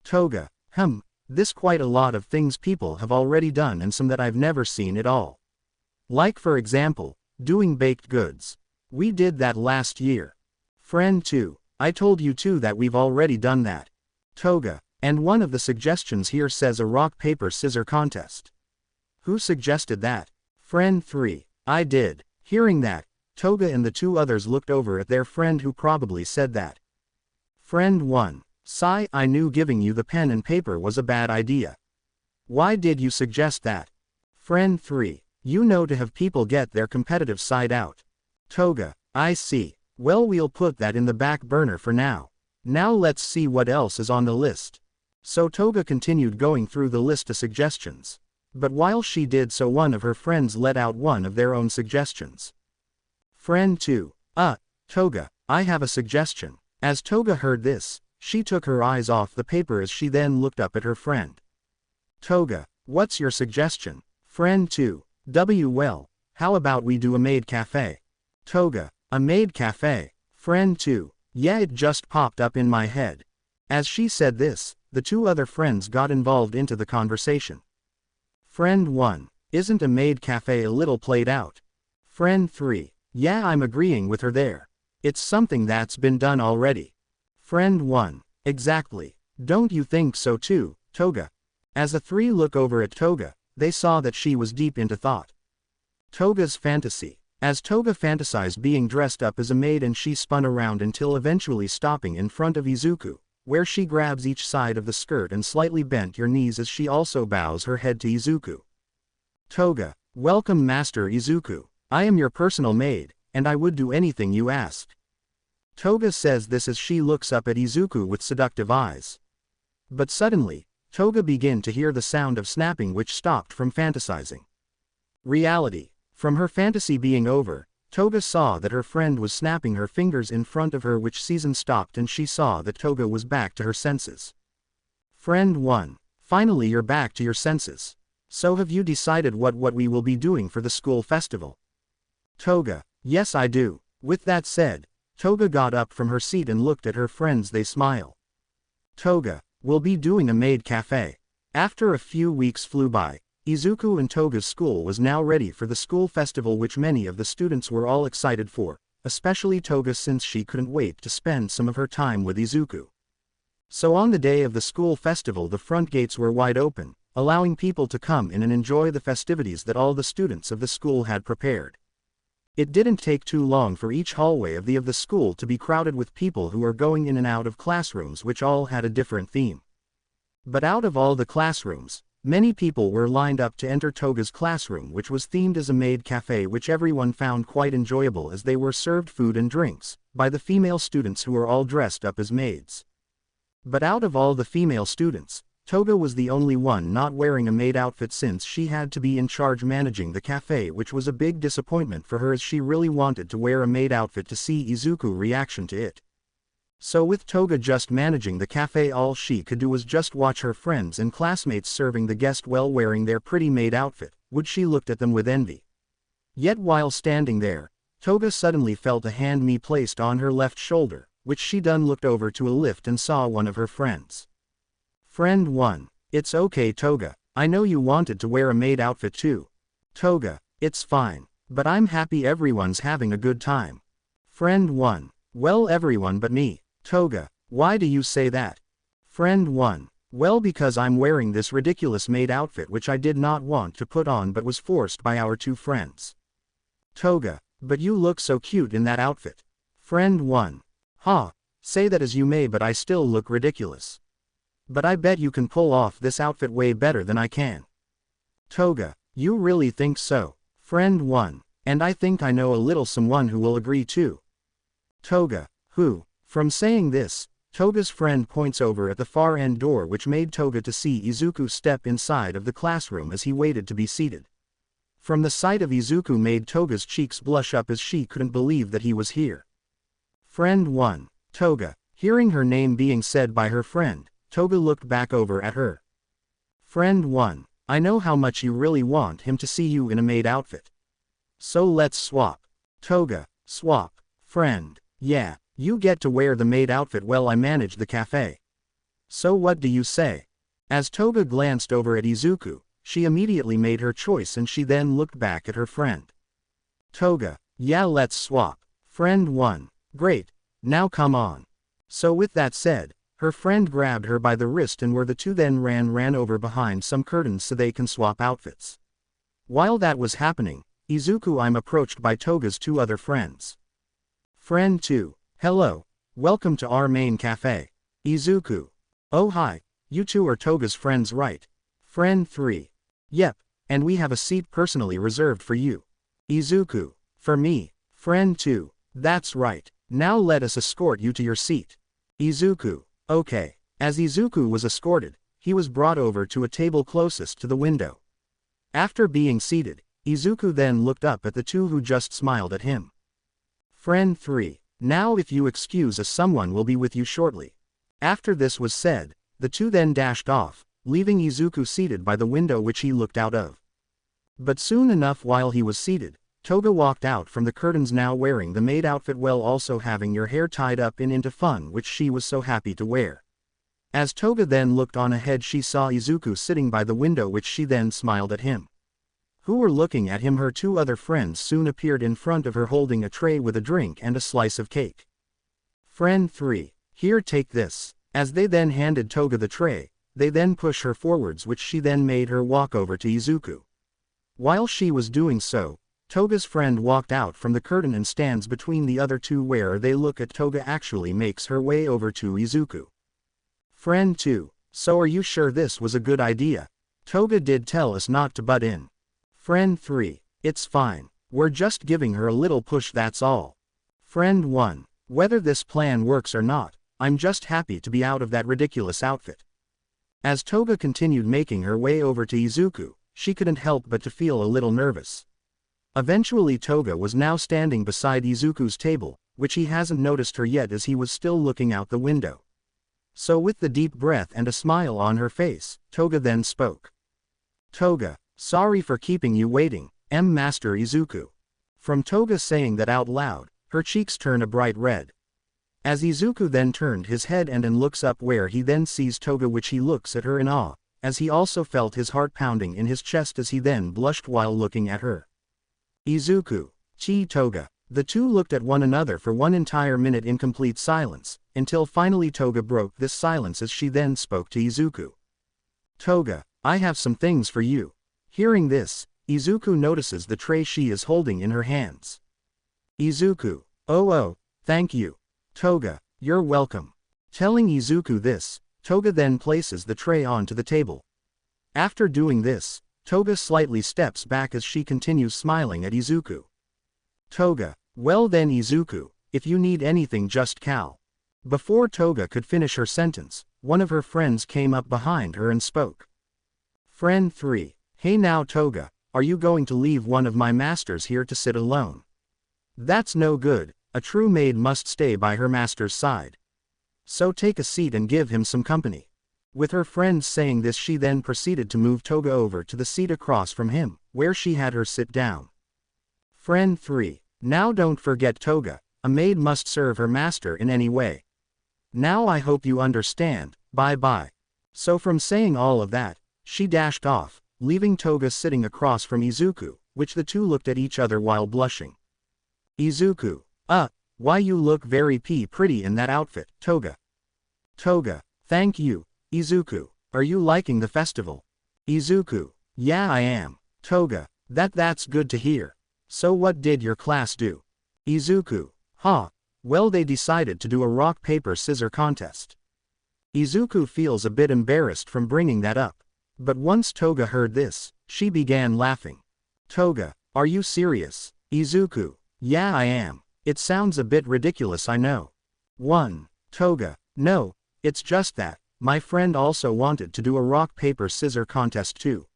Toga: this quite a lot of things people have already done, and some that I've never seen at all. Like for example, doing baked goods. We did that last year. Friend 2, I told you too that we've already done that. Toga: and one of the suggestions here says a rock paper scissor contest. Who suggested that? Friend 3, I did. Hearing that, Toga and the two others looked over at their friend who probably said that. Friend 1. Sigh, I knew giving you the pen and paper was a bad idea. Why did you suggest that? Friend 3. You know to have people get their competitive side out. Toga. I see. Well, we'll put that in the back burner for now. Now let's see what else is on the list. So Toga continued going through the list of suggestions. But while she did so, one of her friends let out one of their own suggestions. Friend 2. Toga, I have a suggestion. As Toga heard this, she took her eyes off the paper as she then looked up at her friend. Toga, what's your suggestion? Friend 2. Well, how about we do a maid cafe? Toga, a maid cafe. Friend 2. Yeah, it just popped up in my head. As she said this, the two other friends got involved into the conversation. Friend 1. Isn't a maid cafe a little played out? Friend 3. Yeah, I'm agreeing with her there. It's something that's been done already. Friend 1. Exactly. Don't you think so too, Toga? As the three look over at Toga, they saw that she was deep into thought. Toga's fantasy. As Toga fantasized being dressed up as a maid, and she spun around until eventually stopping in front of Izuku, where she grabs each side of the skirt and slightly bent her knees as she also bows her head to Izuku. Toga, welcome Master Izuku. I am your personal maid, and I would do anything you ask. Toga says this as she looks up at Izuku with seductive eyes. But suddenly, Toga began to hear the sound of snapping, which stopped from fantasizing. Reality. From her fantasy being over, Toga saw that her friend was snapping her fingers in front of her, which season stopped, and she saw that Toga was back to her senses. Friend 1. Finally you're back to your senses. So have you decided what we will be doing for the school festival? Toga. Yes, I do. With that said, Toga got up from her seat and looked at her friends. They smile. Toga. We'll be doing a maid cafe. After a few weeks flew by, Izuku and Toga's school was now ready for the school festival, which many of the students were all excited for, especially Toga since she couldn't wait to spend some of her time with Izuku. So on the day of the school festival, the front gates were wide open, allowing people to come in and enjoy the festivities that all the students of the school had prepared. It didn't take too long for each hallway of the school to be crowded with people who were going in and out of classrooms, which all had a different theme. But out of all the classrooms, many people were lined up to enter Toga's classroom, which was themed as a maid cafe, which everyone found quite enjoyable as they were served food and drinks by the female students who were all dressed up as maids. But out of all the female students, Toga was the only one not wearing a maid outfit, since she had to be in charge managing the cafe, which was a big disappointment for her as she really wanted to wear a maid outfit to see Izuku's reaction to it. So with Toga just managing the cafe, all she could do was just watch her friends and classmates serving the guest while wearing their pretty maid outfit, which she looked at them with envy. Yet while standing there, Toga suddenly felt a hand placed on her left shoulder, which she then looked over to a lift and saw one of her friends. Friend 1. It's okay Toga, I know you wanted to wear a maid outfit too. Toga. It's fine, but I'm happy everyone's having a good time. Friend 1. Well, everyone but me. Toga. Why do you say that? Friend 1. Well, because I'm wearing this ridiculous maid outfit which I did not want to put on but was forced by our two friends. Toga. But you look so cute in that outfit. Friend 1. Say that as you may, but I still look ridiculous. But I bet you can pull off this outfit way better than I can. Toga. You really think so? Friend 1. And I think I know a little someone who will agree too. Toga. Who? From saying this, Toga's friend points over at the far end door, which made Toga to see Izuku step inside of the classroom as he waited to be seated. From the sight of Izuku made Toga's cheeks blush up as she couldn't believe that he was here. Friend 1. Toga. Hearing her name being said by her friend, Toga looked back over at her. Friend 1. I know how much you really want him to see you in a maid outfit. So let's swap. Toga. Swap. Friend. Yeah, you get to wear the maid outfit while I manage the cafe. So what do you say? As Toga glanced over at Izuku, she immediately made her choice and she then looked back at her friend. Toga. Yeah, let's swap. Friend 1. Great. Now come on. So with that said, her friend grabbed her by the wrist and the two then ran over behind some curtains so they can swap outfits. While that was happening, Izuku. I'm approached by Toga's two other friends. Friend 2. Hello. Welcome to our main cafe. Izuku. Oh hi, you two are Toga's friends, right? Friend 3. Yep, and we have a seat personally reserved for you. Izuku. For me. Friend 2. That's right, now let us escort you to your seat. Izuku. Okay. As Izuku was escorted, he was brought over to a table closest to the window. After being seated, Izuku then looked up at the two who just smiled at him. Friend 3. Now if you excuse us, someone will be with you shortly. After this was said, the two then dashed off, leaving Izuku seated by the window which he looked out of. But soon enough, while he was seated, Toga walked out from the curtains, now wearing the maid outfit, while also having your hair tied up into fun, which she was so happy to wear. As Toga then looked on ahead, she saw Izuku sitting by the window, which she then smiled at him. Who were looking at him. Her two other friends soon appeared in front of her holding a tray with a drink and a slice of cake. Friend 3. Here, take this. As they then handed Toga the tray, they then pushed her forwards, which she then made her walk over to Izuku. While she was doing so, Toga's friend walked out from the curtain and stands between the other two, where they look at Toga actually makes her way over to Izuku. Friend 2. So are you sure this was a good idea? Toga did tell us not to butt in. Friend 3. It's fine. We're just giving her a little push, that's all. Friend 1. Whether this plan works or not, I'm just happy to be out of that ridiculous outfit. As Toga continued making her way over to Izuku, she couldn't help but to feel a little nervous. Eventually Toga was now standing beside Izuku's table, which he hasn't noticed her yet, as he was still looking out the window. So with the deep breath and a smile on her face, Toga then spoke. Toga, sorry for keeping you waiting, Master Izuku. From Toga saying that out loud, her cheeks turn a bright red. As Izuku then turned his head and looks up, where he then sees Toga, which he looks at her in awe, as he also felt his heart pounding in his chest as he then blushed while looking at her. Izuku. Chi Toga. The two looked at one another for one entire minute in complete silence, until finally Toga broke this silence as she then spoke to Izuku. Toga, I have some things for you. Hearing this, Izuku notices the tray she is holding in her hands. Izuku. Oh, thank you. Toga, you're welcome. Telling Izuku this, Toga then places the tray onto the table. After doing this, Toga slightly steps back as she continues smiling at Izuku. Toga, well then Izuku, if you need anything just call. Before Toga could finish her sentence, one of her friends came up behind her and spoke. Friend 3. Hey now Toga, are you going to leave one of my masters here to sit alone? That's no good, a true maid must stay by her master's side. So take a seat and give him some company. With her friends saying this, she then proceeded to move Toga over to the seat across from him, where she had her sit down. Friend 3. Now don't forget Toga, a maid must serve her master in any way. Now I hope you understand, bye. So from saying all of that, she dashed off, leaving Toga sitting across from Izuku, which the two looked at each other while blushing. Izuku. Why you look very pretty in that outfit, Toga. Toga. Thank you, Izuku. Are you liking the festival? Izuku. Yeah, I am. Toga. That's good to hear. So what did your class do? Izuku. Well, they decided to do a rock paper scissors contest. Izuku feels a bit embarrassed from bringing that up. But once Toga heard this, she began laughing. Toga. Are you serious? Izuku. Yeah, I am. It sounds a bit ridiculous, I know. 1. Toga. No, it's just that my friend also wanted to do a rock paper scissors contest too.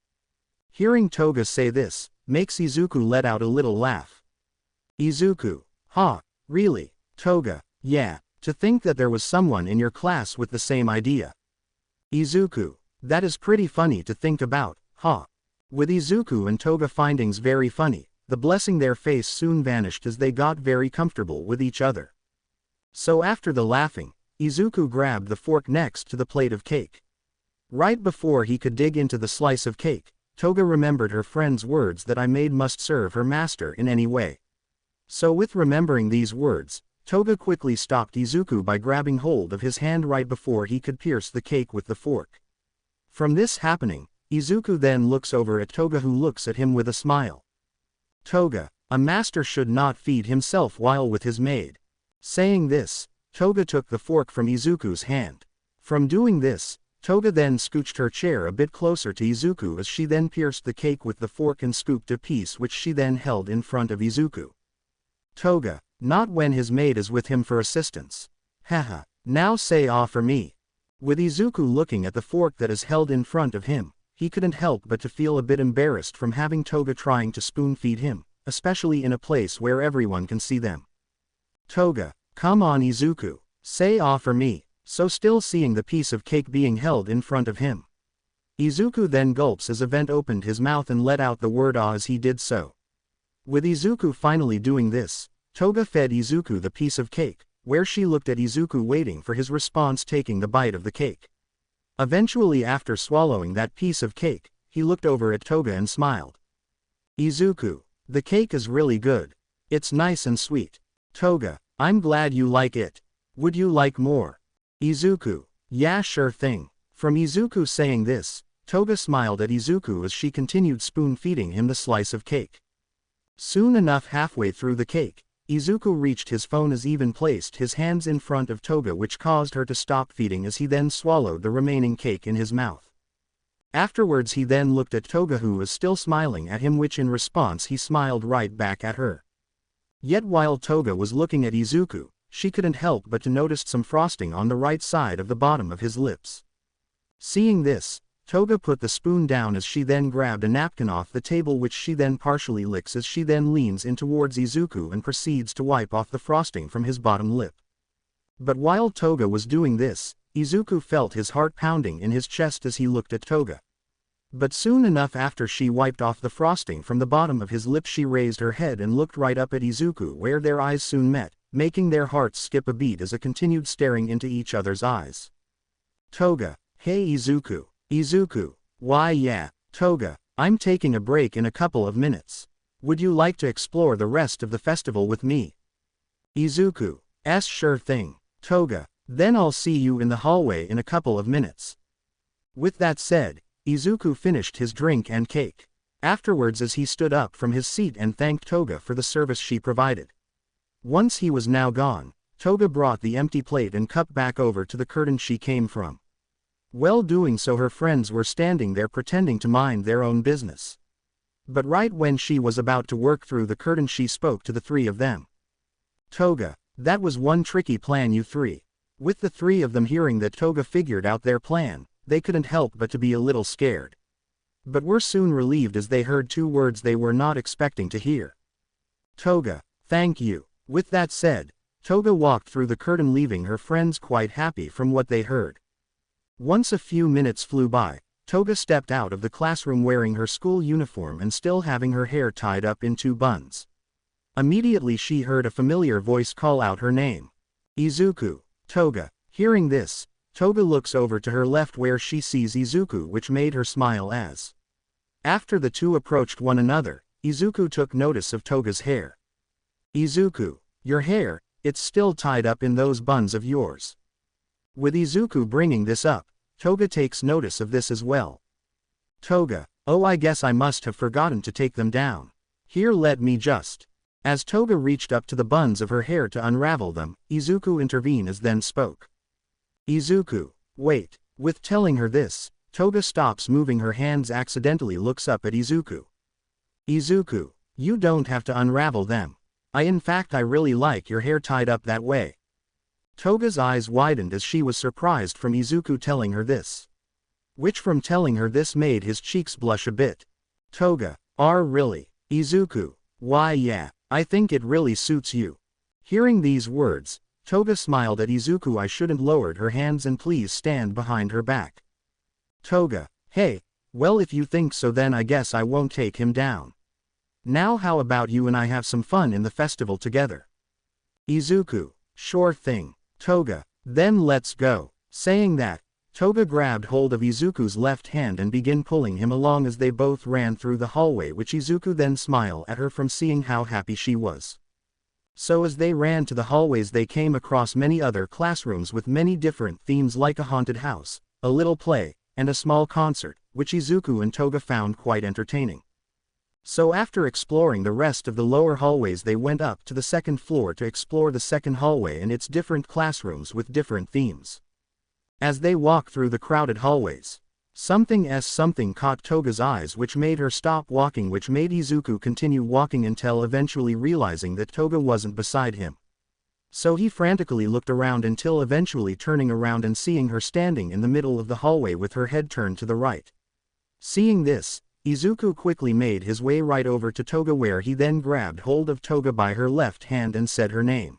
Hearing Toga say this, makes Izuku let out a little laugh. Izuku. Really? Toga. Yeah, to think that there was someone in your class with the same idea. Izuku. That is pretty funny to think about, With Izuku and Toga findings very funny, the blessing their face soon vanished as they got very comfortable with each other. So after the laughing, Izuku grabbed the fork next to the plate of cake. Right before he could dig into the slice of cake, Toga remembered her friend's words that a maid must serve her master in any way. So with remembering these words, Toga quickly stopped Izuku by grabbing hold of his hand right before he could pierce the cake with the fork. From this happening, Izuku then looks over at Toga, who looks at him with a smile. Toga, a master should not feed himself while with his maid. Saying this, Toga took the fork from Izuku's hand. From doing this, Toga then scooched her chair a bit closer to Izuku as she then pierced the cake with the fork and scooped a piece which she then held in front of Izuku. Toga, not when his maid is with him for assistance. Haha, now say ah for me. With Izuku looking at the fork that is held in front of him, he couldn't help but to feel a bit embarrassed from having Toga trying to spoon feed him, especially in a place where everyone can see them. Toga, come on Izuku, say ah for me. So still seeing the piece of cake being held in front of him. Izuku then gulps as Event opened his mouth and let out the word ah as he did so. With Izuku finally doing this, Toga fed Izuku the piece of cake, where she looked at Izuku waiting for his response taking the bite of the cake. Eventually after swallowing that piece of cake, he looked over at Toga and smiled. Izuku, the cake is really good. It's nice and sweet. Toga, I'm glad you like it. Would you like more? Izuku, yeah sure thing. From Izuku saying this, Toga smiled at Izuku as she continued spoon-feeding him the slice of cake. Soon enough halfway through the cake, Izuku reached his phone as even placed his hands in front of Toga which caused her to stop feeding as he then swallowed the remaining cake in his mouth. Afterwards he then looked at Toga who was still smiling at him which in response he smiled right back at her. Yet while Toga was looking at Izuku, she couldn't help but to notice some frosting on the right side of the bottom of his lips. Seeing this, Toga put the spoon down as she then grabbed a napkin off the table which she then partially licks as she then leans in towards Izuku and proceeds to wipe off the frosting from his bottom lip. But while Toga was doing this, Izuku felt his heart pounding in his chest as he looked at Toga. But soon enough after she wiped off the frosting from the bottom of his lips she raised her head and looked right up at Izuku where their eyes soon met, making their hearts skip a beat as they continued staring into each other's eyes. Toga, hey Izuku. Izuku, why yeah, Toga, I'm taking a break in a couple of minutes. Would you like to explore the rest of the festival with me? Izuku, sure thing. Toga, then I'll see you in the hallway in a couple of minutes. With that said, Izuku finished his drink and cake. Afterwards as he stood up from his seat and thanked Toga for the service she provided. Once he was now gone, Toga brought the empty plate and cup back over to the curtain she came from. While doing so her friends were standing there pretending to mind their own business. But right when she was about to work through the curtain she spoke to the three of them. Toga, that was one tricky plan you three. With the three of them hearing that Toga figured out their plan, they couldn't help but to be a little scared. But were soon relieved as they heard two words they were not expecting to hear. Toga, thank you. With that said, Toga walked through the curtain leaving her friends quite happy from what they heard. Once a few minutes flew by, Toga stepped out of the classroom wearing her school uniform and still having her hair tied up in two buns. Immediately she heard a familiar voice call out her name. Izuku, Toga. Hearing this, Toga looks over to her left where she sees Izuku which made her smile as. After the two approached one another, Izuku took notice of Toga's hair. Izuku, your hair, it's still tied up in those buns of yours. With Izuku bringing this up, Toga takes notice of this as well. Toga, oh I guess I must have forgotten to take them down. Here let me just. As Toga reached up to the buns of her hair to unravel them, Izuku intervened as then spoke. Izuku, wait. With telling her this, Toga stops moving her hands accidentally looks up at Izuku. Izuku, you don't have to unravel them. I really like your hair tied up that way. Toga's eyes widened as she was surprised from Izuku telling her this. Which from telling her this made his cheeks blush a bit. Toga, really? Izuku, why yeah, I think it really suits you. Hearing these words, Toga smiled at Izuku. I shouldn't lowered her hands and please stand behind her back. Toga, hey, well if you think so then I guess I won't take him down. Now how about you and I have some fun in the festival together? Izuku, sure thing. Toga, then let's go. Saying that, Toga grabbed hold of Izuku's left hand and began pulling him along as they both ran through the hallway which Izuku then smiled at her from seeing how happy she was. So as they ran to the hallways they came across many other classrooms with many different themes like a haunted house, a little play, and a small concert, which Izuku and Toga found quite entertaining. So after exploring the rest of the lower hallways they went up to the second floor to explore the second hallway and its different classrooms with different themes. As they walked through the crowded hallways, something caught Toga's eyes which made her stop walking, which made Izuku continue walking until eventually realizing that Toga wasn't beside him. So he frantically looked around until eventually turning around and seeing her standing in the middle of the hallway with her head turned to the right. Seeing this, Izuku quickly made his way right over to Toga, where he then grabbed hold of Toga by her left hand and said her name.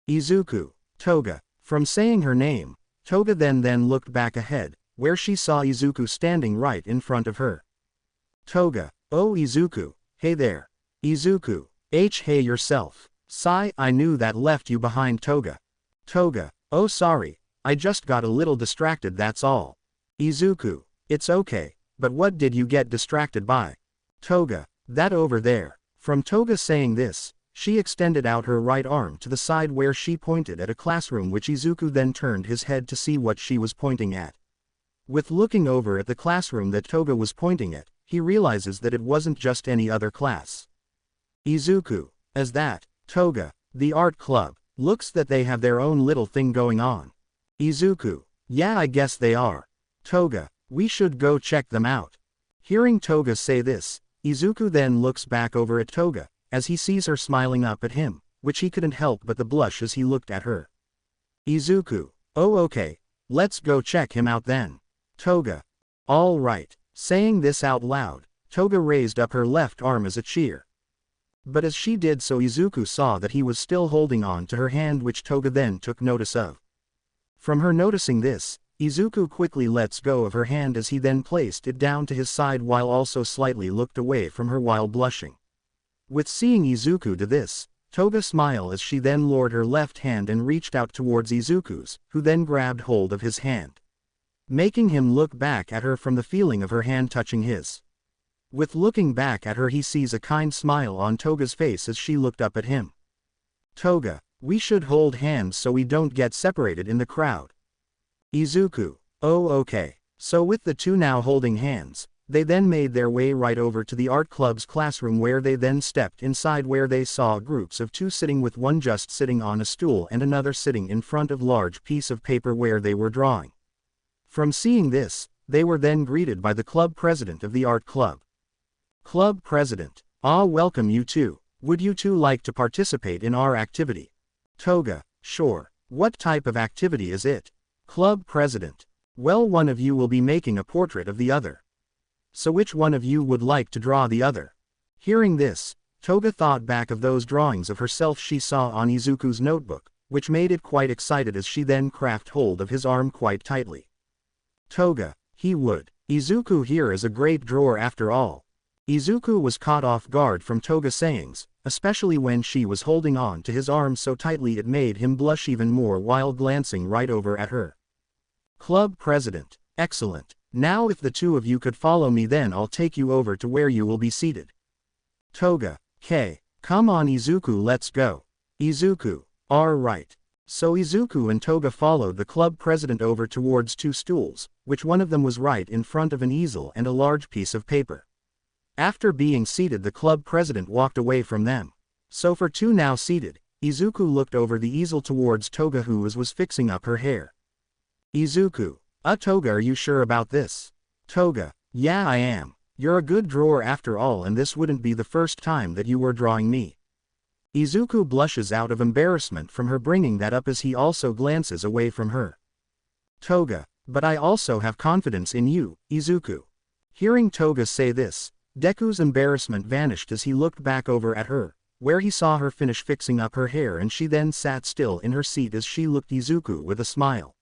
Izuku, Toga. From saying her name, Toga then looked back ahead, where she saw Izuku standing right in front of her. Toga, oh Izuku, hey there. Izuku, hey yourself. Sigh, I knew that left you behind. Toga. Toga, oh sorry, I just got a little distracted, that's all. Izuku, it's okay, but what did you get distracted by? Toga, that over there. From Toga saying this, she extended out her right arm to the side where she pointed at a classroom, which Izuku then turned his head to see what she was pointing at. With looking over at the classroom that Toga was pointing at, he realizes that it wasn't just any other class. Izuku, as that, Toga, the art club, looks that they have their own little thing going on. Izuku, yeah I guess they are. Toga, we should go check them out. Hearing Toga say this, Izuku then looks back over at Toga, as he sees her smiling up at him, which he couldn't help but the blush as he looked at her. Izuku, oh okay, let's go check him out then. Toga, all right. Saying this out loud, Toga raised up her left arm as a cheer. But as she did so, Izuku saw that he was still holding on to her hand, which Toga then took notice of. From her noticing this, Izuku quickly lets go of her hand as he then placed it down to his side while also slightly looked away from her while blushing. With seeing Izuku do this, Toga smiled as she then lowered her left hand and reached out towards Izuku's, who then grabbed hold of his hand, making him look back at her from the feeling of her hand touching his. With looking back at her, he sees a kind smile on Toga's face as she looked up at him. Toga, we should hold hands so we don't get separated in the crowd. Izuku, oh okay. So with the two now holding hands, they then made their way right over to the art club's classroom, where they then stepped inside, where they saw groups of two sitting, with one just sitting on a stool and another sitting in front of large piece of paper where they were drawing. From seeing this, they were then greeted by the club president of the art club. Club president, welcome you two. Would you two like to participate in our activity? Toga, sure. What type of activity is it? Club president, well, one of you will be making a portrait of the other. So which one of you would like to draw the other? Hearing this, Toga thought back of those drawings of herself she saw on Izuku's notebook, which made it quite excited as she then grasped hold of his arm quite tightly. Toga, he would. Izuku here is a great drawer after all. Izuku was caught off guard from Toga's sayings, especially when she was holding on to his arm so tightly it made him blush even more while glancing right over at her. Club president, excellent. Now if the two of you could follow me, then I'll take you over to where you will be seated. Toga, hey, come on Izuku, let's go. Izuku, alright. So Izuku and Toga followed the club president over towards two stools, which one of them was right in front of an easel and a large piece of paper. After being seated, the club president walked away from them. So for two now seated, Izuku looked over the easel towards Toga, who was fixing up her hair. Izuku, Toga, are you sure about this? Toga, yeah I am. You're a good drawer after all, and this wouldn't be the first time that you were drawing me. Izuku blushes out of embarrassment from her bringing that up as he also glances away from her. Toga, but I also have confidence in you, Izuku. Hearing Toga say this, Deku's embarrassment vanished as he looked back over at her, where he saw her finish fixing up her hair, and she then sat still in her seat as she looked Izuku with a smile.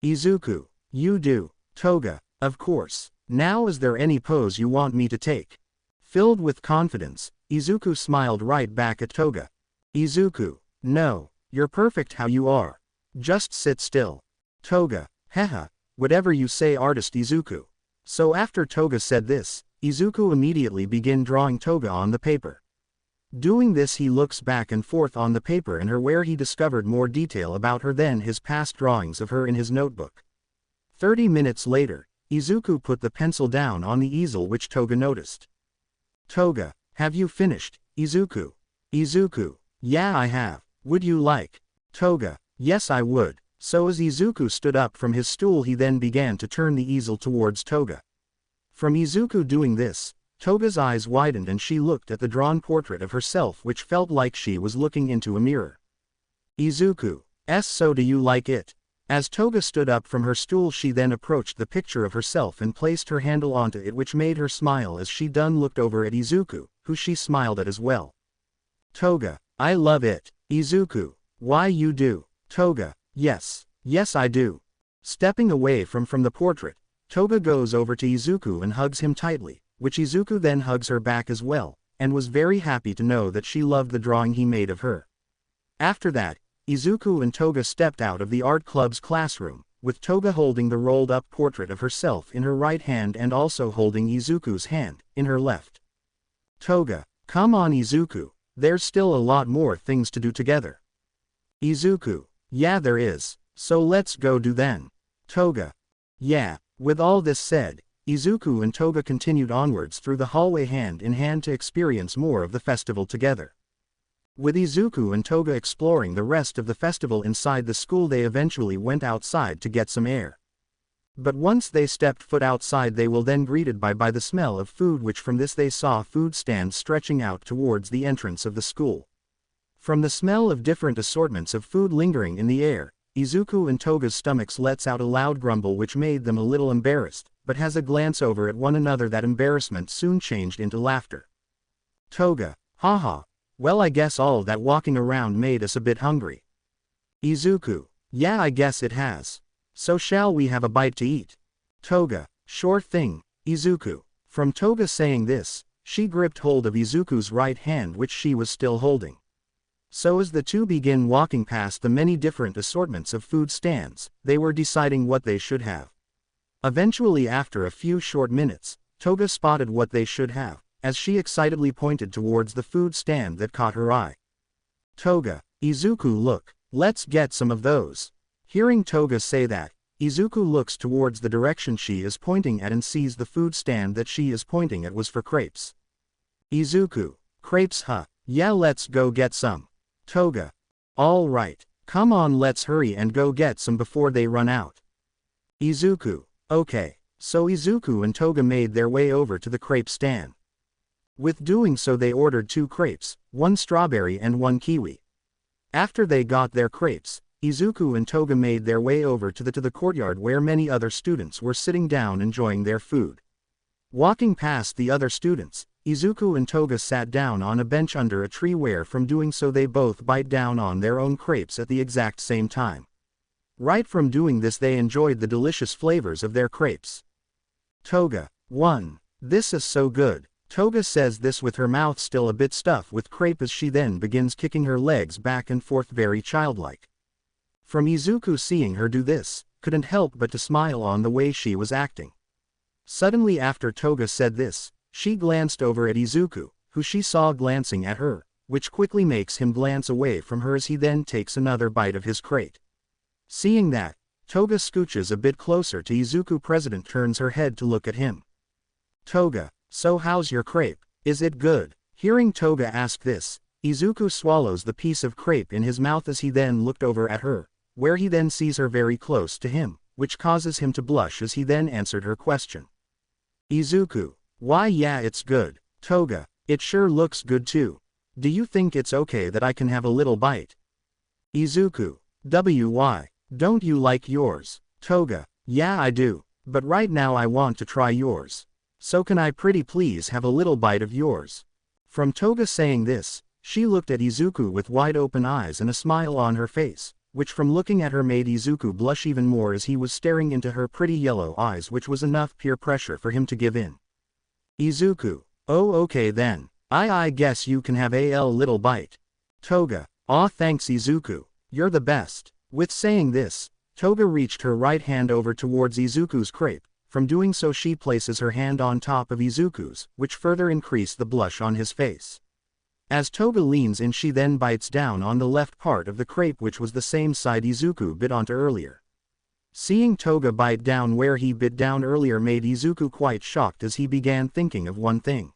Izuku, you do. Toga, of course. Now is there any pose you want me to take? Filled with confidence, Izuku smiled right back at Toga. Izuku, no, you're perfect how you are. Just sit still. Toga, haha, whatever you say artist Izuku. So after Toga said this, Izuku immediately began drawing Toga on the paper. Doing this, he looks back and forth on the paper and her, where he discovered more detail about her than his past drawings of her in his notebook. 30 minutes later, Izuku put the pencil down on the easel, which Toga noticed. Toga, have you finished, Izuku? Izuku, yeah, I have. Would you like? Toga, yes, I would. So as Izuku stood up from his stool, he then began to turn the easel towards Toga. From Izuku doing this, Toga's eyes widened and she looked at the drawn portrait of herself, which felt like she was looking into a mirror. Izuku, so do you like it? As Toga stood up from her stool, she then approached the picture of herself and placed her handle onto it, which made her smile as she done looked over at Izuku, who she smiled at as well. Toga, I love it. Izuku, why you do? Toga, yes, yes I do. Stepping away from the portrait, Toga goes over to Izuku and hugs him tightly, which Izuku then hugs her back as well, and was very happy to know that she loved the drawing he made of her. After that, Izuku and Toga stepped out of the art club's classroom, with Toga holding the rolled-up portrait of herself in her right hand and also holding Izuku's hand in her left. Toga, come on Izuku, there's still a lot more things to do together. Izuku, yeah there is, so let's go do then. Toga, yeah. With all this said, Izuku and Toga continued onwards through the hallway hand in hand to experience more of the festival together. With Izuku and Toga exploring the rest of the festival inside the school, they eventually went outside to get some air. But once they stepped foot outside, they were then greeted by the smell of food, which from this they saw food stands stretching out towards the entrance of the school. From the smell of different assortments of food lingering in the air, Izuku and Toga's stomachs lets out a loud grumble, which made them a little embarrassed, but as a glance over at one another, that embarrassment soon changed into laughter. Toga, haha, well I guess all that walking around made us a bit hungry. Izuku, yeah I guess it has. So shall we have a bite to eat? Toga, sure thing, Izuku. From Toga saying this, she gripped hold of Izuku's right hand, which she was still holding. So as the two begin walking past the many different assortments of food stands, they were deciding what they should have. Eventually, after a few short minutes, Toga spotted what they should have, as she excitedly pointed towards the food stand that caught her eye. Toga, Izuku, look, let's get some of those. Hearing Toga say that, Izuku looks towards the direction she is pointing at and sees the food stand that she is pointing at was for crepes. Izuku, crepes huh, yeah let's go get some. Toga, all right, come on let's hurry and go get some before they run out. Izuku, okay, so Izuku and Toga made their way over to the crepe stand. With doing so, they ordered 2 crepes, 1 strawberry and 1 kiwi. After they got their crepes, Izuku and Toga made their way over to the courtyard where many other students were sitting down enjoying their food. Walking past the other students, Izuku and Toga sat down on a bench under a tree, where from doing so they both bite down on their own crepes at the exact same time. Right from doing this, they enjoyed the delicious flavors of their crepes. Toga, 1. This is so good. Toga says this with her mouth still a bit stuffed with crepe as she then begins kicking her legs back and forth very childlike. From Izuku seeing her do this, couldn't help but to smile on the way she was acting. Suddenly after Toga said this, she glanced over at Izuku, who she saw glancing at her, which quickly makes him glance away from her as he then takes another bite of his crate. Seeing that, Toga scooches a bit closer to Izuku. President turns her head to look at him. Toga, so how's your crepe, is it good? Hearing Toga ask this, Izuku swallows the piece of crepe in his mouth as he then looked over at her, where he then sees her very close to him, which causes him to blush as he then answered her question. Izuku, why yeah it's good. Toga, it sure looks good too. Do you think it's okay that I can have a little bite? Izuku, why, don't you like yours? Toga, yeah I do, but right now I want to try yours. So can I pretty please have a little bite of yours? From Toga saying this, she looked at Izuku with wide open eyes and a smile on her face, which from looking at her made Izuku blush even more as he was staring into her pretty yellow eyes, which was enough peer pressure for him to give in. Izuku, oh okay then, I guess you can have a little bite. Toga, aw thanks Izuku, you're the best. With saying this, Toga reached her right hand over towards Izuku's crepe. From doing so she places her hand on top of Izuku's, which further increased the blush on his face. As Toga leans in, she then bites down on the left part of the crepe, which was the same side Izuku bit onto earlier. Seeing Toga bite down where he bit down earlier made Izuku quite shocked as he began thinking of one thing.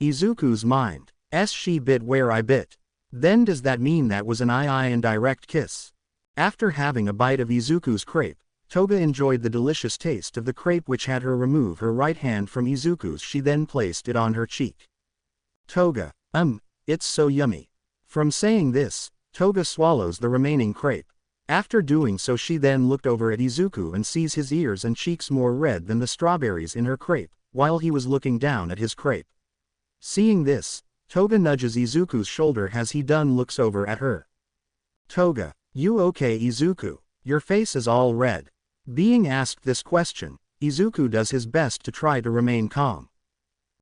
Izuku's mind. She bit where I bit. Then does that mean that was an I indirect kiss? After having a bite of Izuku's crepe, Toga enjoyed the delicious taste of the crepe which had her remove her right hand from Izuku's. She then placed it on her cheek. Toga, it's so yummy. From saying this, Toga swallows the remaining crepe. After doing so she then looked over at Izuku and sees his ears and cheeks more red than the strawberries in her crepe, while he was looking down at his crepe. Seeing this, Toga nudges Izuku's shoulder as he done looks over at her. Toga, you okay Izuku? Your face is all red. Being asked this question, Izuku does his best to try to remain calm.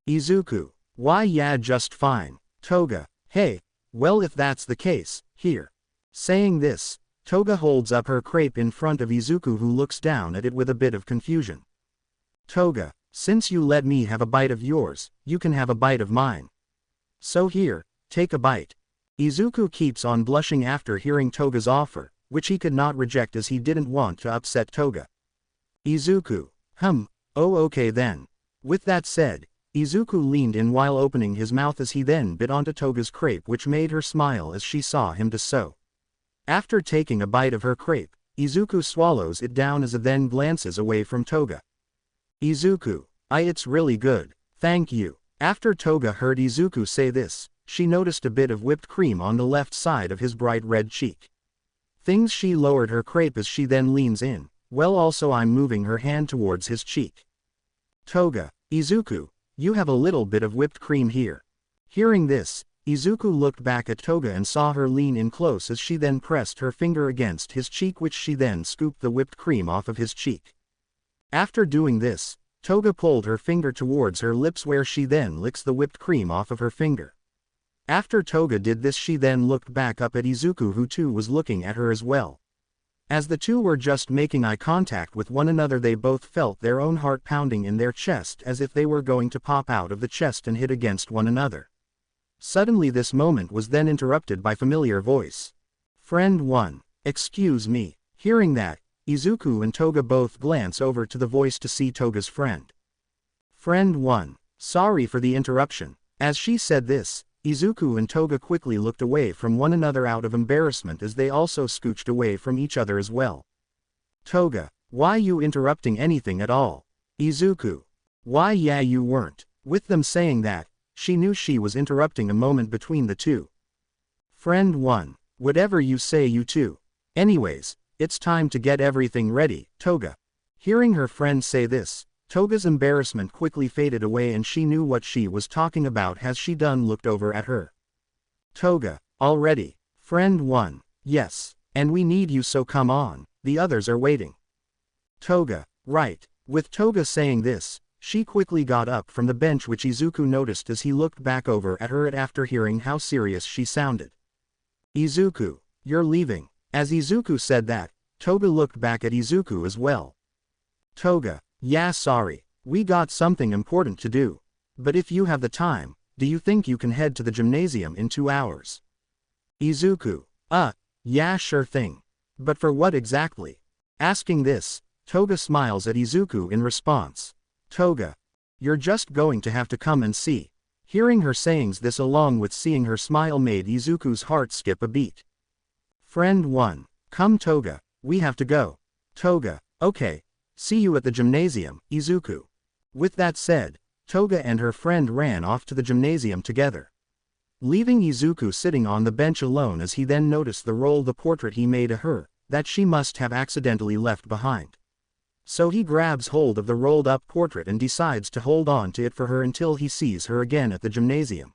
Izuku, why yeah just fine. Toga, hey, well if that's the case, here. Saying this, Toga holds up her crepe in front of Izuku who looks down at it with a bit of confusion. Toga, since you let me have a bite of yours, you can have a bite of mine. So here, take a bite. Izuku keeps on blushing after hearing Toga's offer, which he could not reject as he didn't want to upset Toga. Izuku, oh okay then. With that said, Izuku leaned in while opening his mouth as he then bit onto Toga's crepe which made her smile as she saw him do so. After taking a bite of her crepe, Izuku swallows it down as it then glances away from Toga. Izuku, it's really good, thank you. After Toga heard Izuku say this, she noticed a bit of whipped cream on the left side of his bright red cheek. She lowered her crepe as she then leans in, also I'm moving her hand towards his cheek. Toga, Izuku, you have a little bit of whipped cream here. Hearing this, Izuku looked back at Toga and saw her lean in close as she then pressed her finger against his cheek which she then scooped the whipped cream off of his cheek. After doing this, Toga pulled her finger towards her lips where she then licks the whipped cream off of her finger. After Toga did this she then looked back up at Izuku who too was looking at her as well. As the two were just making eye contact with one another they both felt their own heart pounding in their chest as if they were going to pop out of the chest and hit against one another. Suddenly this moment was then interrupted by familiar voice. Friend 1. Excuse me. Hearing that, Izuku and Toga both glance over to the voice to see Toga's friend. Friend 1. Sorry for the interruption. As she said this, Izuku and Toga quickly looked away from one another out of embarrassment as they also scooched away from each other as well. Toga, why you interrupting anything at all? Izuku, why yeah you weren't. With them saying that, she knew she was interrupting a moment between the two. Friend 1, whatever you say you two. Anyways, it's time to get everything ready, Toga. Hearing her friend say this, Toga's embarrassment quickly faded away and she knew what she was talking about as she done looked over at her. Toga, already. Friend 1, yes, and we need you so come on, the others are waiting. Toga, right. With Toga saying this, she quickly got up from the bench which Izuku noticed as he looked back over at her after hearing how serious she sounded. Izuku, you're leaving. As Izuku said that, Toga looked back at Izuku as well. Toga, yeah sorry, we got something important to do. But if you have the time, do you think you can head to the gymnasium in 2 hours? Izuku, yeah sure thing. But for what exactly? Asking this, Toga smiles at Izuku in response. Toga, you're just going to have to come and see. Hearing her saying this along with seeing her smile made Izuku's heart skip a beat. Friend 1, come Toga, we have to go. Toga, okay, see you at the gymnasium, Izuku. With that said, Toga and her friend ran off to the gymnasium together. Leaving Izuku sitting on the bench alone as he then noticed the portrait he made of her, that she must have accidentally left behind. So he grabs hold of the rolled up portrait and decides to hold on to it for her until he sees her again at the gymnasium.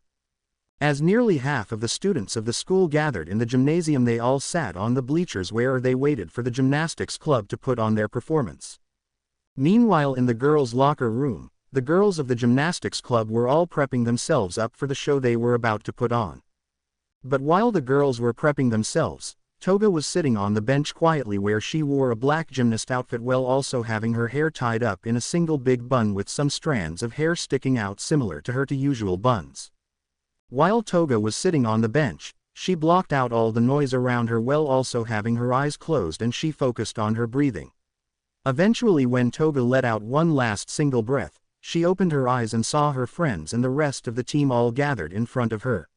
As nearly half of the students of the school gathered in the gymnasium they all sat on the bleachers where they waited for the gymnastics club to put on their performance. Meanwhile in the girls' locker room, the girls of the gymnastics club were all prepping themselves up for the show they were about to put on. But while the girls were prepping themselves, Toga was sitting on the bench quietly where she wore a black gymnast outfit while also having her hair tied up in a single big bun with some strands of hair sticking out similar to her usual buns. While Toga was sitting on the bench, she blocked out all the noise around her while also having her eyes closed and she focused on her breathing. Eventually when Toga let out one last single breath, she opened her eyes and saw her friends and the rest of the team all gathered in front of her.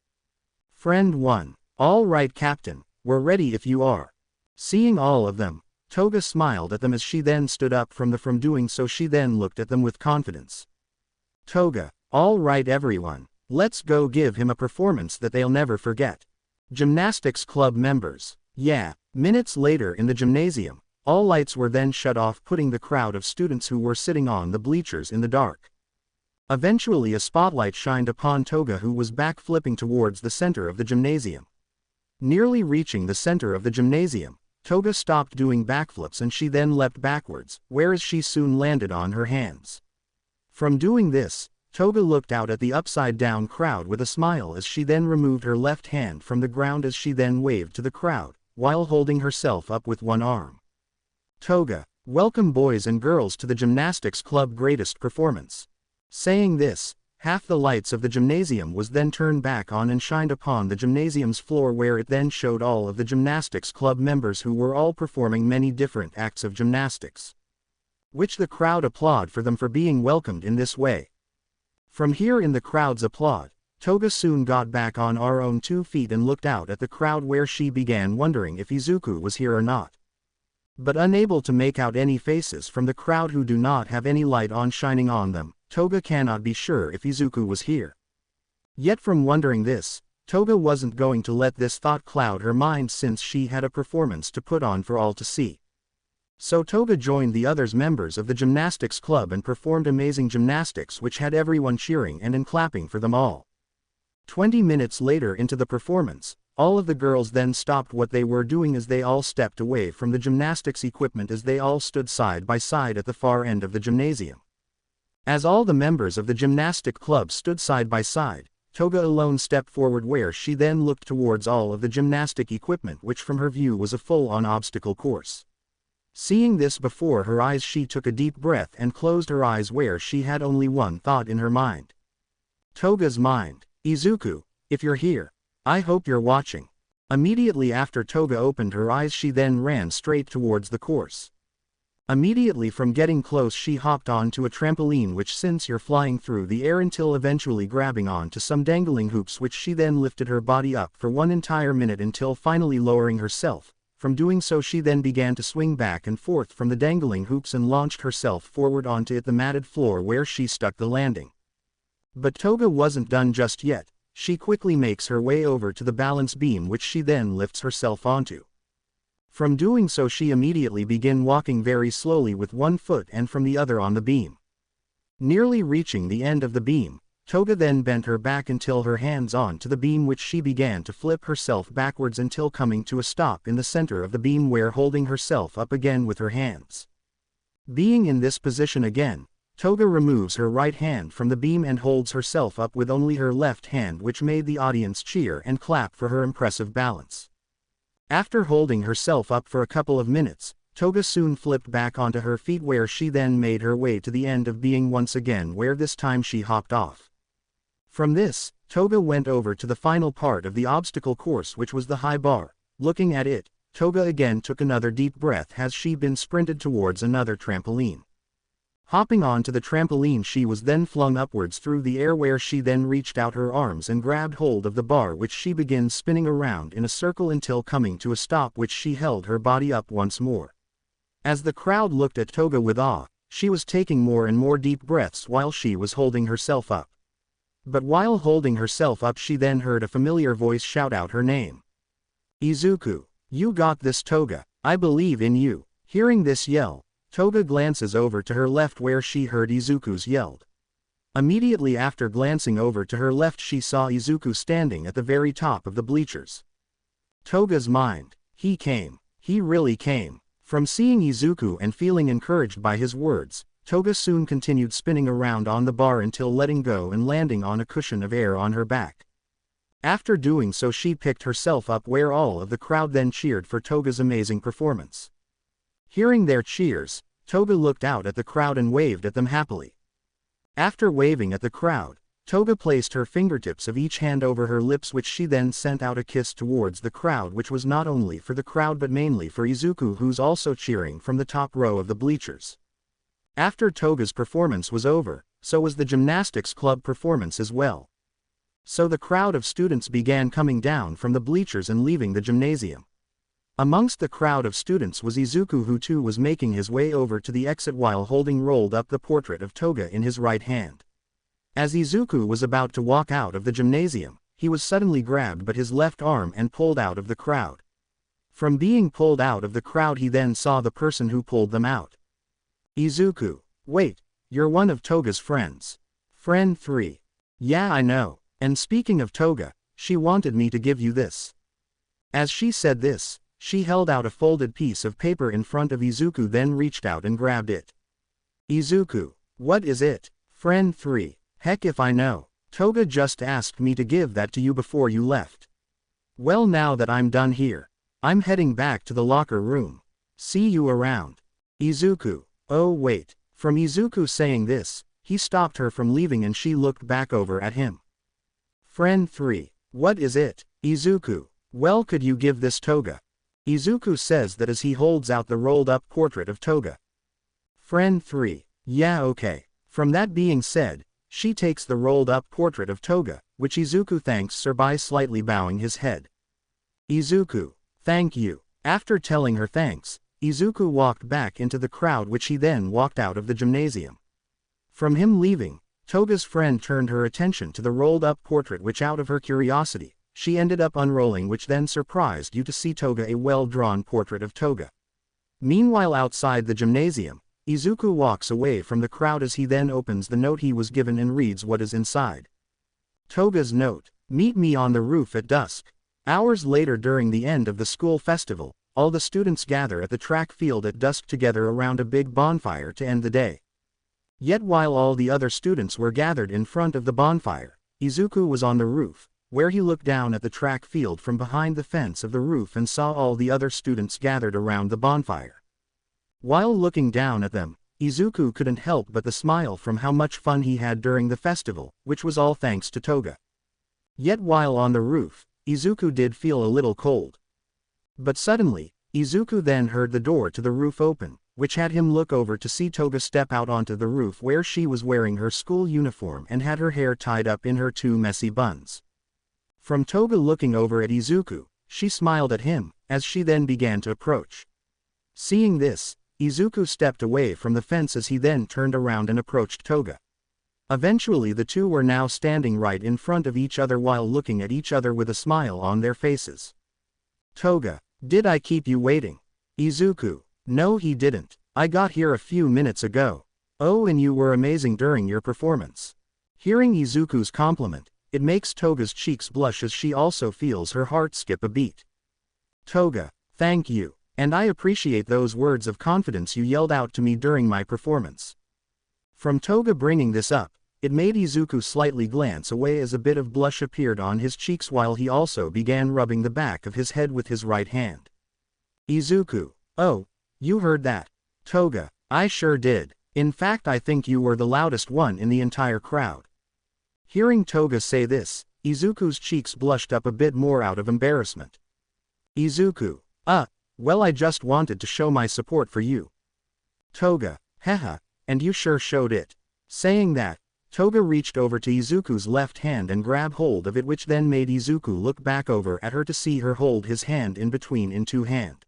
Friend 1. All right, Captain, we're ready if you are. Seeing all of them, Toga smiled at them as she then stood up from doing so. She then looked at them with confidence. Toga, all right everyone, let's go give him a performance that they'll never forget. Gymnastics club members. Yeah. Minutes later in the gymnasium, all lights were then shut off, putting the crowd of students who were sitting on the bleachers in the dark. Eventually a spotlight shined upon Toga, who was backflipping towards the center of the gymnasium. Nearly reaching the center of the gymnasium, Toga stopped doing backflips and she then leapt backwards, whereas she soon landed on her hands. From doing this, Toga looked out at the upside-down crowd with a smile as she then removed her left hand from the ground as she then waved to the crowd, while holding herself up with one arm. Toga, welcome boys and girls to the Gymnastics Club greatest performance. Saying this, half the lights of the gymnasium was then turned back on and shined upon the gymnasium's floor, where it then showed all of the Gymnastics Club members who were all performing many different acts of gymnastics, which the crowd applaud for them for being welcomed in this way. From here in the crowd's applaud, Toga soon got back on her own 2 feet and looked out at the crowd, where she began wondering if Izuku was here or not. But unable to make out any faces from the crowd who do not have any light on shining on them, Toga cannot be sure if Izuku was here. Yet from wondering this, Toga wasn't going to let this thought cloud her mind, since she had a performance to put on for all to see. So Toga joined the other members of the gymnastics club and performed amazing gymnastics, which had everyone cheering and clapping for them all. 20 minutes later into the performance, all of the girls then stopped what they were doing as they all stepped away from the gymnastics equipment as they all stood side by side at the far end of the gymnasium. As all the members of the gymnastic club stood side by side, Toga alone stepped forward, where she then looked towards all of the gymnastic equipment, which from her view was a full-on obstacle course. Seeing this before her eyes, she took a deep breath and closed her eyes, where she had only one thought in her mind. Toga's mind. Izuku, if you're here, I hope you're watching. Immediately after Toga opened her eyes, she then ran straight towards the course. Immediately from getting close, she hopped onto a trampoline, which sends her flying through the air until eventually grabbing onto some dangling hoops, which she then lifted her body up for 1 entire minute until finally lowering herself. From doing so, she then began to swing back and forth from the dangling hoops and launched herself forward onto the matted floor, where she stuck the landing. But Toga wasn't done just yet. She quickly makes her way over to the balance beam, which she then lifts herself onto. From doing so, she immediately began walking very slowly with one foot and from the other on the beam. Nearly reaching the end of the beam, Toga then bent her back until her hands on to the beam, which she began to flip herself backwards until coming to a stop in the center of the beam, where holding herself up again with her hands. Being in this position again, Toga removes her right hand from the beam and holds herself up with only her left hand, which made the audience cheer and clap for her impressive balance. After holding herself up for a couple of minutes, Toga soon flipped back onto her feet, where she then made her way to the end of being once again, where this time she hopped off. From this, Toga went over to the final part of the obstacle course, which was the high bar. Looking at it, Toga again took another deep breath as she been sprinted towards another trampoline. Hopping onto the trampoline, she was then flung upwards through the air, where she then reached out her arms and grabbed hold of the bar, which she began spinning around in a circle until coming to a stop, which she held her body up once more. As the crowd looked at Toga with awe, she was taking more and more deep breaths while she was holding herself up. But while holding herself up, she then heard a familiar voice shout out her name. Izuku, you got this, Toga, I believe in you. Hearing this yell, Toga glances over to her left, where she heard Izuku's yelled. Immediately after glancing over to her left, she saw Izuku standing at the very top of the bleachers. Toga's mind. He came. He really came. From seeing Izuku and feeling encouraged by his words, Toga soon continued spinning around on the bar until letting go and landing on a cushion of air on her back. After doing so, she picked herself up, where all of the crowd then cheered for Toga's amazing performance. Hearing their cheers, Toga looked out at the crowd and waved at them happily. After waving at the crowd, Toga placed her fingertips of each hand over her lips, which she then sent out a kiss towards the crowd, which was not only for the crowd but mainly for Izuku, who's also cheering from the top row of the bleachers. After Toga's performance was over, so was the gymnastics club performance as well. So the crowd of students began coming down from the bleachers and leaving the gymnasium. Amongst the crowd of students was Izuku, who too was making his way over to the exit while holding rolled up the portrait of Toga in his right hand. As Izuku was about to walk out of the gymnasium, he was suddenly grabbed by his left arm and pulled out of the crowd. From being pulled out of the crowd, he then saw the person who pulled them out. Izuku, wait, you're one of Toga's friends. Friend 3. Yeah, I know, and speaking of Toga, she wanted me to give you this. As she said this, she held out a folded piece of paper in front of Izuku, then reached out and grabbed it. Izuku, what is it? Friend 3. Heck if I know. Toga just asked me to give that to you before you left. Well, now that I'm done here, I'm heading back to the locker room. See you around. Izuku. Oh wait. From Izuku saying this, he stopped her from leaving and she looked back over at him. Friend 3. What is it? Izuku. Well, could you give this Toga? Izuku says that as he holds out the rolled up portrait of Toga. Friend 3. Yeah, okay. From that being said, she takes the rolled up portrait of Toga, which Izuku thanks her by slightly bowing his head. Izuku. Thank you. After telling her thanks, Izuku walked back into the crowd, which he then walked out of the gymnasium. From him leaving, Toga's friend turned her attention to the rolled up portrait, which out of her curiosity, she ended up unrolling, which then surprised you to see Toga, a well-drawn portrait of Toga. Meanwhile, outside the gymnasium, Izuku walks away from the crowd as he then opens the note he was given and reads what is inside. Toga's note. Meet me on the roof at dusk. Hours later, during the end of the school festival, all the students gather at the track field at dusk together around a big bonfire to end the day. Yet while all the other students were gathered in front of the bonfire, Izuku was on the roof, where he looked down at the track field from behind the fence of the roof and saw all the other students gathered around the bonfire. While looking down at them, Izuku couldn't help but smile from how much fun he had during the festival, which was all thanks to Toga. Yet while on the roof, Izuku did feel a little cold. But suddenly, Izuku then heard the door to the roof open, which had him look over to see Toga step out onto the roof, where she was wearing her school uniform and had her hair tied up in her two messy buns. From Toga looking over at Izuku, she smiled at him, as she then began to approach. Seeing this, Izuku stepped away from the fence as he then turned around and approached Toga. Eventually the two were now standing right in front of each other while looking at each other with a smile on their faces. Toga. Did I keep you waiting? Izuku. No, he didn't. I got here a few minutes ago. Oh, and you were amazing during your performance. Hearing Izuku's compliment, it makes Toga's cheeks blush as she also feels her heart skip a beat. Toga. Thank you, and I appreciate those words of confidence you yelled out to me during my performance. From Toga bringing this up, it made Izuku slightly glance away as a bit of blush appeared on his cheeks while he also began rubbing the back of his head with his right hand. Izuku. Oh, you heard that. Toga. I sure did. In fact, I think you were the loudest one in the entire crowd. Hearing Toga say this, Izuku's cheeks blushed up a bit more out of embarrassment. Izuku. Well, I just wanted to show my support for you. Toga. Haha, and you sure showed it. Saying that, Toga reached over to Izuku's left hand and grabbed hold of it, which then made Izuku look back over at her to see her hold his hand in between in two hand.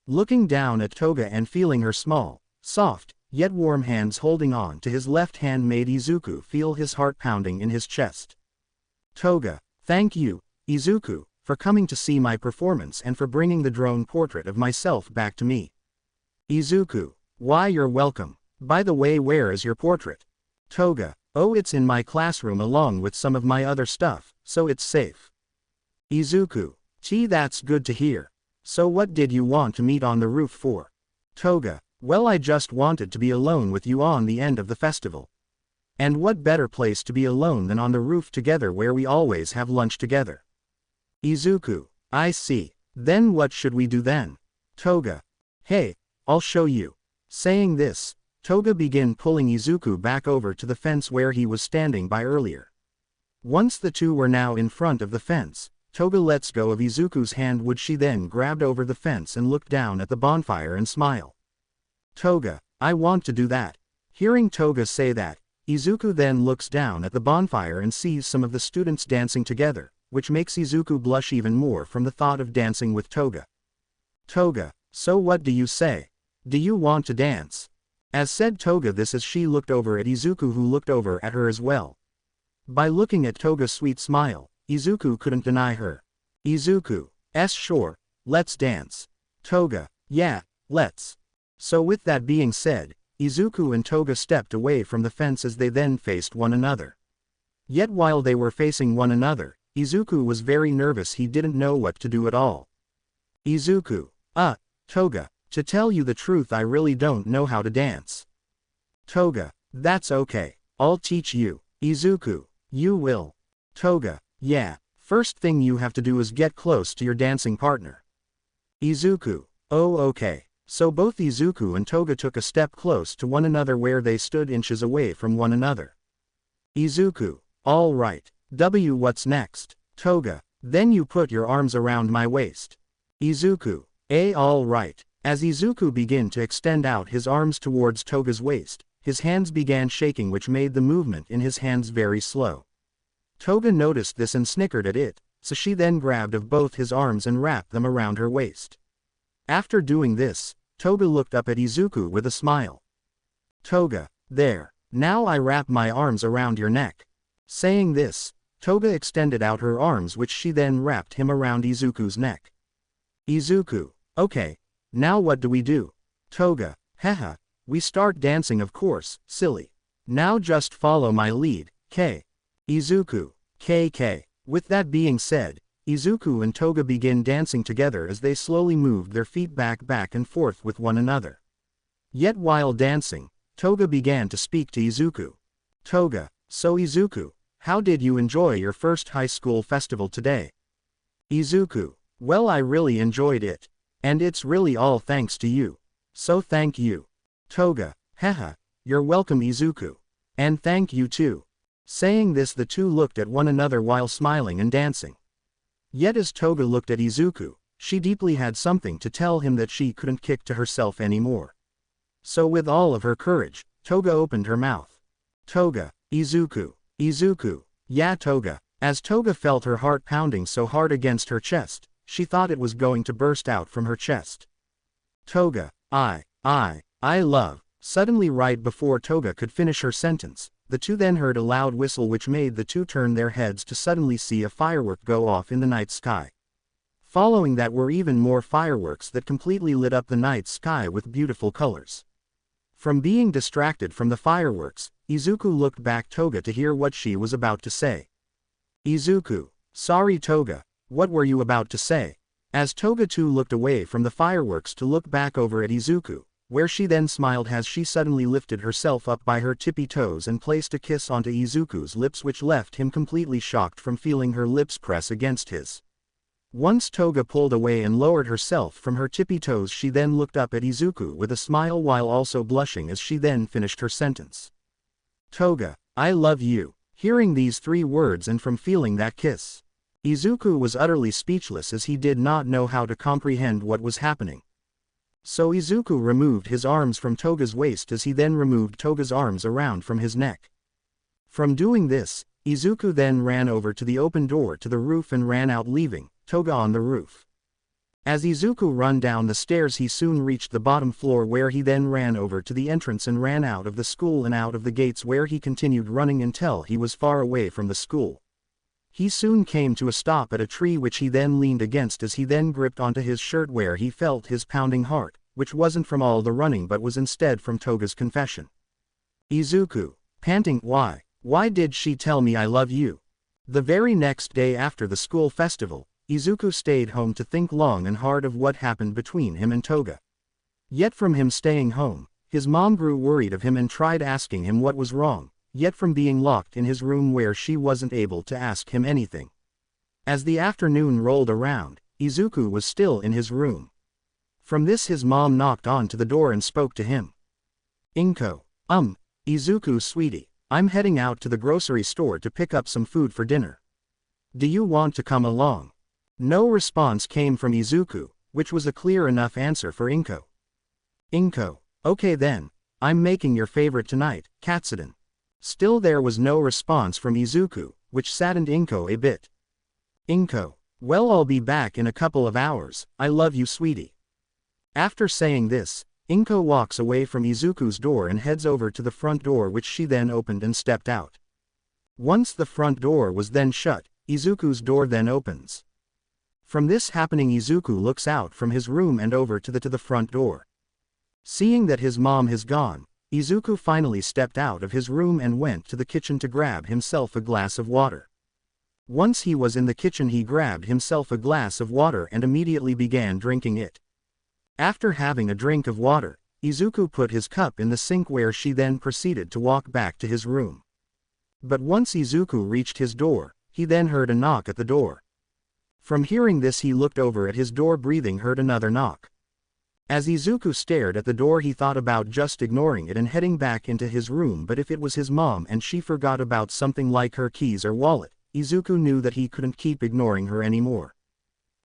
Looking down at Toga and feeling her small, soft, yet warm hands holding on to his left hand made Izuku feel his heart pounding in his chest. Toga. Thank you, Izuku, for coming to see my performance and for bringing the drone portrait of myself back to me. Izuku. Why, you're welcome. By the way, where is your portrait? Toga. Oh, it's in my classroom along with some of my other stuff, so it's safe. Izuku. Gee, that's good to hear. So what did you want to meet on the roof for? Toga. Well, I just wanted to be alone with you on the end of the festival. And what better place to be alone than on the roof together where we always have lunch together? Izuku. I see. Then what should we do then? Toga. Hey, I'll show you. Saying this, Toga began pulling Izuku back over to the fence where he was standing by earlier. Once the two were now in front of the fence, Toga lets go of Izuku's hand, which she then grabbed over the fence and looked down at the bonfire and smiled. Toga. I want to do that. Hearing Toga say that, Izuku then looks down at the bonfire and sees some of the students dancing together, which makes Izuku blush even more from the thought of dancing with Toga. Toga, so what do you say? Do you want to dance? As said Toga this as she looked over at Izuku who looked over at her as well. By looking at Toga's sweet smile, Izuku couldn't deny her. Izuku, sure, let's dance. Toga, yeah, let's. So with that being said, Izuku and Toga stepped away from the fence as they then faced one another. Yet while they were facing one another, Izuku was very nervous, he didn't know what to do at all. Izuku, Toga, to tell you the truth I really don't know how to dance. Toga, that's okay, I'll teach you. Izuku, you will. Toga, yeah, first thing you have to do is get close to your dancing partner. Izuku, oh okay. So both Izuku and Toga took a step close to one another where they stood inches away from one another. Izuku, all right. What's next? Toga, then you put your arms around my waist. Izuku, all right. As Izuku began to extend out his arms towards Toga's waist, his hands began shaking which made the movement in his hands very slow. Toga noticed this and snickered at it, so she then grabbed of both his arms and wrapped them around her waist. After doing this, Toga looked up at Izuku with a smile. Toga, there, now I wrap my arms around your neck. Saying this, Toga extended out her arms which she then wrapped him around Izuku's neck. Izuku, okay, now what do we do? Toga, haha, we start dancing of course, silly. Now just follow my lead, K. Izuku, KK. With that being said, Izuku and Toga begin dancing together as they slowly moved their feet back and forth with one another. Yet while dancing, Toga began to speak to Izuku. Toga, so Izuku, how did you enjoy your first high school festival today? Izuku, well I really enjoyed it. And it's really all thanks to you. So thank you. Toga, haha, you're welcome Izuku. And thank you too. Saying this the two looked at one another while smiling and dancing. Yet as Toga looked at Izuku, she deeply had something to tell him that she couldn't keep to herself anymore. So with all of her courage, Toga opened her mouth. Toga, Izuku, Izuku, yeah Toga. As Toga felt her heart pounding so hard against her chest, she thought it was going to burst out from her chest. Toga, I love. Suddenly right before Toga could finish her sentence, the two then heard a loud whistle which made the two turn their heads to suddenly see a firework go off in the night sky. Following that were even more fireworks that completely lit up the night sky with beautiful colors. From being distracted from the fireworks, Izuku looked back Toga to hear what she was about to say. Izuku, sorry Toga, what were you about to say? As Toga too looked away from the fireworks to look back over at Izuku, where she then smiled as she suddenly lifted herself up by her tippy toes and placed a kiss onto Izuku's lips which left him completely shocked from feeling her lips press against his. Once Toga pulled away and lowered herself from her tippy toes she then looked up at Izuku with a smile while also blushing as she then finished her sentence. Toga, I love you. Hearing these three words and from feeling that kiss, Izuku was utterly speechless as he did not know how to comprehend what was happening. So Izuku removed his arms from Toga's waist as he then removed Toga's arms around from his neck. From doing this, Izuku then ran over to the open door to the roof and ran out leaving Toga on the roof. As Izuku ran down the stairs he soon reached the bottom floor where he then ran over to the entrance and ran out of the school and out of the gates where he continued running until he was far away from the school. He soon came to a stop at a tree which he then leaned against as he then gripped onto his shirt where he felt his pounding heart, which wasn't from all the running but was instead from Toga's confession. Izuku, panting, why did she tell me I love you? The very next day after the school festival, Izuku stayed home to think long and hard of what happened between him and Toga. Yet from him staying home, his mom grew worried of him and tried asking him what was wrong, yet from being locked in his room where she wasn't able to ask him anything. As the afternoon rolled around, Izuku was still in his room. From this his mom knocked on to the door and spoke to him. Inko, Izuku sweetie, I'm heading out to the grocery store to pick up some food for dinner. Do you want to come along? No response came from Izuku, which was a clear enough answer for Inko. Inko, okay then, I'm making your favorite tonight, katsudon. Still there was no response from Izuku, which saddened Inko a bit. Inko, well, I'll be back in a couple of hours, I love you sweetie. After saying this, Inko walks away from Izuku's door and heads over to the front door, which she then opened and stepped out. Once the front door was then shut, Izuku's door then opens. From this happening, Izuku looks out from his room and over to the front door. Seeing that his mom has gone, Izuku finally stepped out of his room and went to the kitchen to grab himself a glass of water. Once he was in the kitchen, he grabbed himself a glass of water and immediately began drinking it. After having a drink of water, Izuku put his cup in the sink, where she then proceeded to walk back to his room. But once Izuku reached his door, he then heard a knock at the door. From hearing this, he looked over at his door, breathing, heard another knock. As Izuku stared at the door, he thought about just ignoring it and heading back into his room, but if it was his mom and she forgot about something like her keys or wallet, Izuku knew that he couldn't keep ignoring her anymore.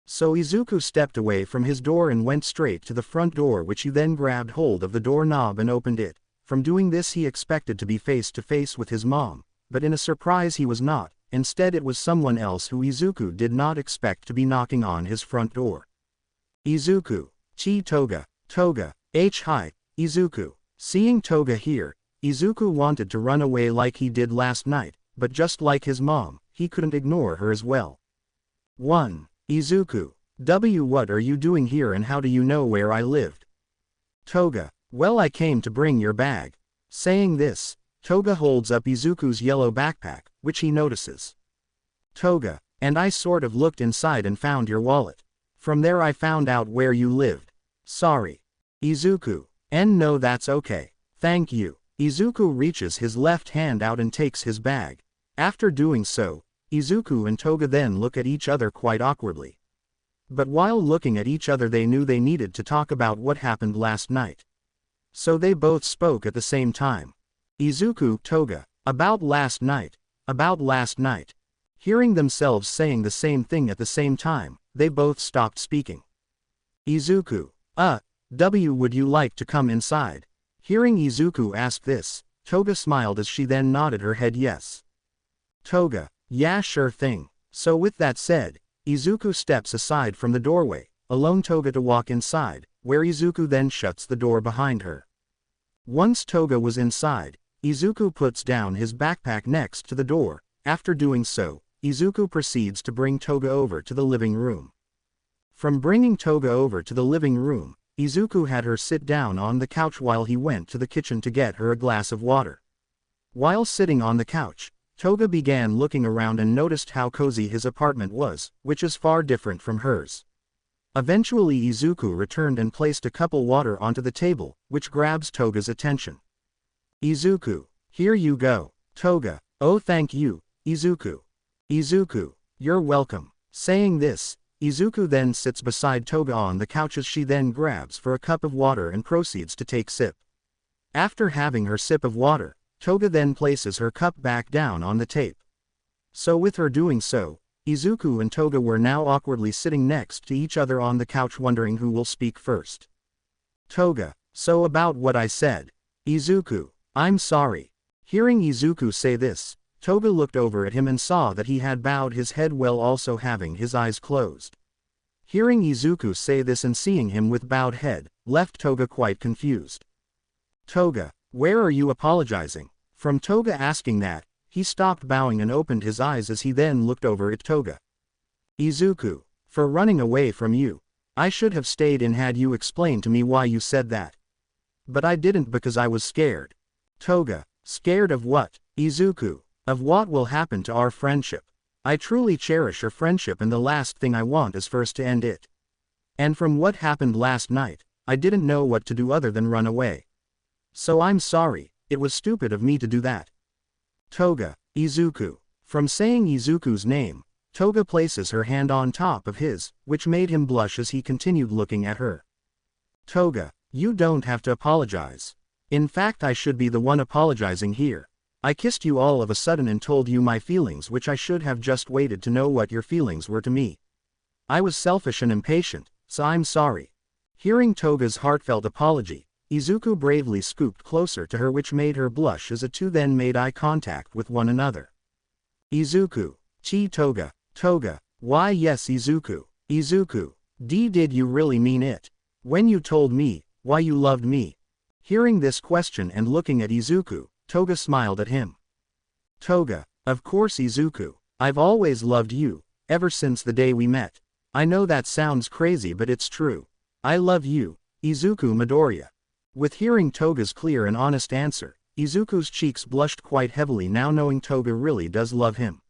So Izuku stepped away from his door and went straight to the front door, which he then grabbed hold of the doorknob and opened it. From doing this, he expected to be face to face with his mom, but in a surprise he was not. Instead, it was someone else who Izuku did not expect to be knocking on his front door. Izuku. Toga. Toga. Hi, Izuku. Seeing Toga here, Izuku wanted to run away like he did last night, but just like his mom, he couldn't ignore her as well. 1. Izuku. What are you doing here and how do you know where I lived? Toga. Well, I came to bring your bag. Saying this, Toga holds up Izuku's yellow backpack, which he notices. Toga. And I sort of looked inside and found your wallet. From there I found out where you lived. Sorry. Izuku. No, that's okay. Thank you. Izuku reaches his left hand out and takes his bag. After doing so, Izuku and Toga then look at each other quite awkwardly. But while looking at each other, they knew they needed to talk about what happened last night. So they both spoke at the same time. Izuku, Toga. About last night. About last night. Hearing themselves saying the same thing at the same time, they both stopped speaking. Izuku. Would you like to come inside? Hearing Izuku ask this, Toga smiled as she then nodded her head yes. Toga. Yeah, sure thing. So with that said, Izuku steps aside from the doorway, allowing Toga to walk inside, where Izuku then shuts the door behind her. Once Toga was inside, Izuku puts down his backpack next to the door. After doing so, Izuku proceeds to bring Toga over to the living room. From bringing Toga over to the living room, Izuku had her sit down on the couch while he went to the kitchen to get her a glass of water. While sitting on the couch, Toga began looking around and noticed how cozy his apartment was, which is far different from hers. Eventually Izuku returned and placed a cup of water onto the table, which grabs Toga's attention. Izuku. Here you go. Toga. Oh, thank you, Izuku. Izuku. You're welcome. Saying this, Izuku then sits beside Toga on the couch as she then grabs for a cup of water and proceeds to take sip. After having her sip of water, Toga then places her cup back down on the tape. So with her doing so, Izuku and Toga were now awkwardly sitting next to each other on the couch, wondering who will speak first. Toga. So about what I said. Izuku. I'm sorry. Hearing Izuku say this, Toga looked over at him and saw that he had bowed his head while also having his eyes closed. Hearing Izuku say this and seeing him with bowed head, left Toga quite confused. Toga. Where are you apologizing? From Toga asking that, he stopped bowing and opened his eyes as he then looked over at Toga. Izuku. For running away from you. I should have stayed and had you explain to me why you said that. But I didn't because I was scared. Toga. Scared of what? Izuku. Of what will happen to our friendship. I truly cherish our friendship and the last thing I want is first to end it. And from what happened last night, I didn't know what to do other than run away. So I'm sorry, it was stupid of me to do that. Toga. Izuku. From saying Izuku's name, Toga places her hand on top of his, which made him blush as he continued looking at her. Toga. You don't have to apologize. In fact, I should be the one apologizing here. I kissed you all of a sudden and told you my feelings, which I should have just waited to know what your feelings were to me. I was selfish and impatient, so I'm sorry. Hearing Toga's heartfelt apology, Izuku bravely scooped closer to her, which made her blush as the two then made eye contact with one another. Izuku. Toga. Toga. Why yes Izuku. Izuku. Did you really mean it? When you told me, why you loved me? Hearing this question and looking at Izuku, Toga smiled at him. Toga. Of course Izuku. I've always loved you, ever since the day we met. I know that sounds crazy but it's true. I love you, Izuku Midoriya. With hearing Toga's clear and honest answer, Izuku's cheeks blushed quite heavily now knowing Toga really does love him.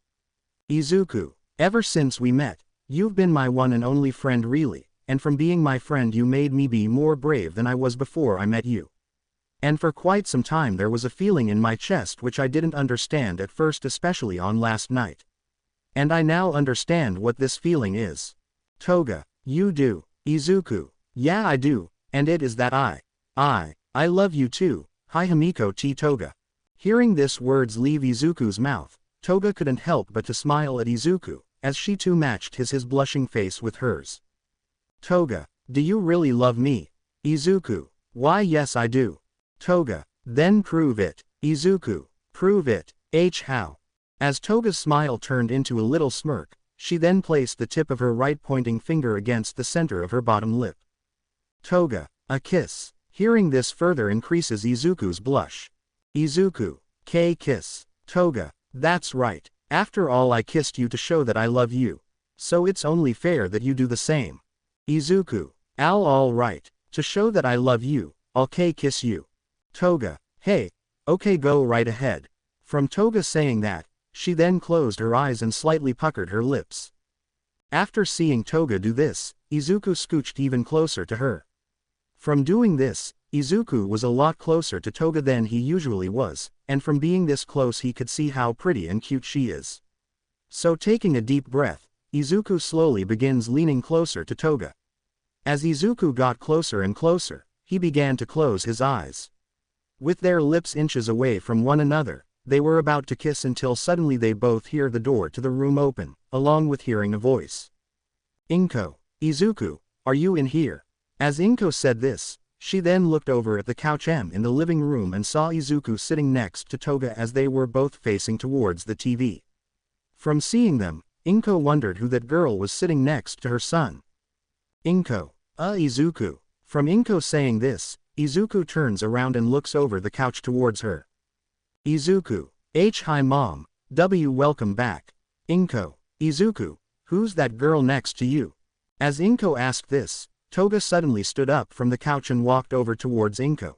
Izuku. Ever since we met, you've been my one and only friend really, and from being my friend you made me be more brave than I was before I met you. And for quite some time there was a feeling in my chest which I didn't understand at first, especially on last night. And I now understand what this feeling is. Toga. You do. Izuku. Yeah I do, and it is that I love you too, hi Himiko Toga. Hearing this words leave Izuku's mouth, Toga couldn't help but to smile at Izuku, as she too matched his blushing face with hers. Toga. Do you really love me? Izuku. Why yes I do. Toga. Then prove it. Izuku. Prove it. How? As Toga's smile turned into a little smirk, she then placed the tip of her right pointing finger against the center of her bottom lip. Toga. A kiss. Hearing this further increases Izuku's blush. Izuku. Kiss. Toga. That's right. After all I kissed you to show that I love you. So it's only fair that you do the same. Izuku. All right. To show that I love you, I'll kiss you. Toga. Hey. Okay go right ahead. From Toga saying that, she then closed her eyes and slightly puckered her lips. After seeing Toga do this, Izuku scooched even closer to her. From doing this, Izuku was a lot closer to Toga than he usually was, and from being this close he could see how pretty and cute she is. So taking a deep breath, Izuku slowly begins leaning closer to Toga. As Izuku got closer and closer, he began to close his eyes. With their lips inches away from one another, they were about to kiss until suddenly they both hear the door to the room open, along with hearing a voice. Inko. Izuku, are you in here? As Inko said this, she then looked over at the couch in the living room and saw Izuku sitting next to Toga as they were both facing towards the TV. From seeing them, Inko wondered who that girl was sitting next to her son. Inko. Izuku. From Inko saying this, Izuku turns around and looks over the couch towards her. Izuku. Hi mom. Welcome back. Inko. Izuku. Who's that girl next to you? As Inko asked this, Toga suddenly stood up from the couch and walked over towards Inko.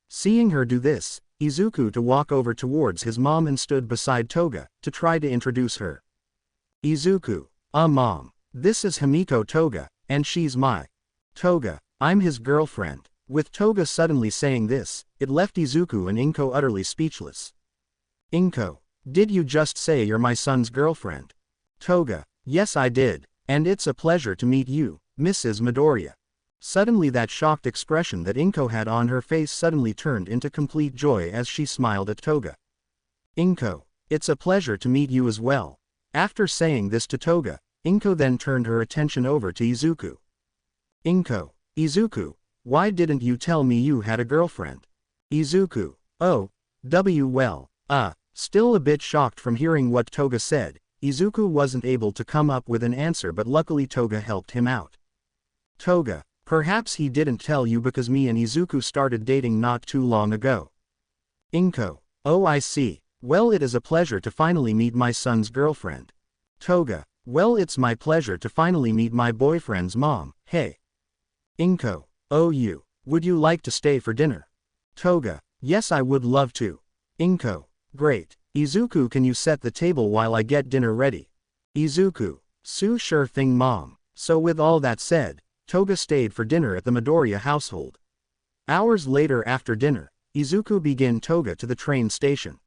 Seeing her do this, Izuku to walk over towards his mom and stood beside Toga, to try to introduce her. Izuku. Mom. This is Himiko Toga, and she's my. Toga. I'm his girlfriend. With Toga suddenly saying this, it left Izuku and Inko utterly speechless. Inko. Did you just say you're my son's girlfriend? Toga. Yes I did, and it's a pleasure to meet you, Mrs. Midoriya. Suddenly that shocked expression that Inko had on her face suddenly turned into complete joy as she smiled at Toga. Inko. It's a pleasure to meet you as well. After saying this to Toga, Inko then turned her attention over to Izuku. Inko. Izuku. Why didn't you tell me you had a girlfriend? Izuku. Well. Still a bit shocked from hearing what Toga said, Izuku wasn't able to come up with an answer, but luckily Toga helped him out. Toga. Perhaps he didn't tell you because me and Izuku started dating not too long ago. Inko. Oh I see. Well it is a pleasure to finally meet my son's girlfriend. Toga. Well it's my pleasure to finally meet my boyfriend's mom, hey. Inko. Oh you. Would you like to stay for dinner? Toga. Yes I would love to. Inko. Great. Izuku can you set the table while I get dinner ready? Izuku. Sure thing mom. So with all that said, Toga stayed for dinner at the Midoriya household. Hours later after dinner, Izuku began Toga to the train station.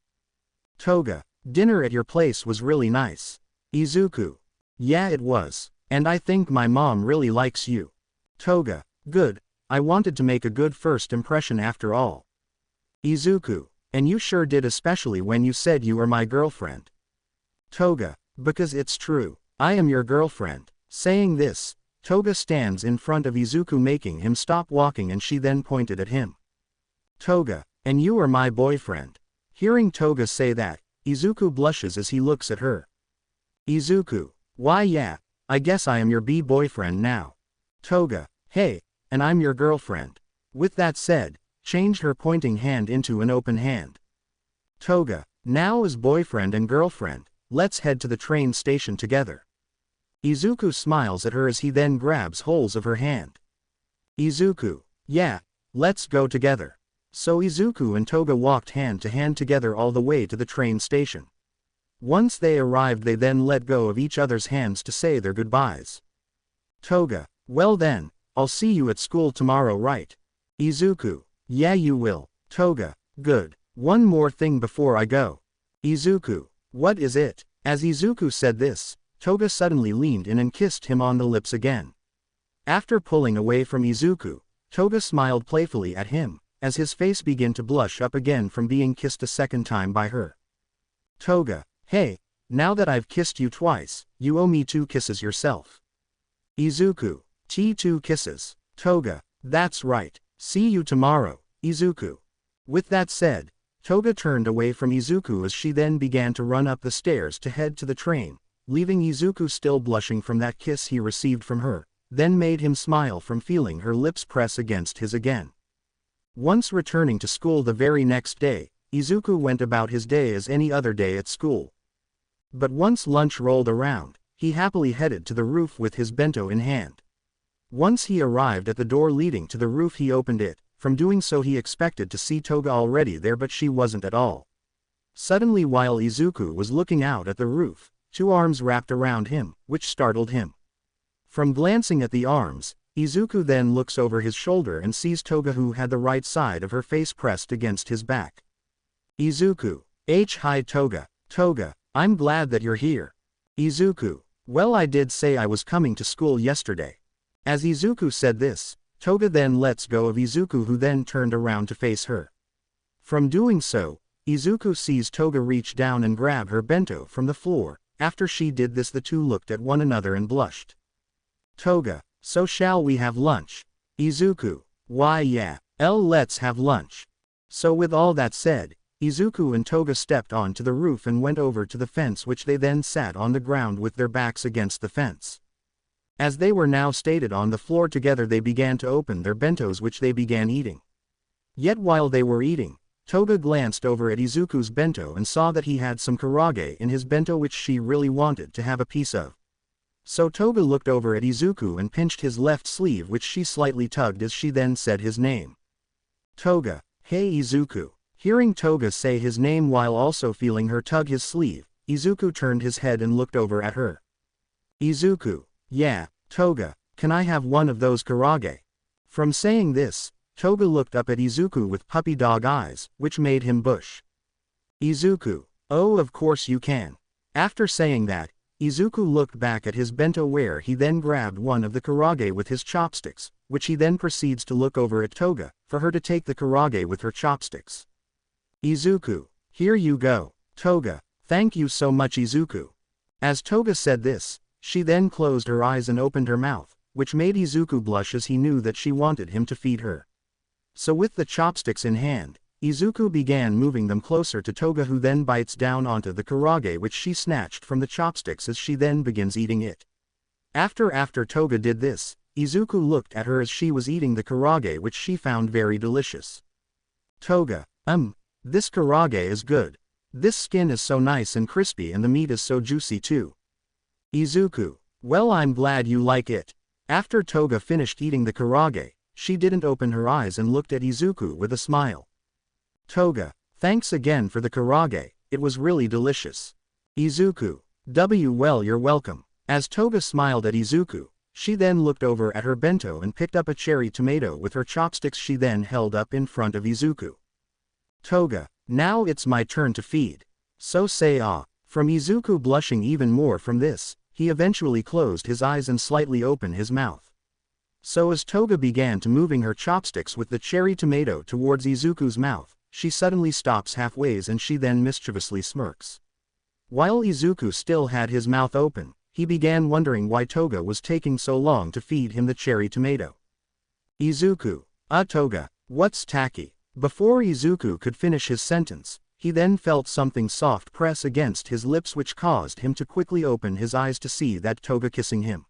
Toga. Dinner at your place was really nice. Izuku. Yeah it was. And I think my mom really likes you. Toga. Good. I wanted to make a good first impression after all. Izuku. And you sure did, especially when you said you were my girlfriend. Toga. Because it's true. I am your girlfriend. Saying this, Toga stands in front of Izuku making him stop walking and she then pointed at him. Toga, and you are my boyfriend. Hearing Toga say that, Izuku blushes as he looks at her. Izuku, why yeah, I guess I am your boyfriend now. Toga, hey, and I'm your girlfriend. With that said, changed her pointing hand into an open hand. Toga, now as boyfriend and girlfriend, let's head to the train station together. Izuku smiles at her as he then grabs hold of her hand. Izuku, yeah, let's go together. So Izuku and Toga walked hand to hand together all the way to the train station. Once they arrived they then let go of each other's hands to say their goodbyes. Toga, well then, I'll see you at school tomorrow, right? Izuku, yeah you will. Toga, good. One more thing before I go. Izuku, what is it? As Izuku said this, Toga suddenly leaned in and kissed him on the lips again. After pulling away from Izuku, Toga smiled playfully at him, as his face began to blush up again from being kissed a second time by her. Toga, hey, now that I've kissed you twice, you owe me 2 kisses yourself. Izuku, 2 kisses. Toga, that's right, see you tomorrow, Izuku. With that said, Toga turned away from Izuku as she then began to run up the stairs to head to the train, leaving Izuku still blushing from that kiss he received from her, then made him smile from feeling her lips press against his again. Once returning to school the very next day, Izuku went about his day as any other day at school. But once lunch rolled around, he happily headed to the roof with his bento in hand. Once he arrived at the door leading to the roof he opened it. From doing so he expected to see Toga already there but she wasn't at all. Suddenly while Izuku was looking out at the roof, 2 arms wrapped around him, which startled him. From glancing at the arms, Izuku then looks over his shoulder and sees Toga who had the right side of her face pressed against his back. Izuku, hi Toga. Toga, I'm glad that you're here. Izuku, well I did say I was coming to school yesterday. As Izuku said this, Toga then lets go of Izuku who then turned around to face her. From doing so, Izuku sees Toga reach down and grab her bento from the floor. After she did this the two looked at one another and blushed. Toga, so shall we have lunch? Izuku, why yeah, let's have lunch. So with all that said, Izuku and Toga stepped onto the roof and went over to the fence which they then sat on the ground with their backs against the fence. As they were now stated on the floor together they began to open their bentos which they began eating. Yet while they were eating, Toga glanced over at Izuku's bento and saw that he had some karage in his bento which she really wanted to have a piece of. So Toga looked over at Izuku and pinched his left sleeve which she slightly tugged as she then said his name. Toga, hey Izuku. Hearing Toga say his name while also feeling her tug his sleeve, Izuku turned his head and looked over at her. Izuku, yeah, Toga, can I have one of those karage? From saying this, Toga looked up at Izuku with puppy dog eyes, which made him blush. Izuku, oh of course you can. After saying that, Izuku looked back at his bento where he then grabbed one of the karage with his chopsticks, which he then proceeds to look over at Toga, for her to take the karage with her chopsticks. Izuku, here you go. Toga, thank you so much Izuku. As Toga said this, she then closed her eyes and opened her mouth, which made Izuku blush as he knew that she wanted him to feed her. So with the chopsticks in hand, Izuku began moving them closer to Toga who then bites down onto the karage which she snatched from the chopsticks as she then begins eating it. After Toga did this, Izuku looked at her as she was eating the karage which she found very delicious. Toga, this karage is good. This skin is so nice and crispy and the meat is so juicy too. Izuku, well I'm glad you like it. After Toga finished eating the karage, she didn't open her eyes and looked at Izuku with a smile. Toga, thanks again for the karage, it was really delicious. Izuku, well you're welcome. As Toga smiled at Izuku, she then looked over at her bento and picked up a cherry tomato with her chopsticks she then held up in front of Izuku. Toga, now it's my turn to feed. So say ah. From Izuku blushing even more from this, he eventually closed his eyes and slightly opened his mouth. So as Toga began to moving her chopsticks with the cherry tomato towards Izuku's mouth, she suddenly stops halfways and she then mischievously smirks. While Izuku still had his mouth open, he began wondering why Toga was taking so long to feed him the cherry tomato. Izuku. Toga, what's tacky? Before Izuku could finish his sentence, he then felt something soft press against his lips which caused him to quickly open his eyes to see that Toga kissing him.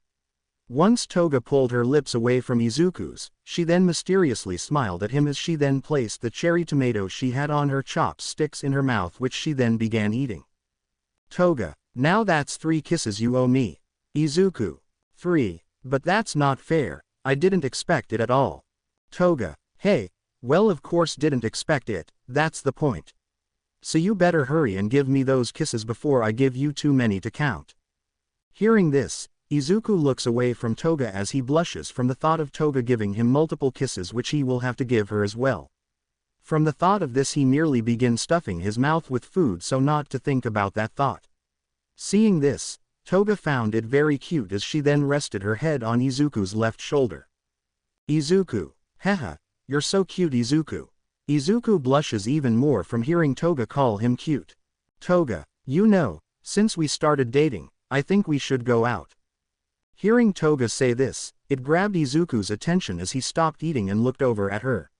Once Toga pulled her lips away from Izuku's, she then mysteriously smiled at him as she then placed the cherry tomato she had on her chopsticks in her mouth which she then began eating. Toga, now that's 3 kisses you owe me. Izuku. 3, but that's not fair, I didn't expect it at all. Toga, hey, well of course didn't expect it, that's the point. So you better hurry and give me those kisses before I give you too many to count. Hearing this, Izuku looks away from Toga as he blushes from the thought of Toga giving him multiple kisses which he will have to give her as well. From the thought of this he merely begins stuffing his mouth with food so not to think about that thought. Seeing this, Toga found it very cute as she then rested her head on Izuku's left shoulder. Izuku. Haha, you're so cute Izuku. Izuku blushes even more from hearing Toga call him cute. Toga, you know, since we started dating, I think we should go out. Hearing Toga say this, it grabbed Izuku's attention as he stopped eating and looked over at her.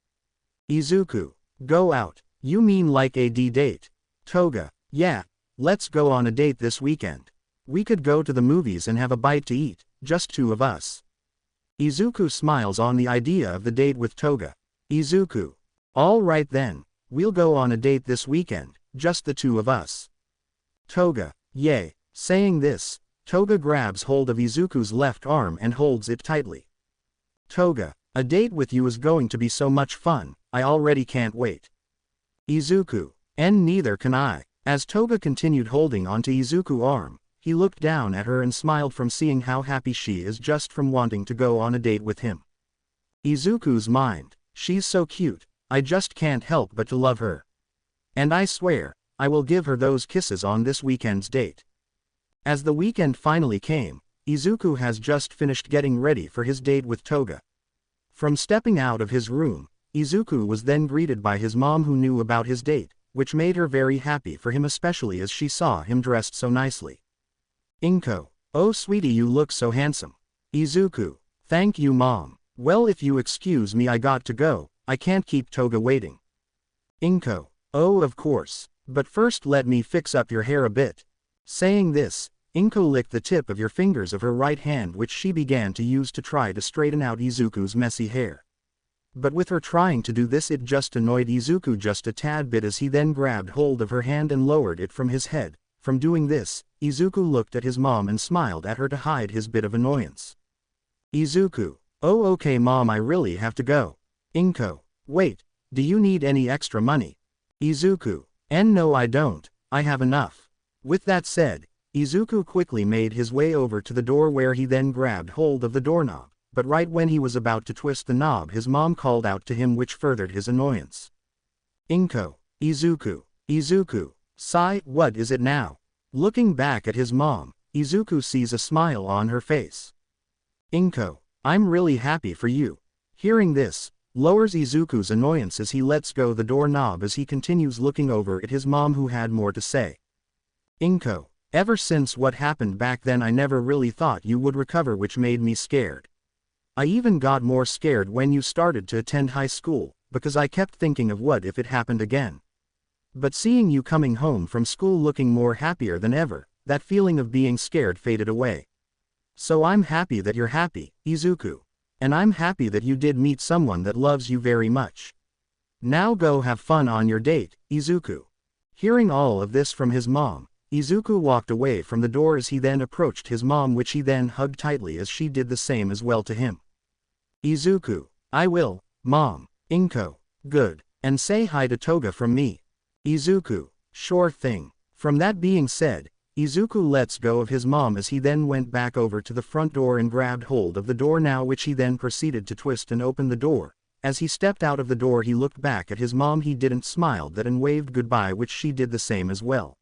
Izuku. Go out, you mean like a date? Toga. Yeah, let's go on a date this weekend. We could go to the movies and have a bite to eat, just 2 of us. Izuku smiles on the idea of the date with Toga. Izuku. All right then, we'll go on a date this weekend, just the 2 of us. Toga. Yay. Saying this, Toga grabs hold of Izuku's left arm and holds it tightly. Toga, a date with you is going to be so much fun, I already can't wait. Izuku. And neither can I. As Toga continued holding onto Izuku's arm, he looked down at her and smiled from seeing how happy she is just from wanting to go on a date with him. Izuku's mind, she's so cute, I just can't help but to love her. And I swear, I will give her those kisses on this weekend's date. As the weekend finally came, Izuku has just finished getting ready for his date with Toga. From stepping out of his room, Izuku was then greeted by his mom who knew about his date, which made her very happy for him especially as she saw him dressed so nicely. Inko. Oh sweetie you look so handsome. Izuku. Thank you mom. Well if you excuse me I got to go, I can't keep Toga waiting. Inko. Oh of course, but first let me fix up your hair a bit. Saying this, Inko licked the tip of your fingers of her right hand which she began to use to try to straighten out Izuku's messy hair. But with her trying to do this it just annoyed Izuku just a tad bit as he then grabbed hold of her hand and lowered it from his head. From doing this, Izuku looked at his mom and smiled at her to hide his bit of annoyance. Izuku. Oh okay mom I really have to go. Inko. Wait, do you need any extra money? Izuku. And no I don't, I have enough. With that said, Izuku quickly made his way over to the door where he then grabbed hold of the doorknob, but right when he was about to twist the knob his mom called out to him which furthered his annoyance. Inko. Izuku. Izuku. Sigh, what is it now? Looking back at his mom, Izuku sees a smile on her face. Inko. I'm really happy for you. Hearing this, lowers Izuku's annoyance as he lets go the doorknob as he continues looking over at his mom who had more to say. Inko. Ever since what happened back then I never really thought you would recover which made me scared. I even got more scared when you started to attend high school, because I kept thinking of what if it happened again. But seeing you coming home from school looking more happier than ever, that feeling of being scared faded away. So I'm happy that you're happy, Izuku. And I'm happy that you did meet someone that loves you very much. Now go have fun on your date, Izuku. Hearing all of this from his mom, Izuku walked away from the door as he then approached his mom which he then hugged tightly as she did the same as well to him. Izuku. I will, mom. Inko. Good. And say hi to Toga from me. Izuku. Sure thing. From that being said, Izuku lets go of his mom as he then went back over to the front door and grabbed hold of the door now which he then proceeded to twist and open the door. As he stepped out of the door he looked back at his mom he didn't smile that and waved goodbye which she did the same as well.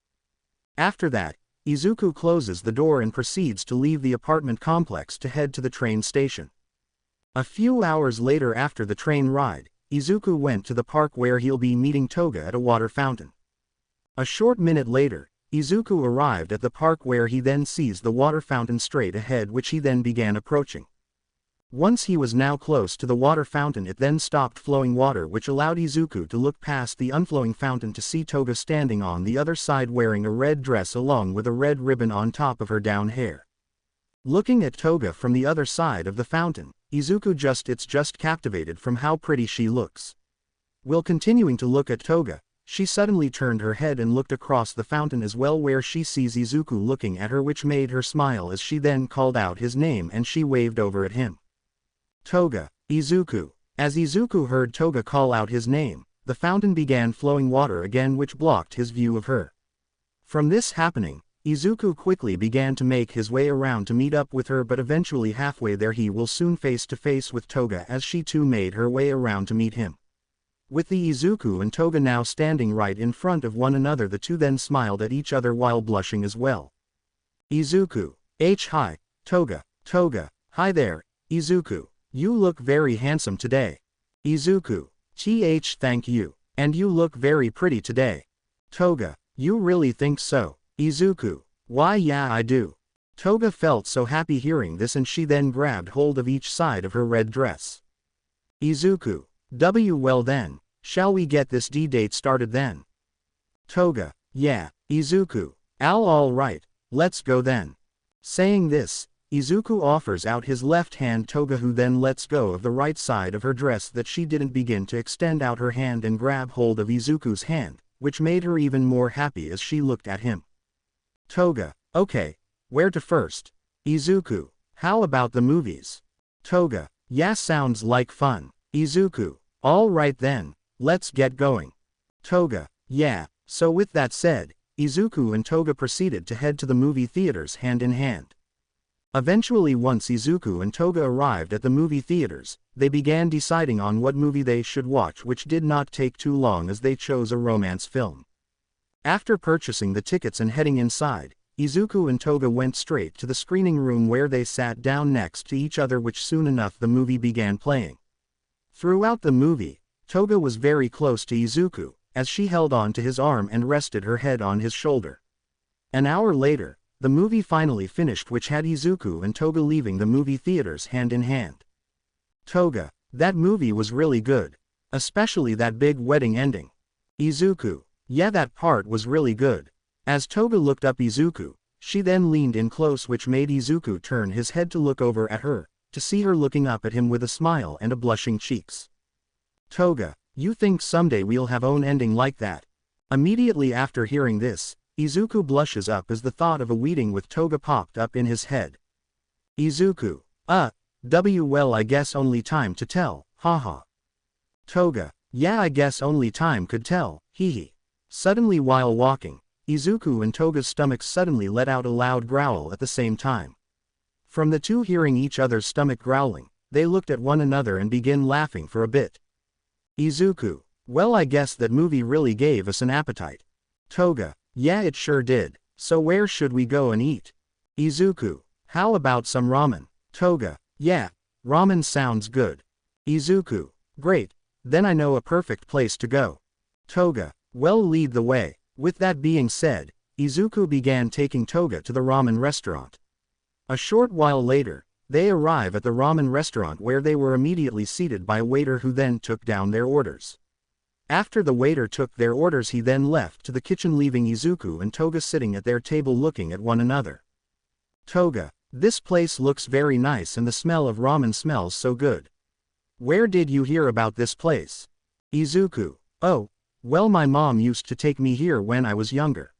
After that, Izuku closes the door and proceeds to leave the apartment complex to head to the train station. A few hours later after the train ride, Izuku went to the park where he'll be meeting Toga at a water fountain. A short minute later, Izuku arrived at the park where he then sees the water fountain straight ahead, which he then began approaching. Once he was now close to the water fountain, it then stopped flowing water, which allowed Izuku to look past the unflowing fountain to see Toga standing on the other side wearing a red dress along with a red ribbon on top of her down hair. Looking at Toga from the other side of the fountain, Izuku just captivated from how pretty she looks. While continuing to look at Toga, she suddenly turned her head and looked across the fountain as well, where she sees Izuku looking at her, which made her smile as she then called out his name and she waved over at him. Toga, Izuku. As Izuku heard Toga call out his name, the fountain began flowing water again, which blocked his view of her. From this happening, Izuku quickly began to make his way around to meet up with her, but eventually halfway there he will soon face to face with Toga as she too made her way around to meet him. With the Izuku and Toga now standing right in front of one another, the two then smiled at each other while blushing as well. Izuku, hi, Toga, hi there, Izuku. You look very handsome today. Izuku, thank you. And you look very pretty today. Toga, you really think so? Izuku, why yeah I do. Toga felt so happy hearing this and she then grabbed hold of each side of her red dress. Izuku, well then, shall we get this date started then? Toga, yeah. Izuku, all right, let's go then. Saying this, Izuku offers out his left hand. Toga who then lets go of the right side of her dress that she didn't begin to extend out her hand and grab hold of Izuku's hand, which made her even more happy as she looked at him. Toga, okay, where to first? Izuku, how about the movies? Toga, yeah, sounds like fun. Izuku, all right then, let's get going. Toga, yeah. So with that said, Izuku and Toga proceeded to head to the movie theaters hand in hand. Eventually, once Izuku and Toga arrived at the movie theaters, they began deciding on what movie they should watch, which did not take too long as they chose a romance film. After purchasing the tickets and heading inside, Izuku and Toga went straight to the screening room where they sat down next to each other, which soon enough the movie began playing. Throughout the movie, Toga was very close to Izuku, as she held on to his arm and rested her head on his shoulder. An hour later, the movie finally finished, which had Izuku and Toga leaving the movie theaters hand in hand. Toga, that movie was really good. Especially that big wedding ending. Izuku, yeah, that part was really good. As Toga looked up Izuku, she then leaned in close, which made Izuku turn his head to look over at her, to see her looking up at him with a smile and a blushing cheeks. Toga, you think someday we'll have own ending like that? Immediately after hearing this, Izuku blushes up as the thought of a wedding with Toga popped up in his head. Izuku, well I guess only time to tell, haha. Toga, yeah I guess only time could tell, hee. Suddenly while walking, Izuku and Toga's stomachs suddenly let out a loud growl at the same time. From the two hearing each other's stomach growling, they looked at one another and began laughing for a bit. Izuku, well I guess that movie really gave us an appetite. Toga, yeah it sure did, so where should we go and eat? Izuku, how about some ramen? Toga, yeah, ramen sounds good. Izuku, great, then I know a perfect place to go. Toga, well lead the way. With that being said, Izuku began taking Toga to the ramen restaurant. A short while later, they arrive at the ramen restaurant where they were immediately seated by a waiter who then took down their orders. After the waiter took their orders, he then left to the kitchen, leaving Izuku and Toga sitting at their table looking at one another. Toga, this place looks very nice and the smell of ramen smells so good. Where did you hear about this place? Izuku, oh, well my mom used to take me here when I was younger.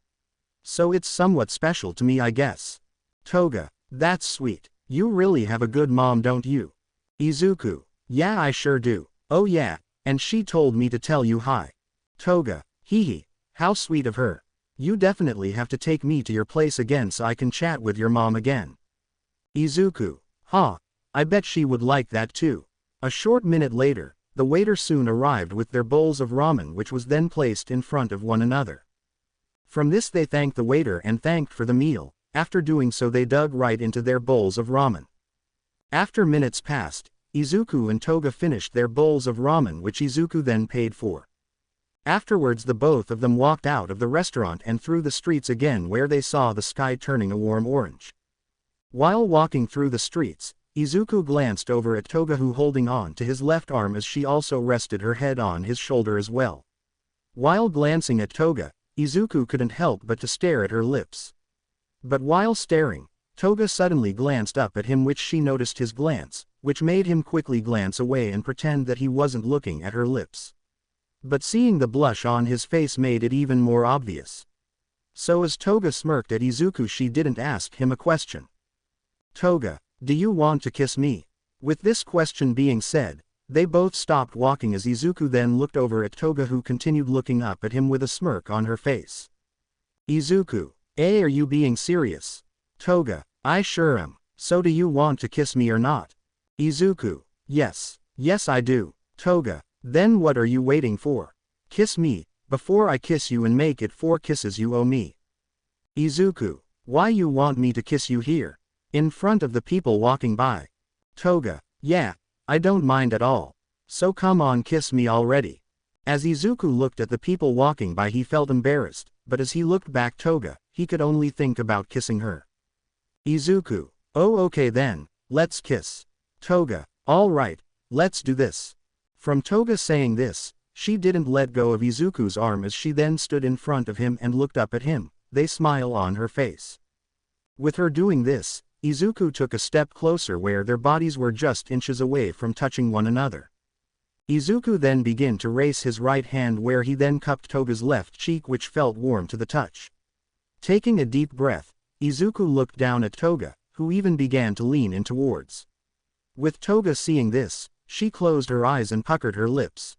So it's somewhat special to me I guess. Toga, that's sweet. You really have a good mom, don't you? Izuku, yeah I sure do. Oh yeah, and she told me to tell you hi. Toga, hee, how sweet of her. You definitely have to take me to your place again so I can chat with your mom again. Izuku, I bet she would like that too. A short minute later, the waiter soon arrived with their bowls of ramen, which was then placed in front of one another. From this they thanked the waiter and thanked for the meal. After doing so they dug right into their bowls of ramen. After minutes passed, Izuku and Toga finished their bowls of ramen, which Izuku then paid for. Afterwards the both of them walked out of the restaurant and through the streets again where they saw the sky turning a warm orange. While walking through the streets, Izuku glanced over at Toga who holding on to his left arm as she also rested her head on his shoulder as well. While glancing at Toga, Izuku couldn't help but to stare at her lips. But while staring, Toga suddenly glanced up at him which she noticed his glance, which made him quickly glance away and pretend that he wasn't looking at her lips. But seeing the blush on his face made it even more obvious. So as Toga smirked at Izuku she didn't ask him a question. Toga, do you want to kiss me? With this question being said, they both stopped walking as Izuku then looked over at Toga who continued looking up at him with a smirk on her face. Izuku, are you being serious? Toga, I sure am. So do you want to kiss me or not? Izuku, yes I do. Toga, then what are you waiting for? Kiss me, before I kiss you and make it 4 kisses you owe me. Izuku, why you want me to kiss you here? In front of the people walking by. Toga, yeah, I don't mind at all. So come on kiss me already. As Izuku looked at the people walking by he felt embarrassed, but as he looked back Toga, he could only think about kissing her. Izuku, oh okay then, let's kiss. Toga, alright, let's do this. From Toga saying this, she didn't let go of Izuku's arm as she then stood in front of him and looked up at him, the smile on her face. With her doing this, Izuku took a step closer where their bodies were just inches away from touching one another. Izuku then began to raise his right hand where he then cupped Toga's left cheek which felt warm to the touch. Taking a deep breath, Izuku looked down at Toga, who even began to lean in towards. With Toga seeing this, she closed her eyes and puckered her lips.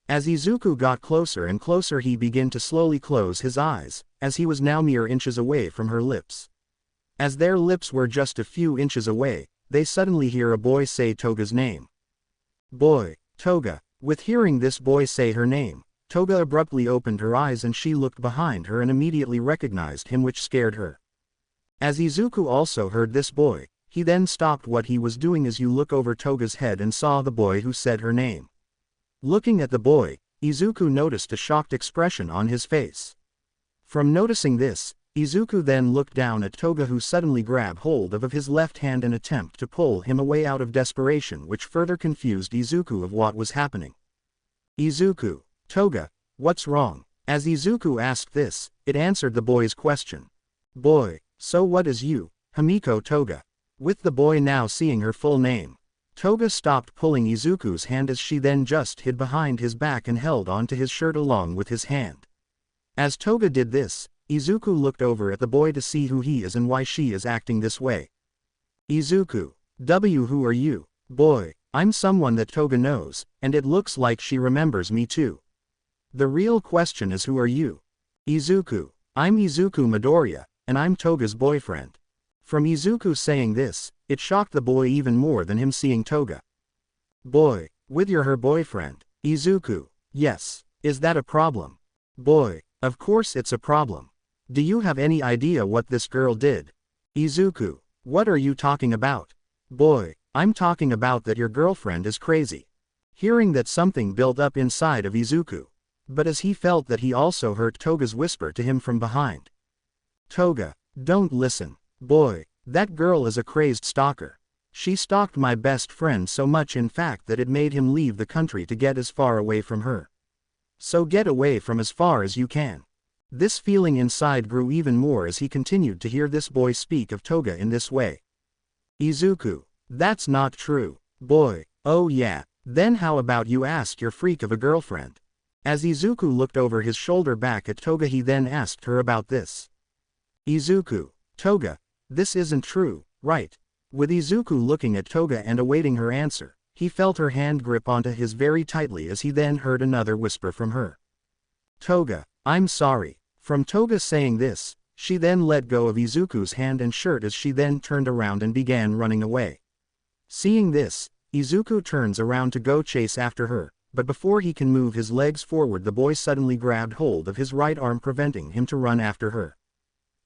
As Izuku got closer and closer he began to slowly close his eyes, as he was now mere inches away from her lips. As their lips were just a few inches away, they suddenly hear a boy say Toga's name. Boy, Toga. With hearing this boy say her name, Toga abruptly opened her eyes and she looked behind her and immediately recognized him which scared her. As Izuku also heard this boy, he then stopped what he was doing as you look over Toga's head and saw the boy who said her name. Looking at the boy, Izuku noticed a shocked expression on his face. From noticing this, Izuku then looked down at Toga who suddenly grabbed hold of his left hand in attempt to pull him away out of desperation which further confused Izuku of what was happening. Izuku, Toga, what's wrong? As Izuku asked this, it answered the boy's question. Boy, so what is you, Himiko Toga? With the boy now seeing her full name, Toga stopped pulling Izuku's hand as she then just hid behind his back and held onto his shirt along with his hand. As Toga did this, Izuku looked over at the boy to see who he is and why she is acting this way. Izuku, who are you? Boy, I'm someone that Toga knows, and it looks like she remembers me too. The real question is who are you? Izuku, I'm Izuku Midoriya, and I'm Toga's boyfriend. From Izuku saying this, it shocked the boy even more than him seeing Toga. Boy, with you're her boyfriend? Izuku, yes, is that a problem? Boy, of course it's a problem. Do you have any idea what this girl did? Izuku, what are you talking about? Boy, I'm talking about that your girlfriend is crazy. Hearing that something built up inside of Izuku. But as he felt that he also heard Toga's whisper to him from behind. Toga, don't listen. Boy, that girl is a crazed stalker. She stalked my best friend so much in fact that it made him leave the country to get as far away from her. So get away from as far as you can. This feeling inside grew even more as he continued to hear this boy speak of Toga in this way. Izuku, that's not true. Boy, oh yeah, then how about you ask your freak of a girlfriend? As Izuku looked over his shoulder back at Toga he then asked her about this. Izuku, Toga, this isn't true, right? With Izuku looking at Toga and awaiting her answer, he felt her hand grip onto his very tightly as he then heard another whisper from her. Toga, I'm sorry. From Toga saying this, she then let go of Izuku's hand and shirt as she then turned around and began running away. Seeing this, Izuku turns around to go chase after her, but before he can move his legs forward the boy suddenly grabbed hold of his right arm preventing him to run after her.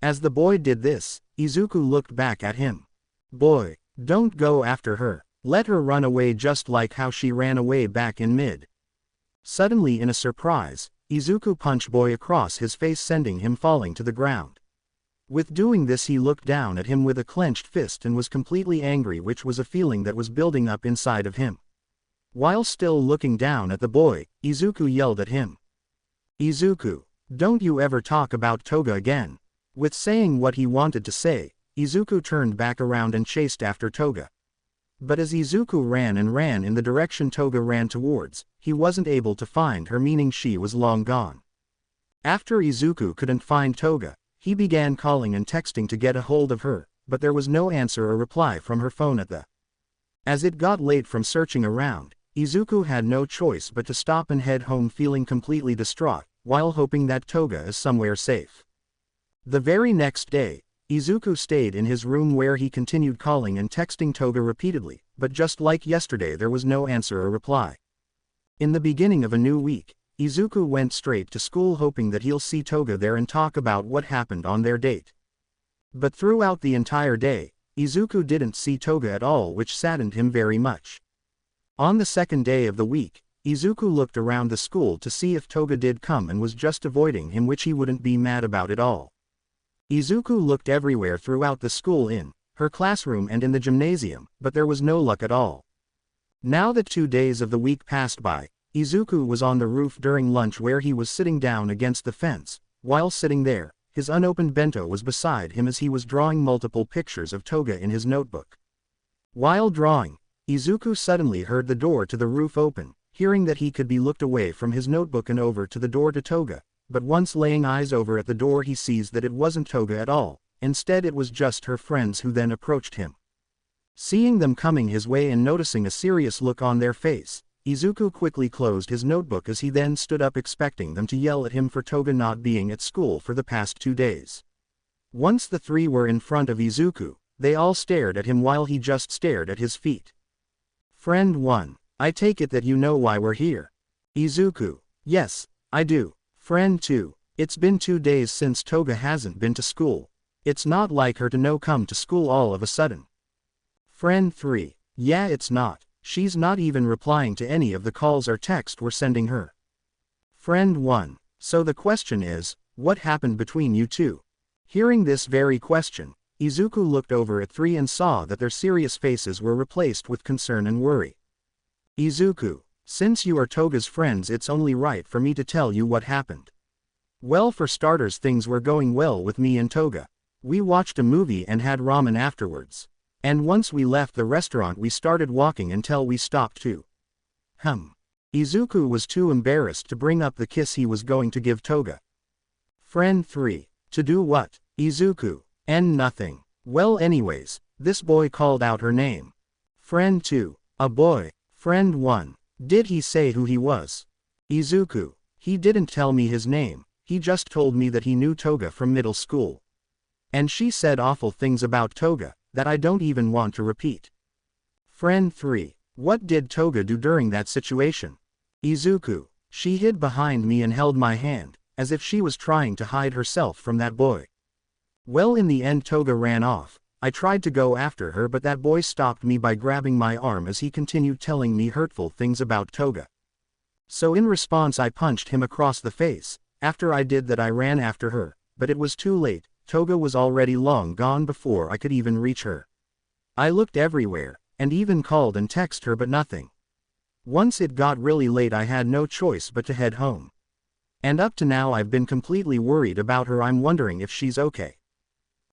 As the boy did this, Izuku looked back at him. Boy, don't go after her. Let her run away just like how she ran away back in mid. Suddenly in a surprise, Izuku punched boy across his face, sending him falling to the ground. With doing this, he looked down at him with a clenched fist and was completely angry, which was a feeling that was building up inside of him. While still looking down at the boy, Izuku yelled at him. "Izuku, don't you ever talk about Toga again." With saying what he wanted to say, Izuku turned back around and chased after Toga. But as Izuku ran in the direction Toga ran towards, he wasn't able to find her, meaning she was long gone. After Izuku couldn't find Toga, he began calling and texting to get a hold of her, but there was no answer or reply from her phone at the. As it got late from searching around, Izuku had no choice but to stop and head home, feeling completely distraught, while hoping that Toga is somewhere safe. The very next day, Izuku stayed in his room where he continued calling and texting Toga repeatedly, but just like yesterday there was no answer or reply. In the beginning of a new week, Izuku went straight to school hoping that he'll see Toga there and talk about what happened on their date. But throughout the entire day, Izuku didn't see Toga at all, which saddened him very much. On the second day of the week, Izuku looked around the school to see if Toga did come and was just avoiding him, which he wouldn't be mad about at all. Izuku looked everywhere throughout the school, in her classroom and in the gymnasium, but there was no luck at all. Now that 2 days of the week passed by, Izuku was on the roof during lunch where he was sitting down against the fence. While sitting there, his unopened bento was beside him as he was drawing multiple pictures of Toga in his notebook. While drawing, Izuku suddenly heard the door to the roof open. Hearing that, he could be looked away from his notebook and over to the door to Toga. But once laying eyes over at the door, he sees that it wasn't Toga at all. Instead it was just her friends, who then approached him. Seeing them coming his way and noticing a serious look on their face, Izuku quickly closed his notebook as he then stood up, expecting them to yell at him for Toga not being at school for the past 2 days. Once the three were in front of Izuku, they all stared at him while he just stared at his feet. "Friend 1, I take it that you know why we're here." Izuku: "Yes, I do." Friend 2, "It's been 2 days since Toga hasn't been to school. It's not like her to no come to school all of a sudden." Friend 3, "Yeah, it's not. She's not even replying to any of the calls or texts we're sending her." Friend 1, "So the question is, what happened between you two?" Hearing this very question, Izuku looked over at 3 and saw that their serious faces were replaced with concern and worry. Izuku: "Since you are Toga's friends, it's only right for me to tell you what happened. Well, for starters, things were going well with me and Toga. We watched a movie and had ramen afterwards. And once we left the restaurant, we started walking until we stopped to." Izuku was too embarrassed to bring up the kiss he was going to give Toga. Friend 3, "To do what?" Izuku: "And nothing. Well, anyways, this boy called out her name." Friend 2, "A boy?" Friend 1, "Did he say who he was?" Izuku: "He didn't tell me his name, he just told me that he knew Toga from middle school. And she said awful things about Toga, that I don't even want to repeat." Friend 3, "What did Toga do during that situation?" Izuku: "She hid behind me and held my hand, as if she was trying to hide herself from that boy. Well, in the end Toga ran off. I tried to go after her, but that boy stopped me by grabbing my arm as he continued telling me hurtful things about Toga. So in response I punched him across the face. After I did that I ran after her, but it was too late. Toga was already long gone before I could even reach her. I looked everywhere, and even called and texted her, but nothing. Once it got really late, I had no choice but to head home. And up to now I've been completely worried about her. I'm wondering if she's okay."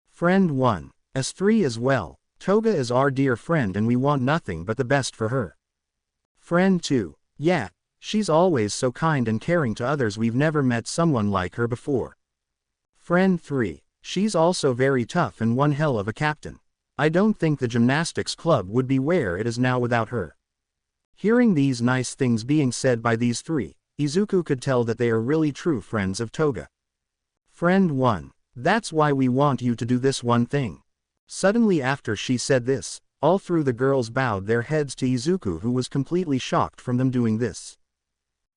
Friend 1, "As 3 as well. Toga is our dear friend and we want nothing but the best for her." Friend 2, "Yeah, she's always so kind and caring to others. We've never met someone like her before." Friend 3, "She's also very tough and one hell of a captain. I don't think the gymnastics club would be where it is now without her." Hearing these nice things being said by these 3, Izuku could tell that they are really true friends of Toga. Friend 1, "That's why we want you to do this one thing." Suddenly after she said this, all through the girls bowed their heads to Izuku, who was completely shocked from them doing this.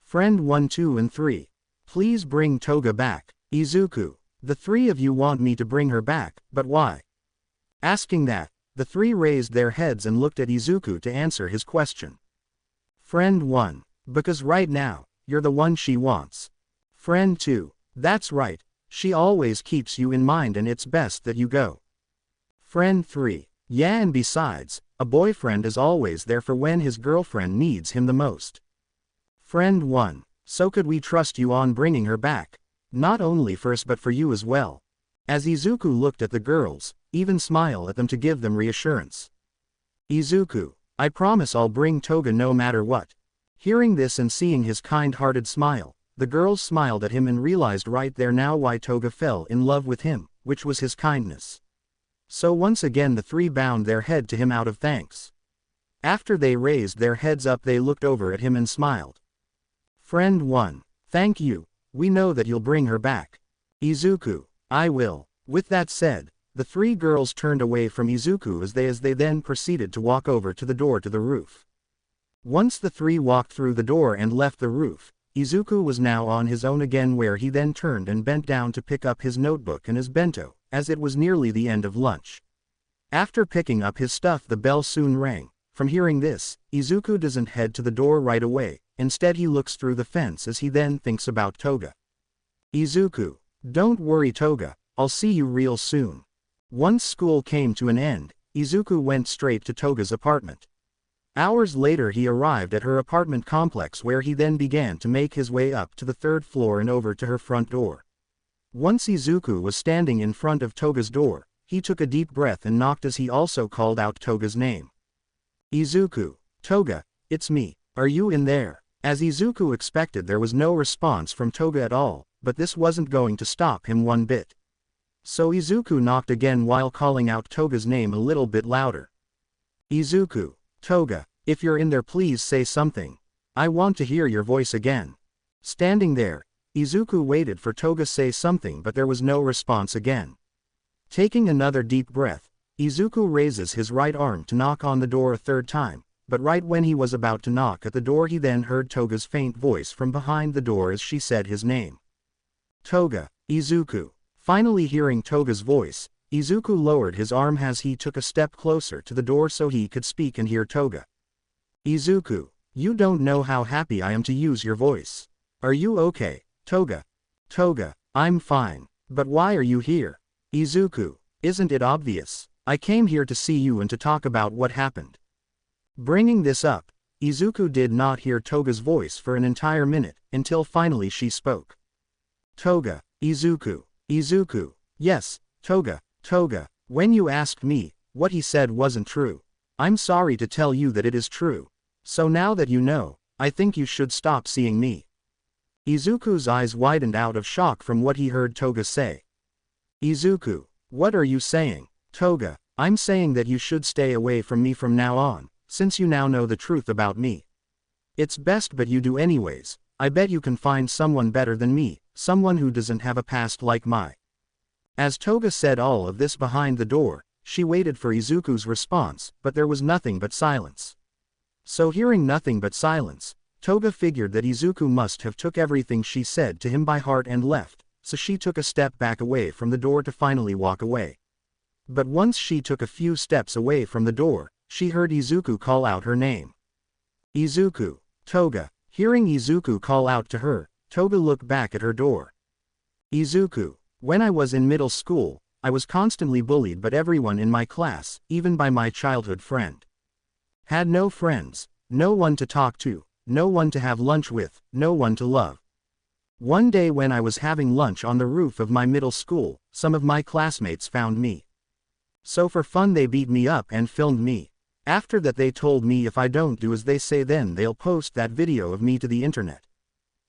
Friend 1, 2 and 3, "Please bring Toga back." Izuku: "The 3 of you want me to bring her back, but why?" Asking that, the 3 raised their heads and looked at Izuku to answer his question. Friend 1, "Because right now, you're the one she wants." Friend 2. That's right, she always keeps you in mind and it's best that you go. Friend 3. Yeah, and besides, a boyfriend is always there for when his girlfriend needs him the most. Friend 1. So could we trust you on bringing her back? Not only for us but for you as well. As Izuku looked at the girls, even smile at them to give them reassurance. Izuku. I promise I'll bring Toga no matter what. Hearing this and seeing his kind-hearted smile, the girls smiled at him and realized right there now why Toga fell in love with him, which was his kindness. So once again the three bowed their head to him out of thanks. After they raised their heads up they looked over at him and smiled. Friend 1. Thank you, we know that you'll bring her back. Izuku. I will. With that said, the three girls turned away from Izuku as they then proceeded to walk over to the door to the roof. Once the three walked through the door and left the roof, Izuku was now on his own again where he then turned and bent down to pick up his notebook and his bento, as it was nearly the end of lunch. After picking up his stuff the bell soon rang. From hearing this, Izuku doesn't head to the door right away, instead he looks through the fence as he then thinks about Toga. Izuku. Don't worry Toga, I'll see you real soon. Once school came to an end, Izuku went straight to Toga's apartment. Hours later he arrived at her apartment complex where he then began to make his way up to the third floor and over to her front door. Once Izuku was standing in front of Toga's door, he took a deep breath and knocked as he also called out Toga's name. Izuku. Toga, it's me, are you in there? As Izuku expected there was no response from Toga at all, but this wasn't going to stop him one bit. So Izuku knocked again while calling out Toga's name a little bit louder. Izuku. Toga, if you're in there please say something. I want to hear your voice again. Standing there, Izuku waited for Toga to say something but there was no response again. Taking another deep breath, Izuku raises his right arm to knock on the door a third time, but right when he was about to knock at the door he then heard Toga's faint voice from behind the door as she said his name. Toga. Izuku. Finally hearing Toga's voice, Izuku lowered his arm as he took a step closer to the door so he could speak and hear Toga. Izuku. You don't know how happy I am to use your voice. Are you okay, Toga? Toga. I'm fine. But why are you here? Izuku. Isn't it obvious? I came here to see you and to talk about what happened. Bringing this up, Izuku did not hear Toga's voice for an entire minute, until finally she spoke. Toga. Izuku. Izuku. Yes, Toga. Toga. When you asked me, what he said wasn't true. I'm sorry to tell you that it is true. So now that you know, I think you should stop seeing me. Izuku's eyes widened out of shock from what he heard Toga say. Izuku. What are you saying? Toga. I'm saying that you should stay away from me from now on, since you now know the truth about me. It's best but you do anyways. I bet you can find someone better than me, someone who doesn't have a past like mine. As Toga said all of this behind the door, she waited for Izuku's response, but there was nothing but silence. So hearing nothing but silence, Toga figured that Izuku must have took everything she said to him by heart and left, so she took a step back away from the door to finally walk away. But once she took a few steps away from the door, she heard Izuku call out her name. Izuku. Toga. Hearing Izuku call out to her, Toga looked back at her door. Izuku. When I was in middle school, I was constantly bullied by everyone in my class, even by my childhood friend. Had no friends, no one to talk to, no one to have lunch with, no one to love. One day when I was having lunch on the roof of my middle school, some of my classmates found me. So for fun they beat me up and filmed me. After that they told me if I don't do as they say then they'll post that video of me to the internet.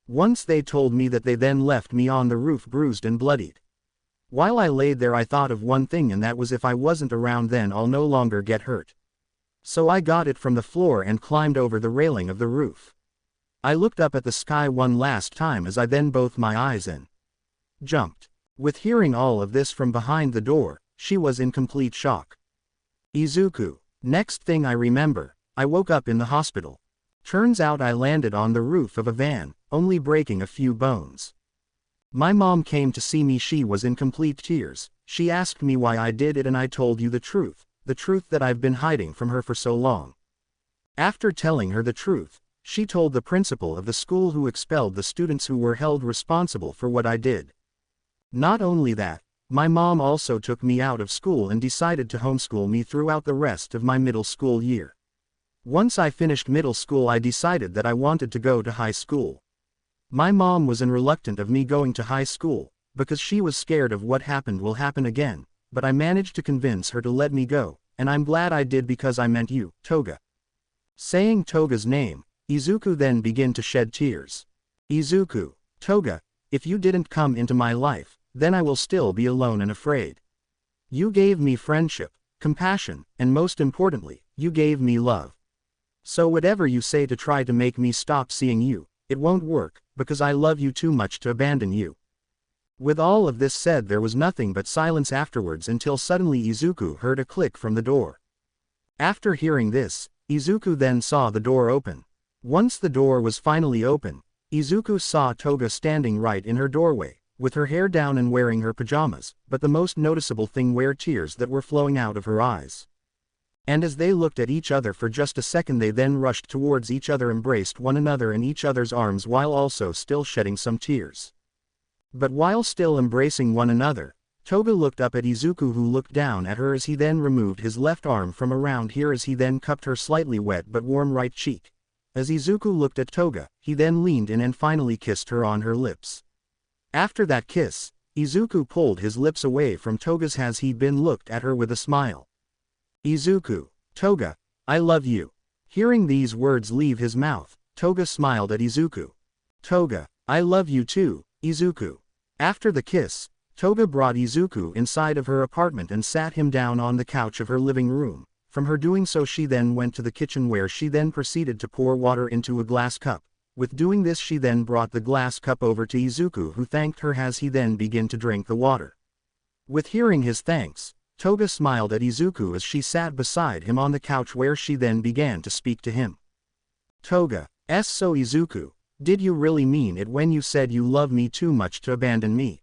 Once they told me that they then left me on the roof bruised and bloodied. While I laid there I thought of one thing and that was if I wasn't around then I'll no longer get hurt. So I got it from the floor and climbed over the railing of the roof. I looked up at the sky one last time as I then both my eyes and jumped. With hearing all of this from behind the door, she was in complete shock. Izuku. Next thing I remember, I woke up in the hospital. Turns out I landed on the roof of a van, only breaking a few bones. My mom came to see me, she was in complete tears. She asked me why I did it and I told you the truth that I've been hiding from her for so long. After telling her the truth, she told the principal of the school, who expelled the students who were held responsible for what I did. Not only that, my mom also took me out of school and decided to homeschool me throughout the rest of my middle school year. Once I finished middle school, I decided that I wanted to go to high school. My mom was reluctant of me going to high school, because she was scared of what happened will happen again, but I managed to convince her to let me go, and I'm glad I did, because I meant you, Toga. Saying Toga's name, Izuku then began to shed tears. Izuku, Toga, if you didn't come into my life, then I will still be alone and afraid. You gave me friendship, compassion, and most importantly, you gave me love. So whatever you say to try to make me stop seeing you, it won't work, because I love you too much to abandon you. With all of this said, there was nothing but silence afterwards, until suddenly Izuku heard a click from the door. After hearing this, Izuku then saw the door open. Once the door was finally open, Izuku saw Toga standing right in her doorway, with her hair down and wearing her pajamas, but the most noticeable thing were tears that were flowing out of her eyes. And as they looked at each other for just a second, they then rushed towards each other, embraced one another in each other's arms while also still shedding some tears. But while still embracing one another, Toga looked up at Izuku, who looked down at her as he then removed his left arm from around here as he then cupped her slightly wet but warm right cheek. As Izuku looked at Toga, he then leaned in and finally kissed her on her lips. After that kiss, Izuku pulled his lips away from Toga's as he then looked at her with a smile. Izuku, Toga, I love you. Hearing these words leave his mouth, Toga smiled at Izuku. Toga, I love you too, Izuku. After the kiss, Toga brought Izuku inside of her apartment and sat him down on the couch of her living room. From her doing so, she then went to the kitchen, where she then proceeded to pour water into a glass cup. With doing this, she then brought the glass cup over to Izuku, who thanked her as he then began to drink the water. With hearing his thanks, Toga smiled at Izuku as she sat beside him on the couch, where she then began to speak to him. Toga, so Izuku, did you really mean it when you said you love me too much to abandon me?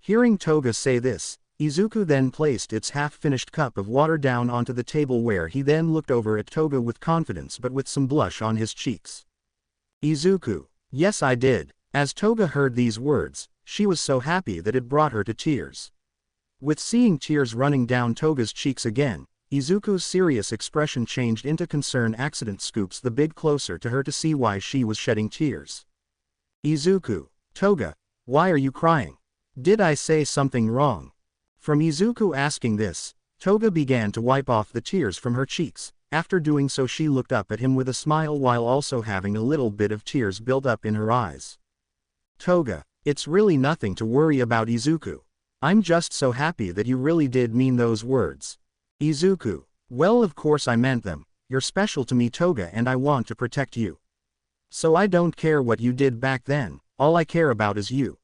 Hearing Toga say this, Izuku then placed its half-finished cup of water down onto the table, where he then looked over at Toga with confidence but with some blush on his cheeks. Izuku, yes, I did. As Toga heard these words, she was so happy that it brought her to tears. With seeing tears running down Toga's cheeks again, Izuku's serious expression changed into concern. Accident scoops the big closer to her to see why she was shedding tears. Izuku, Toga, why are you crying? Did I say something wrong? From Izuku asking this, Toga began to wipe off the tears from her cheeks. After doing so, she looked up at him with a smile while also having a little bit of tears build up in her eyes. Toga, it's really nothing to worry about, Izuku. I'm just so happy that you really did mean those words. Izuku, well, of course I meant them. You're special to me, Toga, and I want to protect you. So I don't care what you did back then, all I care about is you.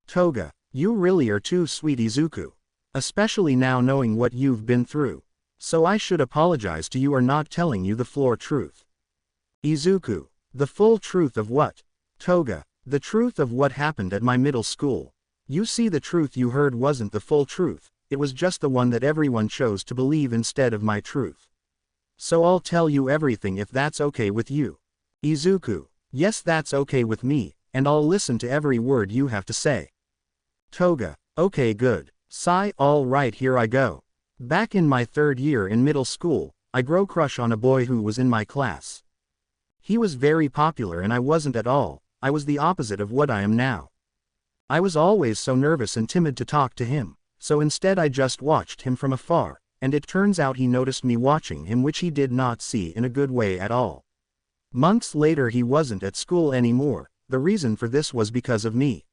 Toga, you really are too sweet, Izuku. Especially now knowing what you've been through. So I should apologize to you or not telling you the floor truth. Izuku, the full truth of what? Toga, the truth of what happened at my middle school. You see, the truth you heard wasn't the full truth, it was just the one that everyone chose to believe instead of my truth. So I'll tell you everything if that's okay with you. Izuku, yes, that's okay with me, and I'll listen to every word you have to say. Toga, okay, good. Sigh, all right, here I go. Back in my third year in middle school, I grew crush on a boy who was in my class. He was very popular and I wasn't at all. I was the opposite of what I am now. I was always so nervous and timid to talk to him, so instead I just watched him from afar, and it turns out he noticed me watching him, which he did not see in a good way at all. Months later, he wasn't at school anymore. The reason for this was because of me.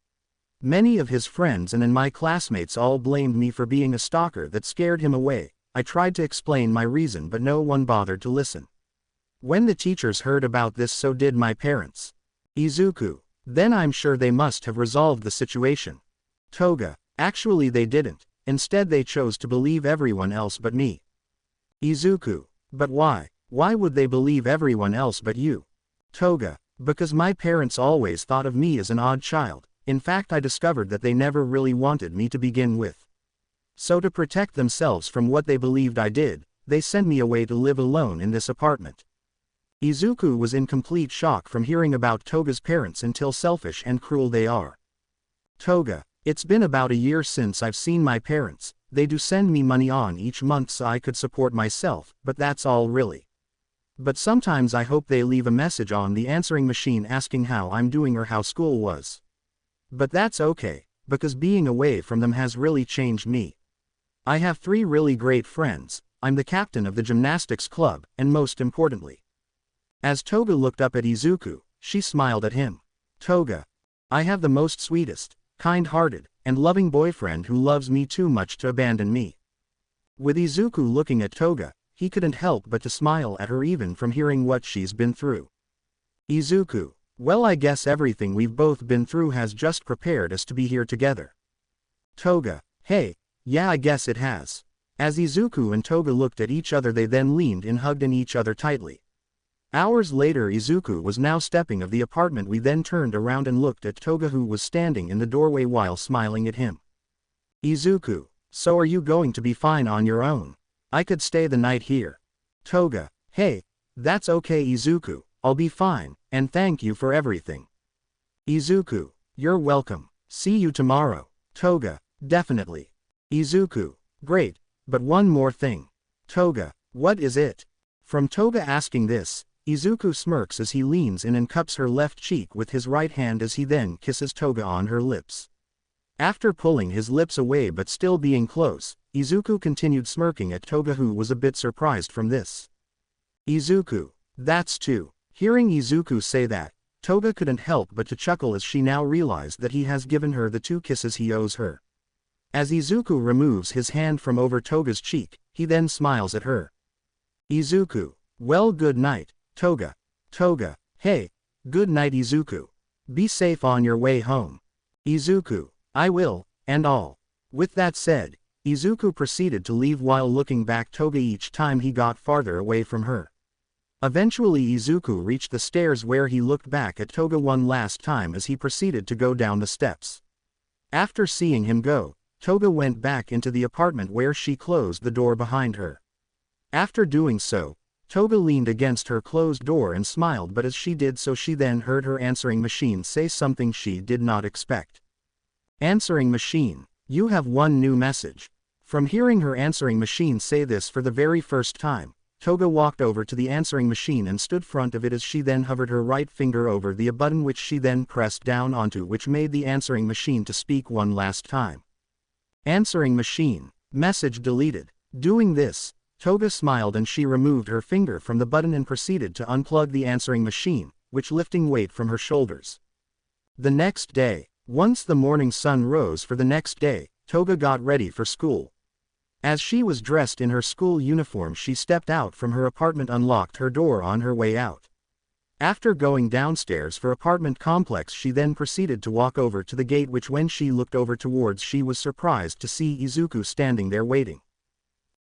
Many of his friends and my classmates all blamed me for being a stalker that scared him away. I tried to explain my reason, but no one bothered to listen. When the teachers heard about this, so did my parents. Izuku, then I'm sure they must have resolved the situation. Toga, actually they didn't. Instead they chose to believe everyone else but me. Izuku, but why? Why would they believe everyone else but you? Toga, because my parents always thought of me as an odd child. In fact, I discovered that they never really wanted me to begin with. So to protect themselves from what they believed I did, they sent me away to live alone in this apartment. Izuku was in complete shock from hearing about Toga's parents until selfish and cruel they are. Toga, it's been about a year since I've seen my parents, they do send me money on each month so I could support myself, but that's all really. But sometimes I hope they leave a message on the answering machine asking how I'm doing or how school was. But that's okay, because being away from them has really changed me. I have 3 really great friends, I'm the captain of the gymnastics club, and most importantly. As Toga looked up at Izuku, she smiled at him. Toga, I have the most sweetest, kind-hearted, and loving boyfriend who loves me too much to abandon me. With Izuku looking at Toga, he couldn't help but to smile at her even from hearing what she's been through. Izuku, well, I guess everything we've both been through has just prepared us to be here together. Toga, hey, yeah, I guess it has. As Izuku and Toga looked at each other, they then leaned and hugged in each other tightly. Hours later, Izuku was now stepping of the apartment. We then turned around and looked at Toga, who was standing in the doorway while smiling at him. Izuku, so are you going to be fine on your own? I could stay the night here. Toga, hey, that's okay Izuku, I'll be fine, and thank you for everything. Izuku, you're welcome, see you tomorrow. Toga, definitely. Izuku, great, but one more thing. Toga, what is it? From Toga asking this, Izuku smirks as he leans in and cups her left cheek with his right hand as he then kisses Toga on her lips. After pulling his lips away but still being close, Izuku continued smirking at Toga, who was a bit surprised from this. Izuku, that's two. Hearing Izuku say that, Toga couldn't help but to chuckle as she now realized that he has given her the 2 kisses he owes her. As Izuku removes his hand from over Toga's cheek, he then smiles at her. Izuku, well, good night, Toga. Toga, hey, good night Izuku. Be safe on your way home. Izuku, I will, and all. With that said, Izuku proceeded to leave while looking back Toga each time he got farther away from her. Eventually Izuku reached the stairs where he looked back at Toga one last time as he proceeded to go down the steps. After seeing him go, Toga went back into the apartment where she closed the door behind her. After doing so, Toga leaned against her closed door and smiled, but as she did so she then heard her answering machine say something she did not expect. Answering machine, you have one new message. From hearing her answering machine say this for the very first time, Toga walked over to the answering machine and stood front of it as she then hovered her right finger over the button, which she then pressed down onto, which made the answering machine to speak one last time. Answering machine, message deleted. Doing this, Toga smiled and she removed her finger from the button and proceeded to unplug the answering machine, which lifting weight from her shoulders. The next day, once the morning sun rose for the next day, Toga got ready for school. As she was dressed in her school uniform, she stepped out from her apartment, unlocked her door on her way out. After going downstairs for apartment complex, she then proceeded to walk over to the gate, which when she looked over towards, she was surprised to see Izuku standing there waiting.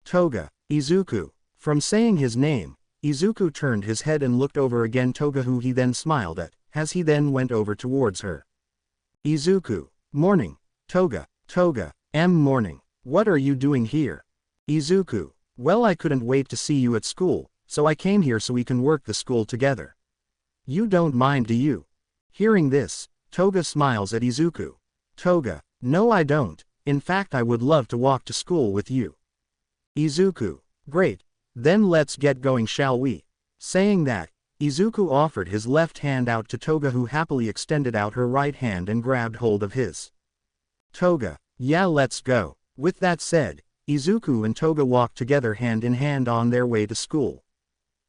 Toga, Izuku. From saying his name, Izuku turned his head and looked over again Toga, who he then smiled at, as he then went over towards her. Izuku, morning. Toga, Toga, morning. What are you doing here? Izuku, well, I couldn't wait to see you at school, so I came here so we can work the school together. You don't mind, do you? Hearing this, Toga smiles at Izuku. Toga, no I don't, in fact I would love to walk to school with you. Izuku, great, then let's get going, shall we? Saying that, Izuku offered his left hand out to Toga, who happily extended out her right hand and grabbed hold of his. Toga, yeah, let's go. With that said, Izuku and Toga walked together hand in hand on their way to school.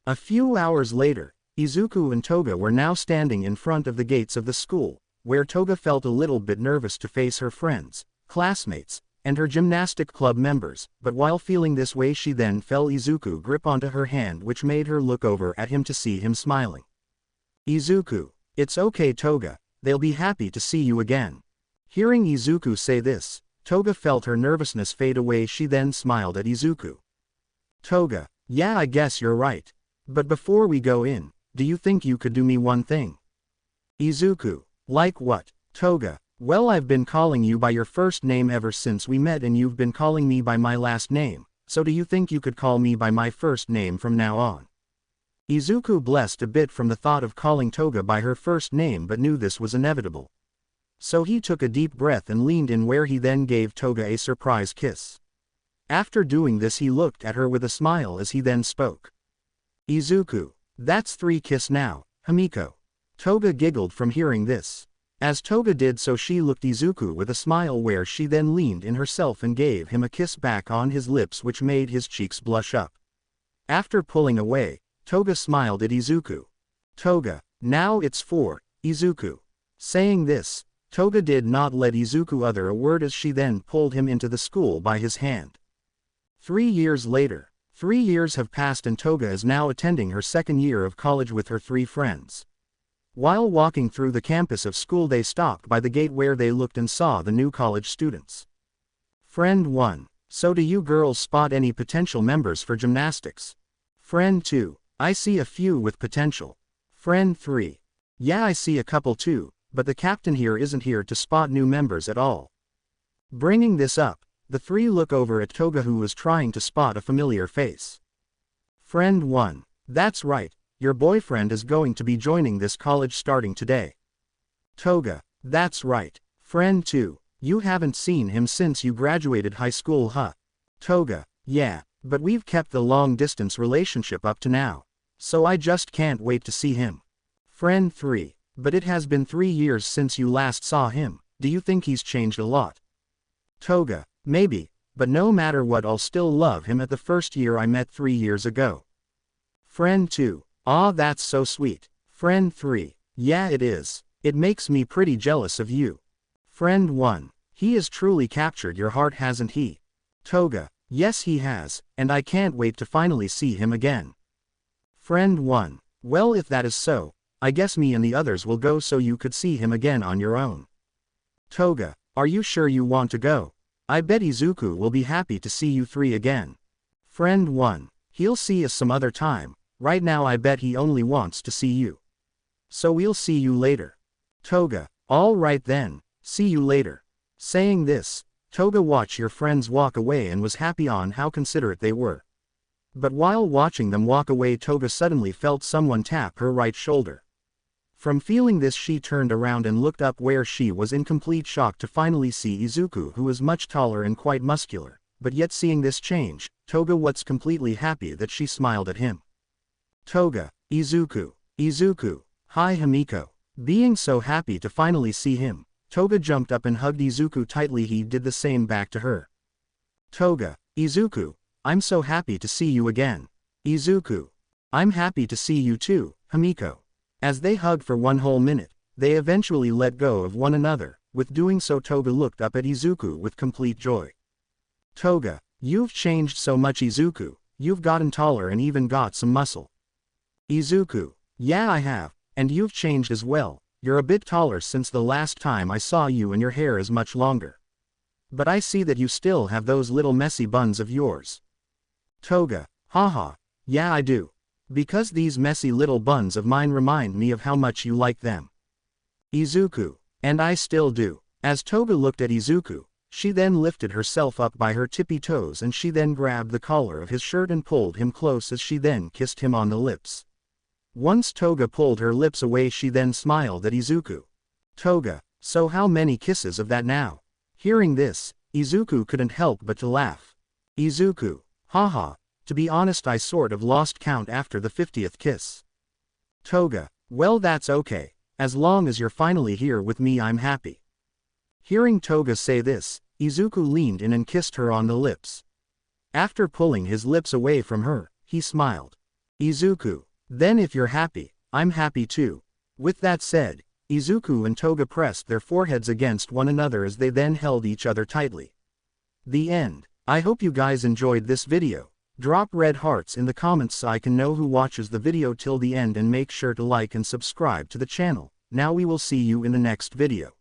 A few hours later, Izuku and Toga were now standing in front of the gates of the school, where Toga felt a little bit nervous to face her friends, classmates, and her gymnastic club members, but while feeling this way she then felt Izuku grip onto her hand, which made her look over at him to see him smiling. Izuku, it's okay Toga, they'll be happy to see you again. Hearing Izuku say this, Toga felt her nervousness fade away. She then smiled at Izuku. Toga, yeah, I guess you're right. But before we go in, do you think you could do me one thing? Izuku, like what? Toga, well, I've been calling you by your first name ever since we met, and you've been calling me by my last name, so do you think you could call me by my first name from now on? Izuku blessed a bit from the thought of calling Toga by her first name but knew this was inevitable. So he took a deep breath and leaned in where he then gave Toga a surprise kiss. After doing this he looked at her with a smile as he then spoke. Izuku, that's 3 kiss now, Himiko. Toga giggled from hearing this. As Toga did so she looked Izuku with a smile where she then leaned in herself and gave him a kiss back on his lips which made his cheeks blush up. After pulling away, Toga smiled at Izuku. Toga, now it's 4, Izuku. Saying this, Toga did not let Izuku utter a word as she then pulled him into the school by his hand. 3 years later. 3 years have passed and Toga is now attending her 2nd year of college with her 3 friends. While walking through the campus of school they stopped by the gate where they looked and saw the new college students. Friend 1. So do you girls spot any potential members for gymnastics? Friend 2. I see a few with potential. Friend 3. Yeah, I see a couple too, but the captain here isn't here to spot new members at all. Bringing this up, the 3 look over at Toga who was trying to spot a familiar face. Friend 1. That's right, your boyfriend is going to be joining this college starting today. Toga. That's right. Friend 2. You haven't seen him since you graduated high school, huh? Toga. Yeah, but we've kept the long-distance relationship up to now. So I just can't wait to see him. Friend 3. But it has been 3 years since you last saw him, do you think he's changed a lot? Toga. Maybe, but no matter what I'll still love him at the first year I met 3 years ago. Friend 2. Aw, that's so sweet. Friend 3. Yeah, it is. It makes me pretty jealous of you. Friend 1. He has truly captured your heart, hasn't he? Toga. Yes, he has, and I can't wait to finally see him again. Friend 1. Well, if that is so, I guess me and the others will go so you could see him again on your own. Toga. Are you sure you want to go? I bet Izuku will be happy to see you 3 again. Friend 1. He'll see us some other time, right now I bet he only wants to see you. So we'll see you later. Toga. All right then, see you later. Saying this, Toga watched your friends walk away and was happy on how considerate they were. But while watching them walk away Toga suddenly felt someone tap her right shoulder. From feeling this she turned around and looked up where she was in complete shock to finally see Izuku who was much taller and quite muscular, but yet seeing this change, Toga was completely happy that she smiled at him. Toga. Izuku. Izuku. Hi Himiko. Being so happy to finally see him, Toga jumped up and hugged Izuku tightly. He did the same back to her. Toga. Izuku. I'm so happy to see you again. Izuku. I'm happy to see you too, Himiko. As they hugged for 1 whole minute, they eventually let go of one another. With doing so Toga looked up at Izuku with complete joy. Toga. You've changed so much Izuku, you've gotten taller and even got some muscle. Izuku. Yeah, I have, and you've changed as well, you're a bit taller since the last time I saw you and your hair is much longer. But I see that you still have those little messy buns of yours. Toga. Haha. Yeah, I do. Because these messy little buns of mine remind me of how much you like them. Izuku. And I still do. As Toga looked at Izuku, she then lifted herself up by her tippy toes and she then grabbed the collar of his shirt and pulled him close as she then kissed him on the lips. Once Toga pulled her lips away she then smiled at Izuku. Toga. So how many kisses of that now? Hearing this, Izuku couldn't help but to laugh. Izuku. Haha. To be honest I sort of lost count after the 50th kiss. Toga. Well, that's okay. As long as you're finally here with me I'm happy. Hearing Toga say this, Izuku leaned in and kissed her on the lips. After pulling his lips away from her, he smiled. Izuku. Then if you're happy, I'm happy too. With that said, Izuku and Toga pressed their foreheads against one another as they then held each other tightly. The end. I hope you guys enjoyed this video. Drop red hearts in the comments so I can know who watches the video till the end and make sure to like and subscribe to the channel. Now we will see you in the next video.